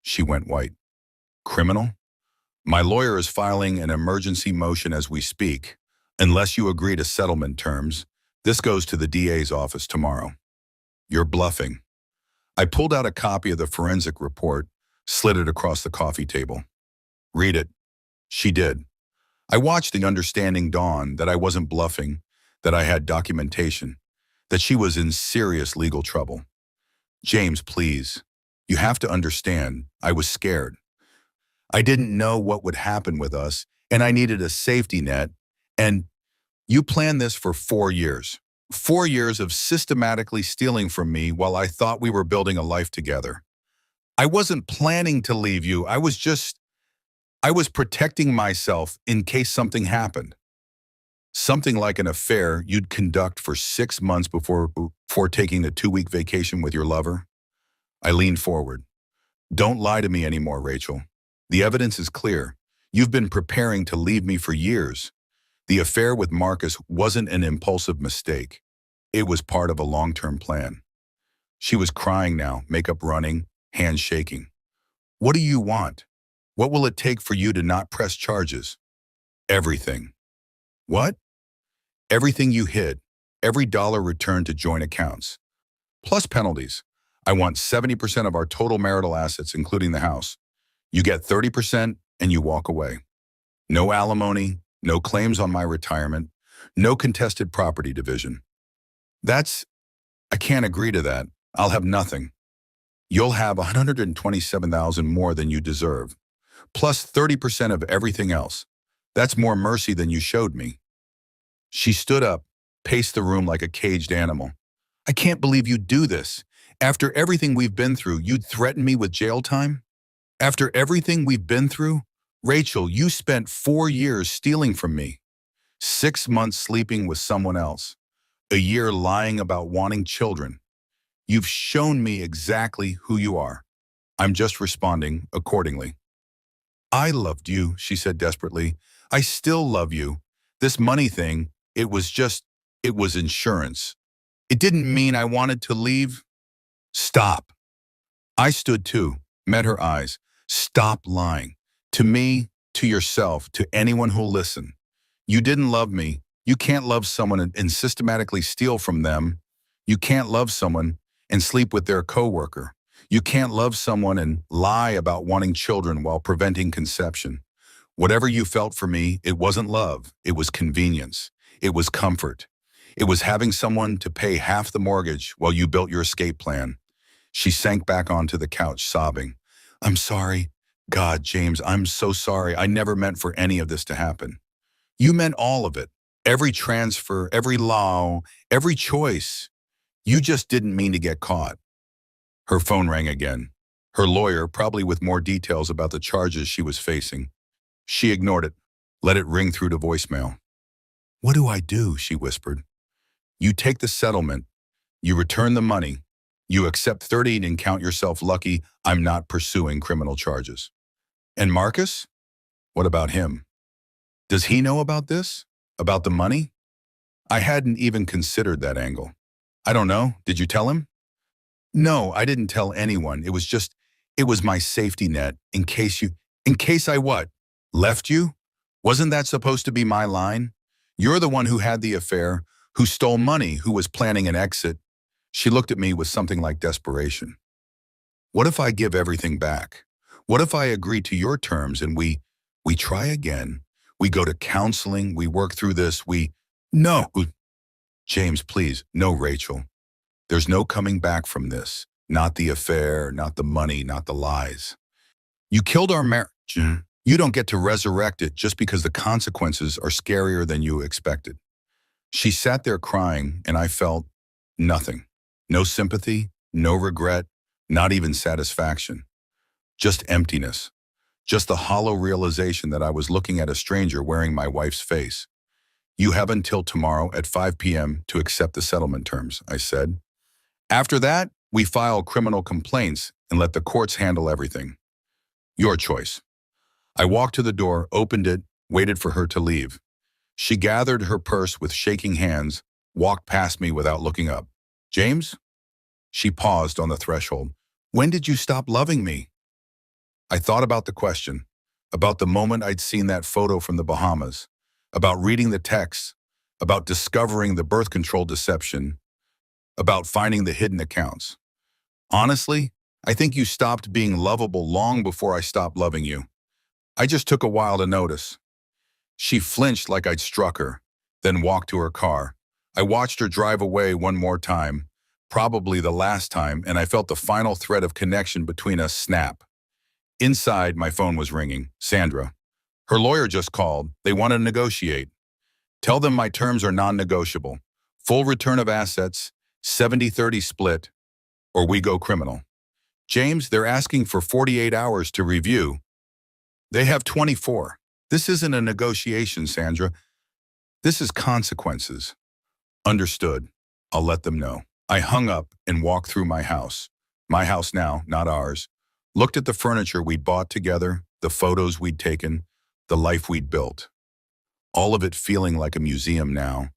A: She went white. Criminal? My lawyer is filing an emergency motion as we speak. Unless you agree to settlement terms, this goes to the DA's office tomorrow. You're bluffing. I pulled out a copy of the forensic report, slid it across the coffee table. Read it. She did. I watched the understanding dawn that I wasn't bluffing, that I had documentation, that she was in serious legal trouble. James, please. You have to understand, I was scared. I didn't know what would happen with us, and I needed a safety net, and you planned this for 4 years. 4 years of systematically stealing from me while I thought we were building a life together. I wasn't planning to leave you. I was protecting myself in case something happened. Something like an affair you'd conduct for 6 months before taking a 2-week vacation with your lover. I leaned forward. Don't lie to me anymore, Rachel. The evidence is clear. You've been preparing to leave me for years. The affair with Marcus wasn't an impulsive mistake. It was part of a long-term plan. She was crying now, makeup running, hands shaking. What do you want? What will it take for you to not press charges? Everything. What? Everything you hid. Every dollar returned to joint accounts. Plus penalties. I want 70% of our total marital assets, including the house. You get 30% and you walk away. No alimony, no claims on my retirement, no contested property division. I can't agree to that. I'll have nothing. You'll have 127,000 more than you deserve, plus 30% of everything else. That's more mercy than you showed me. She stood up, paced the room like a caged animal. I can't believe you'd do this. After everything we've been through, you'd threaten me with jail time? After everything we've been through? Rachel, you spent 4 years stealing from me, 6 months sleeping with someone else, a year lying about wanting children. You've shown me exactly who you are. I'm just responding accordingly. I loved you, she said desperately. I still love you. This money thing, it was insurance. It didn't mean I wanted to leave. Stop. I stood too, met her eyes. Stop lying. To me, to yourself, to anyone who'll listen. You didn't love me. You can't love someone and systematically steal from them. You can't love someone and sleep with their coworker. You can't love someone and lie about wanting children while preventing conception. Whatever you felt for me, it wasn't love. It was convenience. It was comfort. It was having someone to pay half the mortgage while you built your escape plan. She sank back onto the couch, sobbing. I'm sorry. God, James, I'm so sorry. I never meant for any of this to happen. You meant all of it. Every transfer, every law, every choice. You just didn't mean to get caught. Her phone rang again. Her lawyer, probably with more details about the charges she was facing. She ignored it, let it ring through to voicemail. What do I do? She whispered. You take the settlement. You return the money. You accept 30 and count yourself lucky I'm not pursuing criminal charges. And Marcus? What about him? Does he know about this? About the money? I hadn't even considered that angle. I don't know. Did you tell him? No, I didn't tell anyone. It was my safety net in case I what? Left you? Wasn't that supposed to be my line? You're the one who had the affair, who stole money, who was planning an exit. She looked at me with something like desperation. What if I give everything back? What if I agree to your terms and we try again? We go to counseling, we work through this, No. James, please, no, Rachel. There's no coming back from this. Not the affair, not the money, not the lies. You killed our marriage. You don't get to resurrect it just because the consequences are scarier than you expected. She sat there crying, and I felt nothing. No sympathy, no regret, not even satisfaction. Just emptiness. Just the hollow realization that I was looking at a stranger wearing my wife's face. You have until tomorrow at 5 p.m. to accept the settlement terms, I said. After that, we file criminal complaints and let the courts handle everything. Your choice. I walked to the door, opened it, waited for her to leave. She gathered her purse with shaking hands, walked past me without looking up. James? She paused on the threshold. When did you stop loving me? I thought about the question, about the moment I'd seen that photo from the Bahamas, about reading the texts, about discovering the birth control deception, about finding the hidden accounts. Honestly, I think you stopped being lovable long before I stopped loving you. I just took a while to notice. She flinched like I'd struck her, then walked to her car. I watched her drive away one more time, probably the last time, and I felt the final thread of connection between us snap. Inside, my phone was ringing. Sandra. Her lawyer just called. They want to negotiate. Tell them my terms are non-negotiable. Full return of assets, 70-30 split, or we go criminal. James, they're asking for 48 hours to review. They have 24. This isn't a negotiation, Sandra. This is consequences. Understood. I'll let them know. I hung up and walked through my house. My house now, not ours. Looked at the furniture we'd bought together, the photos we'd taken, the life we'd built. All of it feeling like a museum now.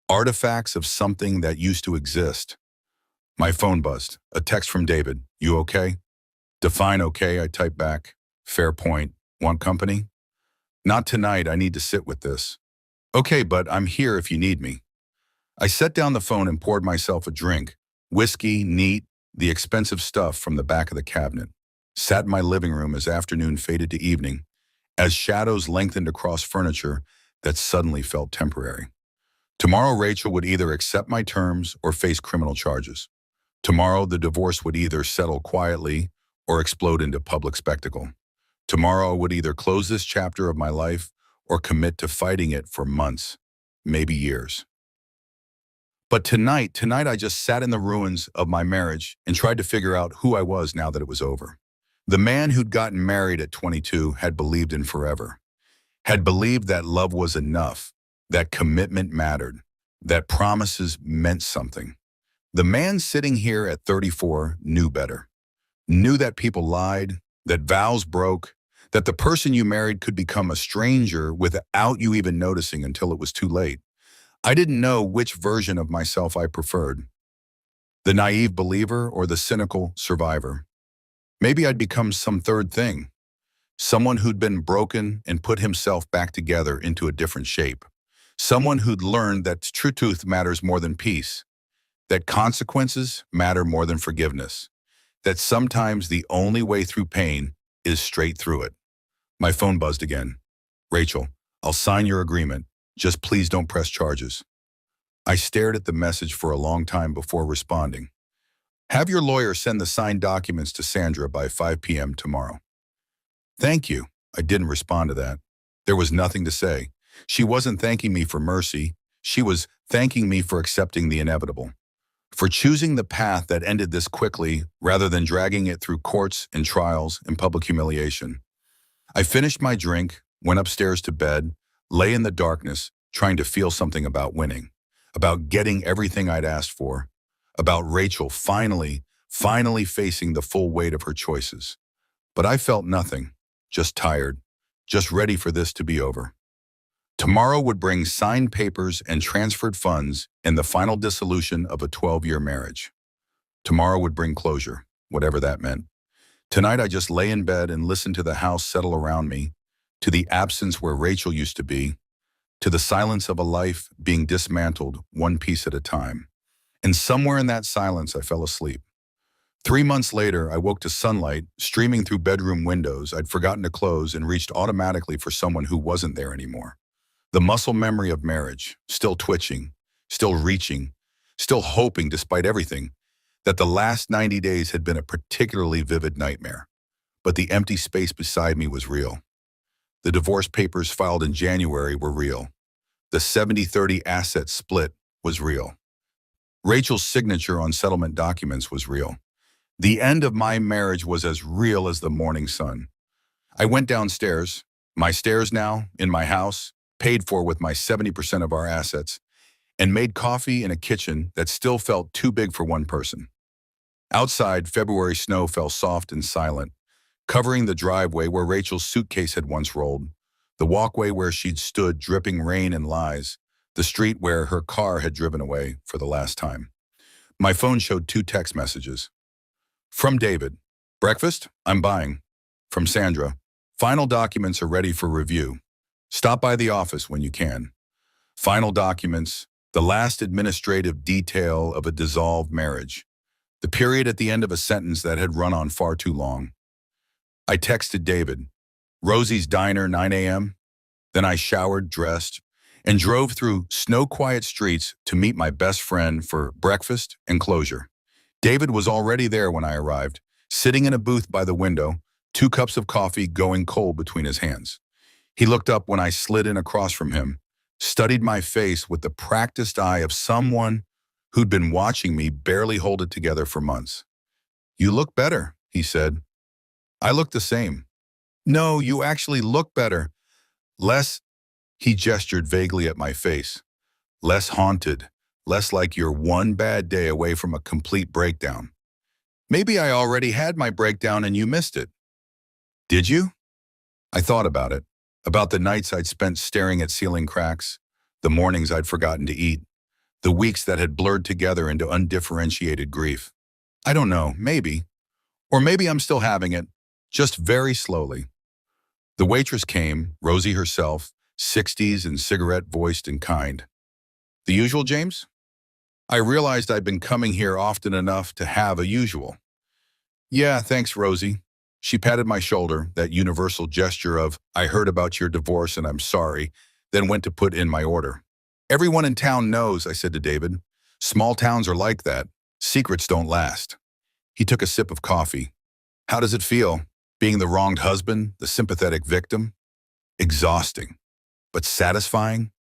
A: Artifacts of something that used to exist. My phone buzzed. A text from David. You okay? Define okay, I typed back. Fair point. Want company? Not tonight, I need to sit with this. Okay, but I'm here if you need me. I set down the phone and poured myself a drink. Whiskey, neat, the expensive stuff from the back of the cabinet. Sat in my living room as afternoon faded to evening, as shadows lengthened across furniture that suddenly felt temporary. Tomorrow, Rachel would either accept my terms or face criminal charges. Tomorrow, the divorce would either settle quietly or explode into public spectacle. Tomorrow, I would either close this chapter of my life or commit to fighting it for months, maybe years. But tonight I just sat in the ruins of my marriage and tried to figure out who I was now that it was over. The man who'd gotten married at 22 had believed in forever, had believed that love was enough, that commitment mattered, that promises meant something. The man sitting here at 34 knew better, knew that people lied, that vows broke, that the person you married could become a stranger without you even noticing until it was too late. I didn't know which version of myself I preferred, the naive believer or the cynical survivor. Maybe I'd become some third thing, someone who'd been broken and put himself back together into a different shape, someone who'd learned that truth matters more than peace, that consequences matter more than forgiveness, that sometimes the only way through pain is straight through it. My phone buzzed again. Rachel, I'll sign your agreement. Just please don't press charges. I stared at the message for a long time before responding. Have your lawyer send the signed documents to Sandra by 5 p.m. tomorrow. Thank you. I didn't respond to that. There was nothing to say. She wasn't thanking me for mercy. She was thanking me for accepting the inevitable, for choosing the path that ended this quickly rather than dragging it through courts and trials and public humiliation. I finished my drink, went upstairs to bed, lay in the darkness, trying to feel something about winning, about getting everything I'd asked for, about Rachel finally facing the full weight of her choices. But I felt nothing, just tired, just ready for this to be over. Tomorrow would bring signed papers and transferred funds and the final dissolution of a 12-year marriage. Tomorrow would bring closure, whatever that meant. Tonight I just lay in bed and listened to the house settle around me, to the absence where Rachel used to be, to the silence of a life being dismantled one piece at a time. And somewhere in that silence I fell asleep. 3 months later, I woke to sunlight streaming through bedroom windows I'd forgotten to close and reached automatically for someone who wasn't there anymore. The muscle memory of marriage, still twitching, still reaching, still hoping despite everything, that the last 90 days had been a particularly vivid nightmare. But the empty space beside me was real. The divorce papers filed in January were real. The 70-30 asset split was real. Rachel's signature on settlement documents was real. The end of my marriage was as real as the morning sun. I went downstairs, my stairs now, in my house, paid for with my 70% of our assets, and made coffee in a kitchen that still felt too big for one person. Outside, February snow fell soft and silent, covering the driveway where Rachel's suitcase had once rolled, the walkway where she'd stood dripping rain and lies, the street where her car had driven away for the last time. My phone showed 2 text messages. From David, breakfast? I'm buying. From Sandra, final documents are ready for review. Stop by the office when you can. Final documents, the last administrative detail of a dissolved marriage, the period at the end of a sentence that had run on far too long. I texted David, Rosie's Diner, 9 a.m. Then I showered, dressed, and drove through snow-quiet streets to meet my best friend for breakfast and closure. David was already there when I arrived, sitting in a booth by the window, 2 cups of coffee going cold between his hands. He looked up when I slid in across from him, studied my face with the practiced eye of someone who'd been watching me barely hold it together for months. You look better, he said. I look the same. No, you actually look better. Less, he gestured vaguely at my face. Less haunted, less like you're one bad day away from a complete breakdown. Maybe I already had my breakdown and you missed it. Did you? I thought about it, about the nights I'd spent staring at ceiling cracks, the mornings I'd forgotten to eat, the weeks that had blurred together into undifferentiated grief. I don't know, maybe. Or maybe I'm still having it, just very slowly. The waitress came, Rosie herself, 60s and cigarette-voiced and kind. The usual, James? I realized I'd been coming here often enough to have a usual. Yeah, thanks, Rosie. She patted my shoulder, that universal gesture of, I heard about your divorce and I'm sorry, then went to put in my order. Everyone in town knows, I said to David. Small towns are like that. Secrets don't last. He took a sip of coffee. How does it feel? Being the wronged husband, the sympathetic victim? Exhausting. But satisfying?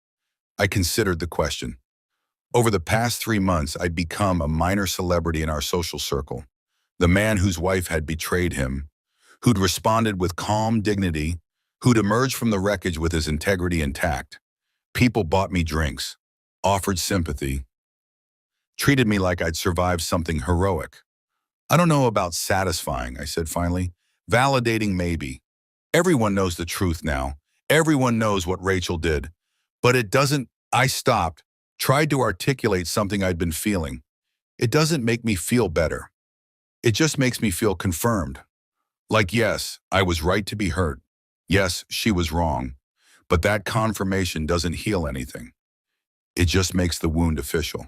A: I considered the question. Over the past 3 months, I'd become a minor celebrity in our social circle. The man whose wife had betrayed him, who'd responded with calm dignity, who'd emerged from the wreckage with his integrity intact. People bought me drinks, offered sympathy, treated me like I'd survived something heroic. I don't know about satisfying, I said finally. Validating, maybe. Everyone knows the truth now. Everyone knows what Rachel did. But it doesn't. I stopped, tried to articulate something I'd been feeling. It doesn't make me feel better. It just makes me feel confirmed. Like, yes, I was right to be hurt. Yes, she was wrong. But that confirmation doesn't heal anything. It just makes the wound official.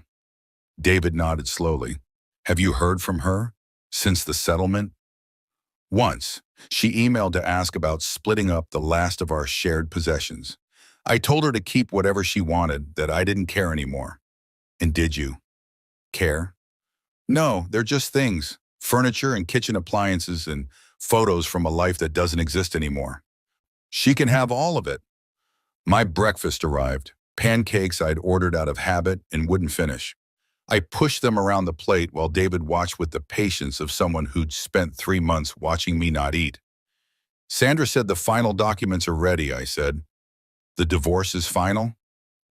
A: David nodded slowly. Have you heard from her? Since the settlement? Once, she emailed to ask about splitting up the last of our shared possessions. I told her to keep whatever she wanted, that I didn't care anymore. And did you care? No, they're just things. Furniture and kitchen appliances and photos from a life that doesn't exist anymore. She can have all of it. My breakfast arrived, pancakes I'd ordered out of habit and wouldn't finish. I pushed them around the plate while David watched with the patience of someone who'd spent 3 months watching me not eat. Sandra said the final documents are ready, I said. The divorce is final?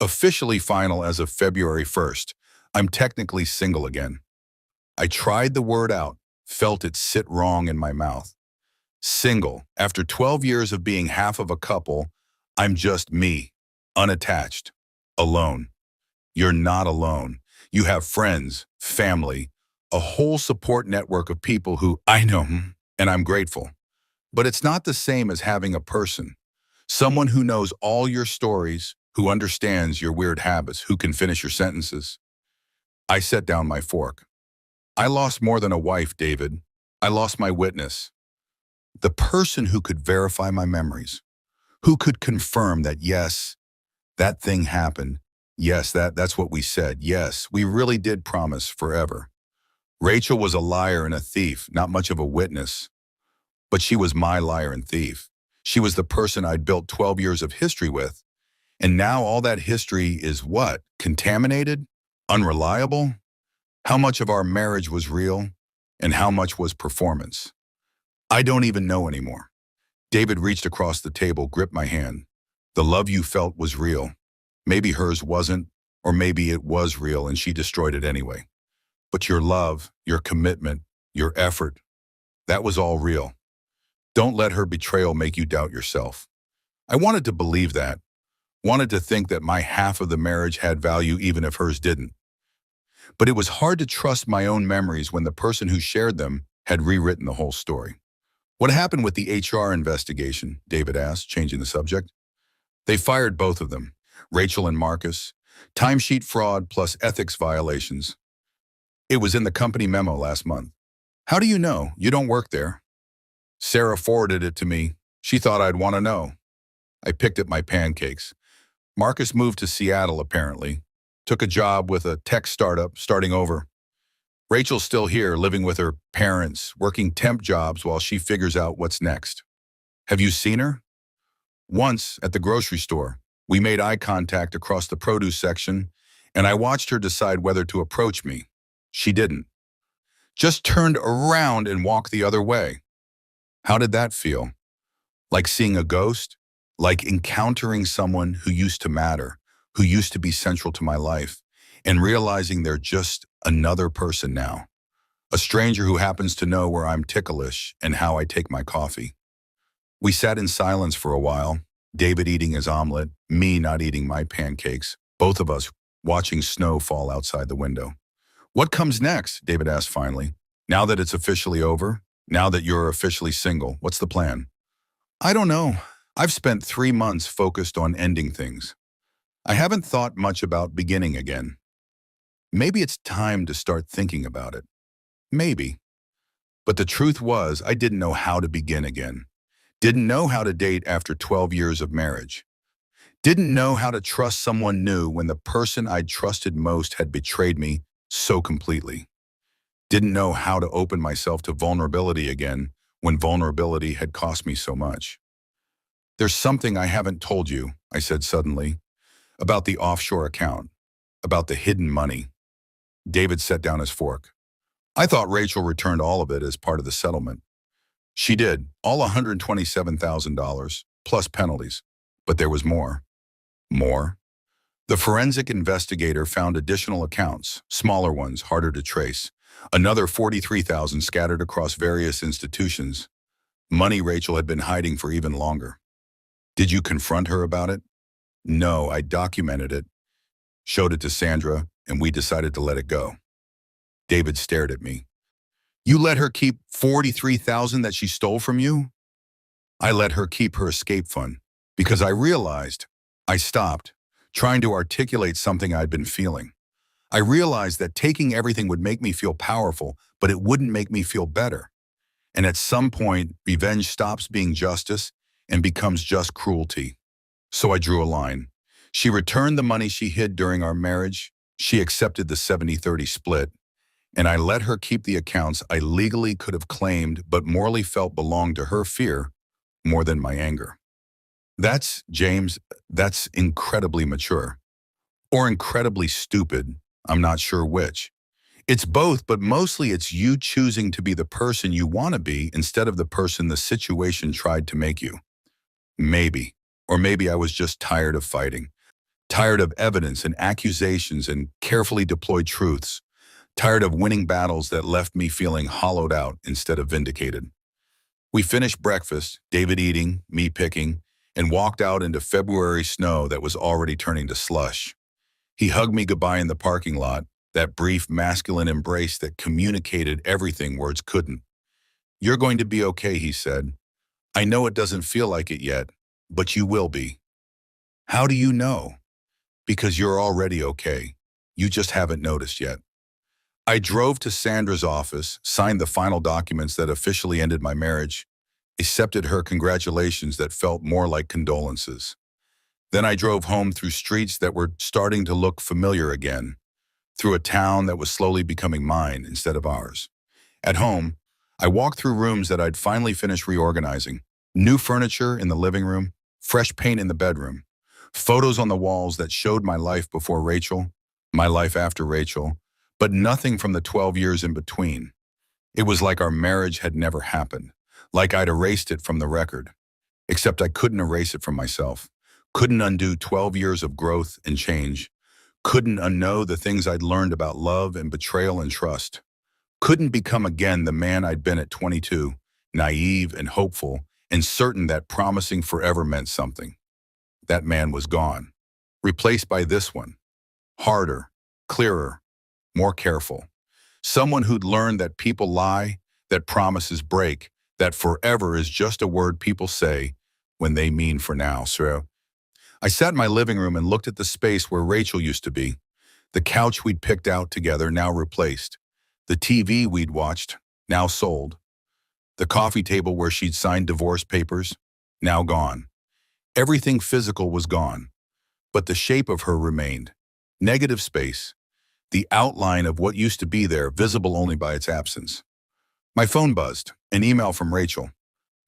A: Officially final as of February 1st. I'm technically single again. I tried the word out, felt it sit wrong in my mouth. Single. After 12 years of being half of a couple, I'm just me, unattached, alone. You're not alone. You have friends, family, a whole support network of people who I know, and I'm grateful. But it's not the same as having a person. Someone who knows all your stories, who understands your weird habits, who can finish your sentences. I set down my fork. I lost more than a wife, David. I lost my witness. The person who could verify my memories, who could confirm that, yes, that thing happened. Yes, that's what we said. Yes, we really did promise forever. Rachel was a liar and a thief, not much of a witness. But she was my liar and thief. She was the person I'd built 12 years of history with. And now all that history is what? Contaminated? Unreliable? How much of our marriage was real? And how much was performance? I don't even know anymore. David reached across the table, gripped my hand. The love you felt was real. Maybe hers wasn't, or maybe it was real and she destroyed it anyway. But your love, your commitment, your effort, that was all real. Don't let her betrayal make you doubt yourself. I wanted to believe that, wanted to think that my half of the marriage had value even if hers didn't. But it was hard to trust my own memories when the person who shared them had rewritten the whole story. What happened with the HR investigation? David asked, changing the subject. They fired both of them, Rachel and Marcus. Timesheet fraud plus ethics violations. It was in the company memo last month. How do you know? You don't work there. Sarah forwarded it to me. She thought I'd want to know. I picked at my pancakes. Marcus moved to Seattle, apparently. Took a job with a tech startup, starting over. Rachel's still here, living with her parents, working temp jobs while she figures out what's next. Have you seen her? Once, at the grocery store. We made eye contact across the produce section, and I watched her decide whether to approach me. She didn't. Just turned around and walked the other way. How did that feel? Like seeing a ghost? Like encountering someone who used to matter, who used to be central to my life, and realizing they're just another person now. A stranger who happens to know where I'm ticklish and how I take my coffee. We sat in silence for a while, David eating his omelet, me not eating my pancakes, both of us watching snow fall outside the window. What comes next? David asked finally. Now that it's officially over? Now that you're officially single, what's the plan? I don't know. I've spent 3 months focused on ending things. I haven't thought much about beginning again. Maybe it's time to start thinking about it. Maybe. But the truth was, I didn't know how to begin again. Didn't know how to date after 12 years of marriage. Didn't know how to trust someone new when the person I'd trusted most had betrayed me so completely. Didn't know how to open myself to vulnerability again when vulnerability had cost me so much. There's something I haven't told you, I said suddenly, about the offshore account, about the hidden money. David set down his fork. I thought Rachel returned all of it as part of the settlement. She did, all $127,000, plus penalties. But there was more. More? The forensic investigator found additional accounts, smaller ones, harder to trace. Another 43,000 scattered across various institutions. Money Rachel had been hiding for even longer. Did you confront her about it? No, I documented it, showed it to Sandra, and we decided to let it go. David stared at me. You let her keep 43,000 that she stole from you? I let her keep her escape fund because I stopped, trying to articulate something I'd been feeling. I realized that taking everything would make me feel powerful, but it wouldn't make me feel better. And at some point, revenge stops being justice and becomes just cruelty. So I drew a line. She returned the money she hid during our marriage. She accepted the 70-30 split. And I let her keep the accounts I legally could have claimed but morally felt belonged to her fear more than my anger. That's incredibly mature. Or incredibly stupid, I'm not sure which. It's both, but mostly it's you choosing to be the person you want to be instead of the person the situation tried to make you. Maybe. Or maybe I was just tired of fighting. Tired of evidence and accusations and carefully deployed truths. Tired of winning battles that left me feeling hollowed out instead of vindicated. We finished breakfast, David eating, me picking, and walked out into February snow that was already turning to slush. He hugged me goodbye in the parking lot, that brief masculine embrace that communicated everything words couldn't. You're going to be okay, he said. I know it doesn't feel like it yet, but you will be. How do you know? Because you're already okay. You just haven't noticed yet. I drove to Sandra's office, signed the final documents that officially ended my marriage, accepted her congratulations that felt more like condolences. Then I drove home through streets that were starting to look familiar again, through a town that was slowly becoming mine instead of ours. At home, I walked through rooms that I'd finally finished reorganizing. New furniture in the living room, fresh paint in the bedroom, photos on the walls that showed my life before Rachel, my life after Rachel, but nothing from the 12 years in between. It was like our marriage had never happened, like I'd erased it from the record. Except I couldn't erase it from myself, couldn't undo 12 years of growth and change, couldn't unknow the things I'd learned about love and betrayal and trust, couldn't become again the man I'd been at 22, naive and hopeful and certain that promising forever meant something. That man was gone, replaced by this one, harder, clearer, more careful. Someone who'd learned that people lie, that promises break, that forever is just a word people say when they mean for now. So I sat in my living room and looked at the space where Rachel used to be, the couch we'd picked out together, now replaced, the TV we'd watched, now sold, the coffee table where she'd signed divorce papers, now gone. Everything physical was gone, but the shape of her remained. Negative space, the outline of what used to be there, visible only by its absence. My phone buzzed, an email from Rachel,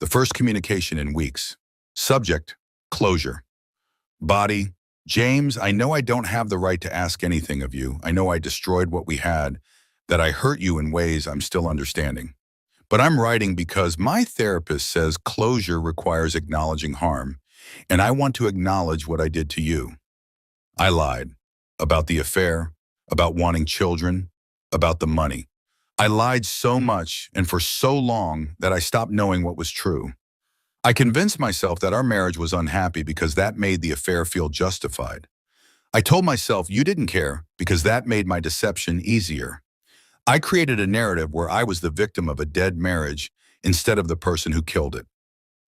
A: the first communication in weeks. Subject, closure. Body, James, I know I don't have the right to ask anything of you. I know I destroyed what we had, that I hurt you in ways I'm still understanding. But I'm writing because my therapist says closure requires acknowledging harm, and I want to acknowledge what I did to you. I lied about the affair, about wanting children, about the money. I lied so much and for so long that I stopped knowing what was true. I convinced myself that our marriage was unhappy because that made the affair feel justified. I told myself you didn't care because that made my deception easier. I created a narrative where I was the victim of a dead marriage instead of the person who killed it.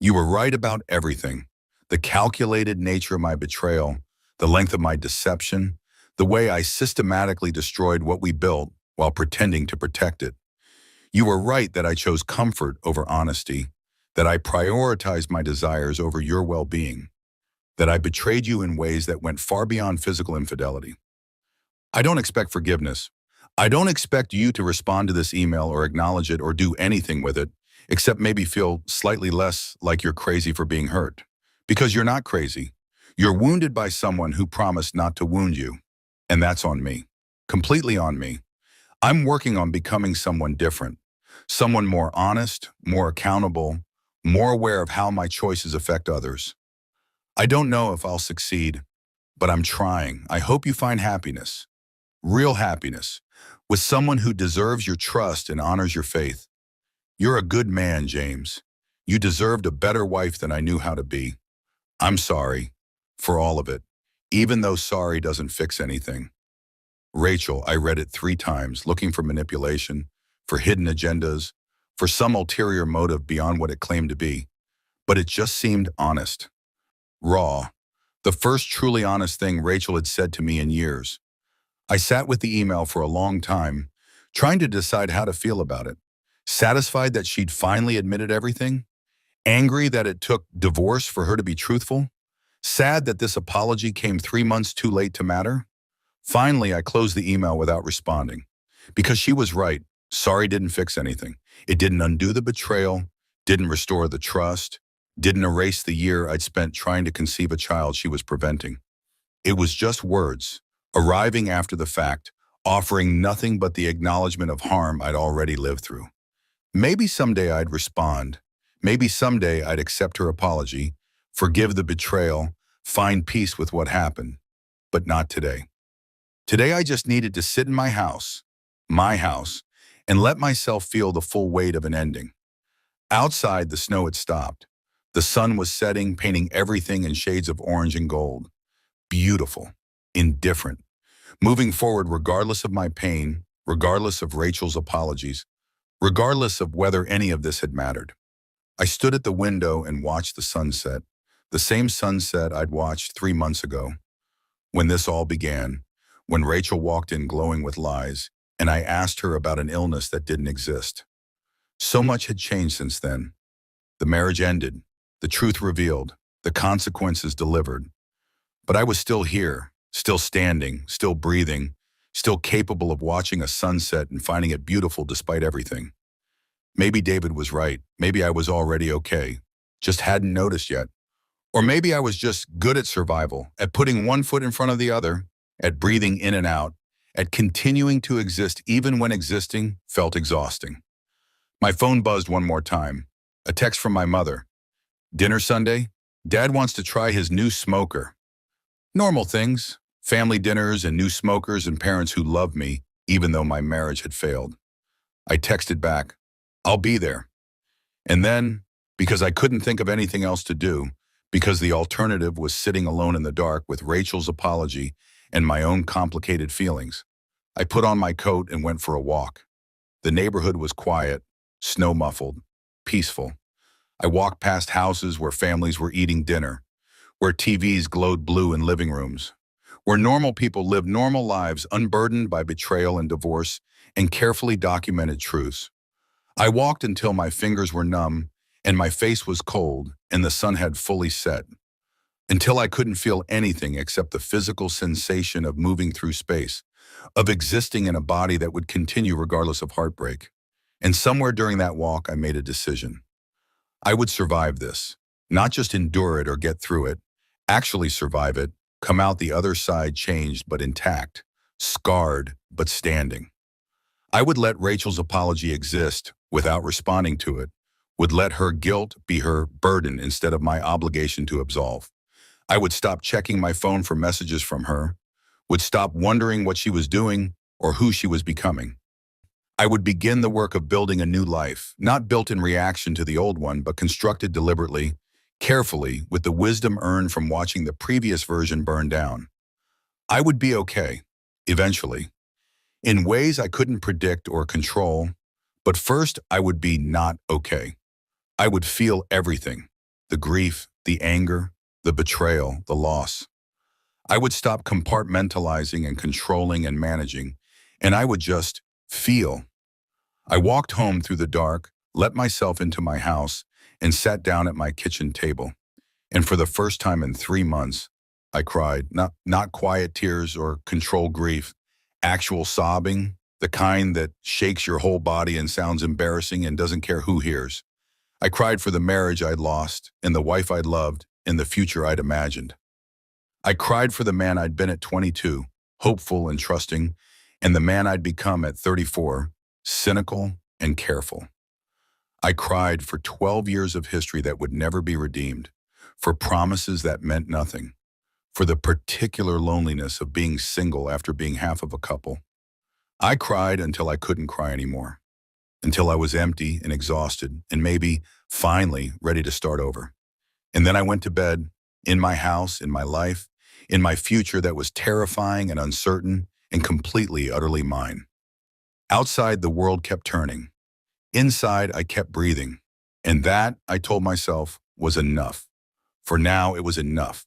A: You were right about everything. The calculated nature of my betrayal, the length of my deception, the way I systematically destroyed what we built while pretending to protect it. You were right that I chose comfort over honesty, that I prioritized my desires over your well-being, that I betrayed you in ways that went far beyond physical infidelity. I don't expect forgiveness. I don't expect you to respond to this email or acknowledge it or do anything with it, except maybe feel slightly less like you're crazy for being hurt. Because you're not crazy. You're wounded by someone who promised not to wound you. And that's on me. Completely on me. I'm working on becoming someone different. Someone more honest, more accountable, more aware of how my choices affect others. I don't know if I'll succeed, but I'm trying. I hope you find happiness. Real happiness, with someone who deserves your trust and honors your faith. You're a good man, James. You deserved a better wife than I knew how to be. I'm sorry for all of it, even though sorry doesn't fix anything. Rachel, I read it 3 times, looking for manipulation, for hidden agendas, for some ulterior motive beyond what it claimed to be. But it just seemed honest. Raw. The first truly honest thing Rachel had said to me in years. I sat with the email for a long time, trying to decide how to feel about it. Satisfied that she'd finally admitted everything? Angry that it took divorce for her to be truthful? Sad that this apology came 3 months too late to matter? Finally, I closed the email without responding. Because she was right. Sorry didn't fix anything. It didn't undo the betrayal, didn't restore the trust, didn't erase the year I'd spent trying to conceive a child she was preventing. It was just words, arriving after the fact, offering nothing but the acknowledgement of harm I'd already lived through. Maybe someday I'd respond. Maybe someday I'd accept her apology, forgive the betrayal, find peace with what happened. But not today. Today I just needed to sit in my house, and let myself feel the full weight of an ending. Outside, the snow had stopped. The sun was setting, painting everything in shades of orange and gold. Beautiful, indifferent, moving forward regardless of my pain, regardless of Rachel's apologies, regardless of whether any of this had mattered. I stood at the window and watched the sunset, the same sunset I'd watched 3 months ago. When this all began, when Rachel walked in glowing with lies, and I asked her about an illness that didn't exist. So much had changed since then. The marriage ended, the truth revealed, the consequences delivered. But I was still here, still standing, still breathing, still capable of watching a sunset and finding it beautiful despite everything. Maybe David was right. Maybe I was already okay, just hadn't noticed yet. Or maybe I was just good at survival, at putting one foot in front of the other, at breathing in and out, at continuing to exist even when existing felt exhausting. My phone buzzed one more time. A text from my mother. Dinner Sunday? Dad wants to try his new smoker. Normal things, family dinners and new smokers and parents who loved me, even though my marriage had failed. I texted back, I'll be there. And then, because I couldn't think of anything else to do, because the alternative was sitting alone in the dark with Rachel's apology and my own complicated feelings, I put on my coat and went for a walk. The neighborhood was quiet, snow-muffled, peaceful. I walked past houses where families were eating dinner, where TVs glowed blue in living rooms, where normal people lived normal lives unburdened by betrayal and divorce and carefully documented truths. I walked until my fingers were numb and my face was cold and the sun had fully set, until I couldn't feel anything except the physical sensation of moving through space, of existing in a body that would continue regardless of heartbreak. And somewhere during that walk, I made a decision. I would survive this, not just endure it or get through it, actually survive it, come out the other side changed but intact, scarred but standing. I would let Rachel's apology exist without responding to it, would let her guilt be her burden instead of my obligation to absolve. I would stop checking my phone for messages from her, would stop wondering what she was doing or who she was becoming. I would begin the work of building a new life, not built in reaction to the old one, but constructed deliberately, carefully, with the wisdom earned from watching the previous version burn down. I would be okay, eventually, in ways I couldn't predict or control, but first I would be not okay. I would feel everything: the grief, the anger, the betrayal, the loss. I would stop compartmentalizing and controlling and managing, and I would just feel. I walked home through the dark, let myself into my house, and sat down at my kitchen table. And for the first time in 3 months, I cried, not quiet tears or controlled grief, actual sobbing, the kind that shakes your whole body and sounds embarrassing and doesn't care who hears. I cried for the marriage I'd lost, and the wife I'd loved, and the future I'd imagined. I cried for the man I'd been at 22, hopeful and trusting, and the man I'd become at 34, cynical and careful. I cried for 12 years of history that would never be redeemed, for promises that meant nothing, for the particular loneliness of being single after being half of a couple. I cried until I couldn't cry anymore, until I was empty and exhausted and maybe, finally, ready to start over. And then I went to bed, in my house, in my life, in my future that was terrifying and uncertain and completely, utterly mine. Outside, the world kept turning. Inside, I kept breathing. And that, I told myself, was enough. For now, it was enough.